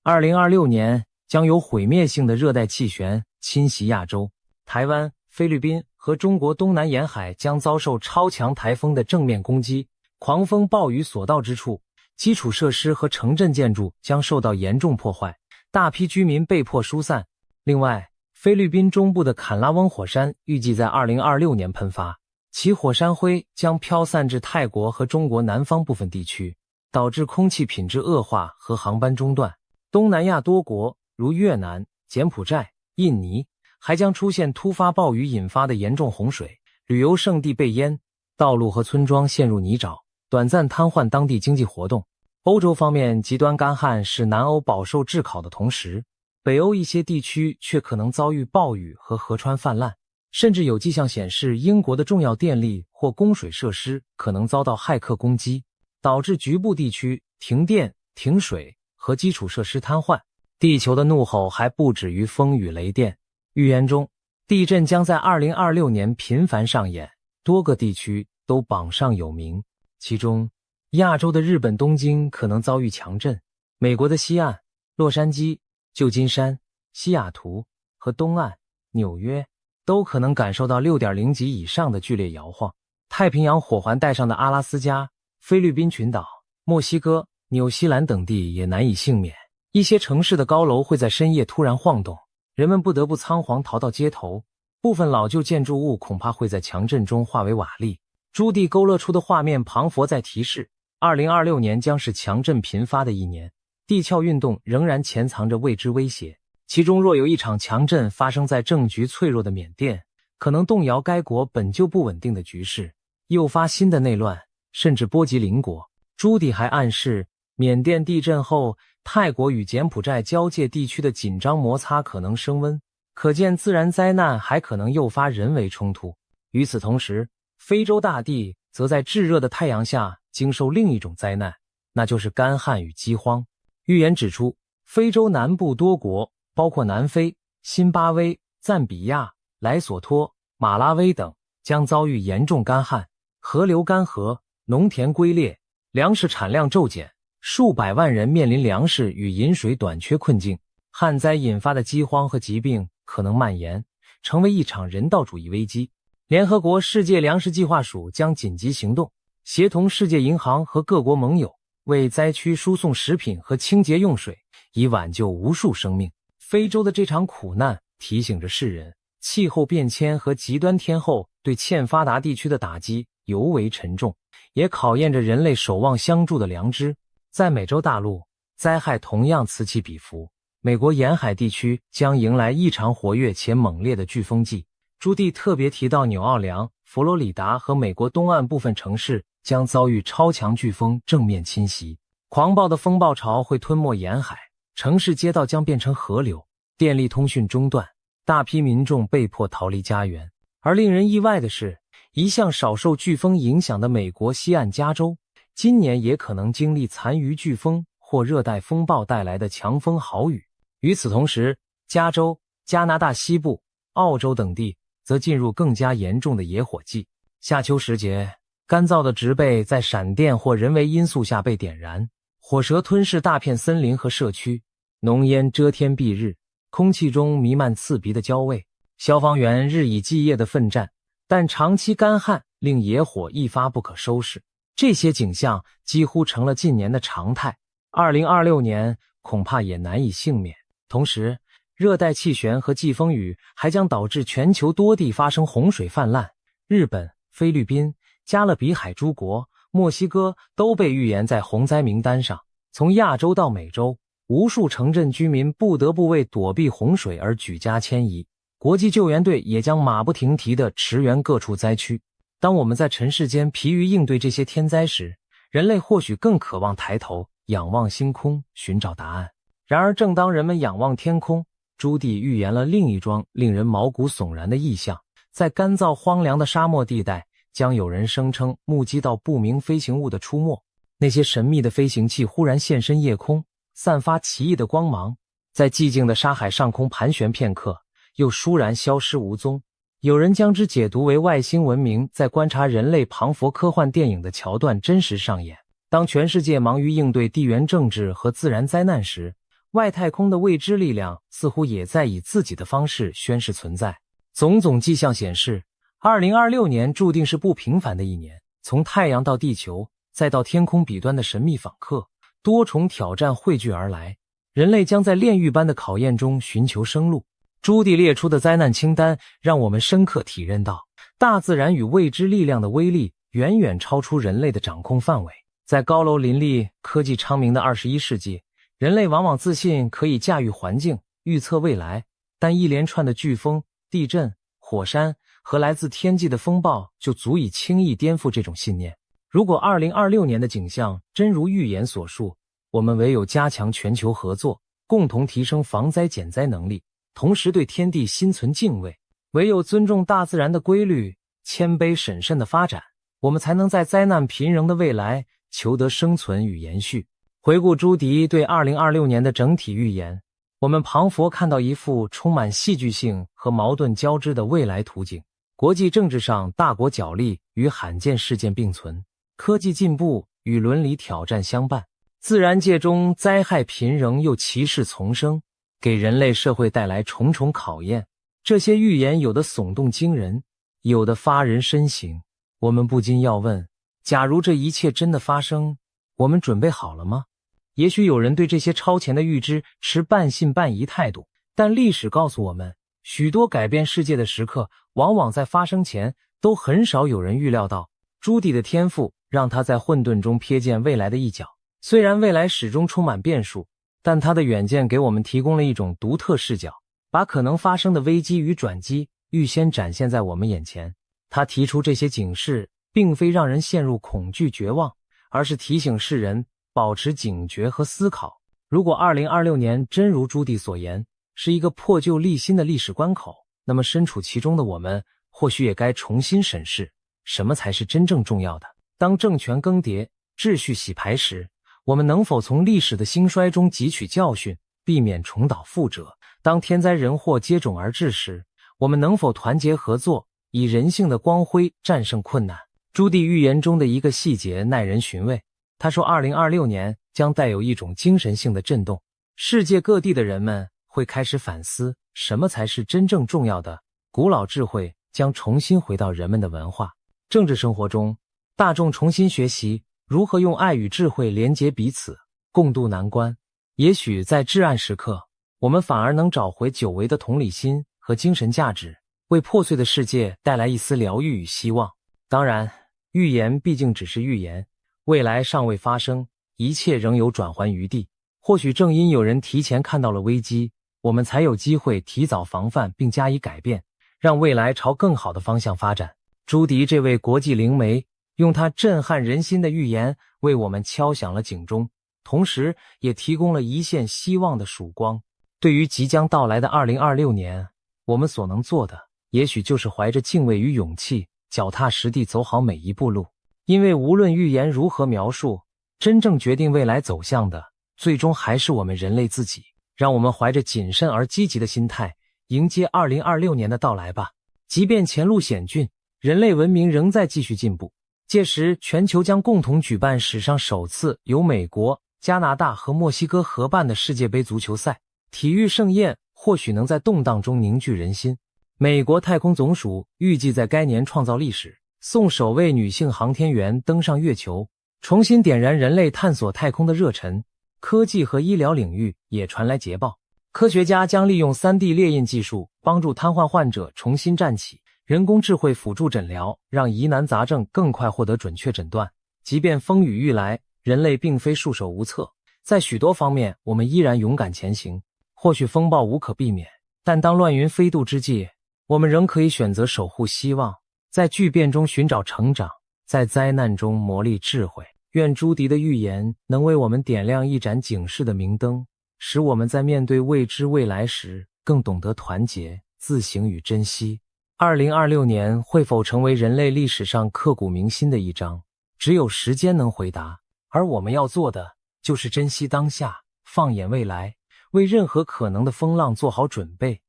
Speaker 1: ，2026年将有毁灭性的热带气旋侵袭亚洲，台湾、菲律宾和中国东南沿海将遭受超强台风的正面攻击，狂风暴雨所到之处，基础设施和城镇建筑将受到严重破坏，大批居民被迫疏散。另外，菲律宾中部的坎拉翁火山预计在2026年喷发，其火山灰将飘散至泰国和中国南方部分地区，导致空气品质恶化和航班中断。东南亚多国如越南、柬埔寨、印尼还将出现突发暴雨引发的严重洪水，旅游胜地被淹，道路和村庄陷入泥沼，短暂瘫痪当地经济活动。欧洲方面，极端干旱使南欧饱受炙烤的同时，北欧一些地区却可能遭遇暴雨和河川泛滥，甚至有迹象显示英国的重要电力或或供水设施可能遭到骇客攻击，导致局部地区停电、停水和基础设施瘫痪。地球的怒吼还不止于风雨雷电，预言中，地震将在2026年频繁上演，多个地区都榜上有名。其中，亚洲的日本东京可能遭遇强震，美国的西岸、洛杉矶、旧金山、西雅图和东岸、纽约都可能感受到 6.0 级以上的剧烈摇晃。太平洋火环带上的阿拉斯加、菲律宾群岛、墨西哥、纽西兰等地也难以幸免。一些城市的高楼会在深夜突然晃动，人们不得不仓皇逃到街头，部分老旧建筑物恐怕会在强震中化为瓦砾。朱棣勾勒出的画面旁佛在提示，2026年将是强震频发的一年，地壳运动仍然潜藏着未知威胁。其中若有一场强震发生在政局脆弱的缅甸，可能动摇该国本就不稳定的局势，诱发新的内乱，甚至波及邻国。朱棣还暗示，缅甸地震后，泰国与柬埔寨交界地区的紧张摩擦可能升温，可见自然灾难还可能诱发人为冲突。与此同时，非洲大地则在炙热的太阳下经受另一种灾难，那就是干旱与饥荒。预言指出，非洲南部多国，包括南非、辛巴威、赞比亚、莱索托、马拉维等，将遭遇严重干旱，河流干涸，农田龟裂，粮食产量骤减，数百万人面临粮食与饮水短缺困境。旱灾引发的饥荒和疾病可能蔓延，成为一场人道主义危机。联合国世界粮食计划署将紧急行动，协同世界银行和各国盟友，为灾区输送食品和清洁用水，以挽救无数生命。非洲的这场苦难提醒着世人，气候变迁和极端天候对欠发达地区的打击尤为沉重，也考验着人类守望相助的良知。在美洲大陆，灾害同样此起彼伏，美国沿海地区将迎来异常活跃且猛烈的飓风季。朱棣特别提到纽奥良、佛罗里达和美国东岸部分城市将遭遇超强飓风正面侵袭，狂暴的风暴潮会吞没沿海，城市街道将变成河流，电力通讯中断，大批民众被迫逃离家园。而令人意外的是，一向少受飓风影响的美国西岸加州，今年也可能经历残余飓风或热带风暴带来的强风豪雨。与此同时，加州、加拿大西部、澳洲等地则进入更加严重的野火季。夏秋时节，干燥的植被在闪电或人为因素下被点燃，火蛇吞噬大片森林和社区，浓烟遮天蔽日，空气中弥漫刺鼻的焦味。消防员日以继夜地奋战，但长期干旱令野火一发不可收拾。这些景象几乎成了近年的常态，2026年恐怕也难以幸免。同时，热带气旋和季风雨还将导致全球多地发生洪水泛滥，日本、菲律宾、加勒比海诸国、墨西哥都被预言在洪灾名单上。从亚洲到美洲，无数城镇居民不得不为躲避洪水而举家迁移，国际救援队也将马不停蹄地驰援各处灾区。当我们在尘世间疲于应对这些天灾时，人类或许更渴望抬头仰望星空，寻找答案。然而正当人们仰望天空，朱棣预言了另一桩令人毛骨悚然的异象。在干燥荒凉的沙漠地带，将有人声称目击到不明飞行物的出没。那些神秘的飞行器忽然现身夜空，散发奇异的光芒，在寂静的沙海上空盘旋片刻，又倏然消失无踪。有人将之解读为外星文明在观察人类庞佛科幻电影的桥段真实上演。当全世界忙于应对地缘政治和自然灾难时，外太空的未知力量似乎也在以自己的方式宣示存在。种种迹象显示，2026年注定是不平凡的一年。从太阳到地球，再到天空彼端的神秘访客，多重挑战汇聚而来，人类将在炼狱般的考验中寻求生路。朱棣列出的灾难清单让我们深刻体认到，大自然与未知力量的威力远远超出人类的掌控范围。在高楼林立、科技昌明的21世纪，人类往往自信可以驾驭环境、预测未来，但一连串的飓风、地震、火山和来自天际的风暴就足以轻易颠覆这种信念。如果2026年的景象真如预言所述，我们唯有加强全球合作，共同提升防灾减灾能力，同时对天地心存敬畏，唯有尊重大自然的规律，谦卑审慎的发展，我们才能在灾难频仍的未来求得生存与延续。回顾朱迪对2026年的整体预言，我们彷佛看到一幅充满戏剧性和矛盾交织的未来图景。国际政治上大国角力与罕见事件并存，科技进步与伦理挑战相伴，自然界中灾害频仍又奇事丛生，给人类社会带来重重考验。这些预言有的耸动惊人，有的发人深省。我们不禁要问，假如这一切真的发生，我们准备好了吗？也许有人对这些超前的预知持半信半疑态度，但历史告诉我们，许多改变世界的时刻往往在发生前都很少有人预料到。朱迪的天赋让他在混沌中瞥见未来的一角，虽然未来始终充满变数，但他的远见给我们提供了一种独特视角，把可能发生的危机与转机预先展现在我们眼前。他提出这些警示，并非让人陷入恐惧绝望，而是提醒世人保持警觉和思考。如果2026年真如朱迪所言，是一个破旧立新的历史关口，那么身处其中的我们或许也该重新审视什么才是真正重要的。当政权更迭，秩序洗牌时，我们能否从历史的兴衰中汲取教训，避免重蹈覆辙？当天灾人祸接踵而至时，我们能否团结合作，以人性的光辉战胜困难？朱迪预言中的一个细节耐人寻味，他说2026年将带有一种精神性的震动，世界各地的人们会开始反思什么才是真正重要的，古老智慧将重新回到人们的文化、政治生活中，大众重新学习如何用爱与智慧连结彼此，共度难关。也许在至暗时刻，我们反而能找回久违的同理心和精神价值，为破碎的世界带来一丝疗愈与希望。当然，预言毕竟只是预言，未来尚未发生，一切仍有转圜余地。或许正因有人提前看到了危机，我们才有机会提早防范并加以改变，让未来朝更好的方向发展。朱迪这位国际灵媒，用他震撼人心的预言为我们敲响了警钟，同时也提供了一线希望的曙光。对于即将到来的2026年，我们所能做的，也许就是怀着敬畏与勇气，脚踏实地走好每一步路。因为无论预言如何描述，真正决定未来走向的，最终还是我们人类自己。让我们怀着谨慎而积极的心态，迎接2026年的到来吧。即便前路险峻，人类文明仍在继续进步。届时，全球将共同举办史上首次由美国、加拿大和墨西哥合办的世界杯足球赛。体育盛宴或许能在动荡中凝聚人心。美国太空总署预计在该年创造历史，送首位女性航天员登上月球，重新点燃人类探索太空的热忱。科技和医疗领域也传来捷报，科学家将利用 3D 列印技术帮助瘫痪患者重新站起，人工智慧辅助诊疗，让疑难杂症更快获得准确诊断。即便风雨欲来，人类并非束手无策，在许多方面我们依然勇敢前行。或许风暴无可避免，但当乱云飞渡之际，我们仍可以选择守护希望，在巨变中寻找成长，在灾难中磨砺智慧。愿朱迪的预言能为我们点亮一盏警示的明灯，使我们在面对未知未来时更懂得团结、自省与珍惜。2026年会否成为人类历史上刻骨铭心的一章，只有时间能回答。而我们要做的，就是珍惜当下，放眼未来，为任何可能的风浪做好准备。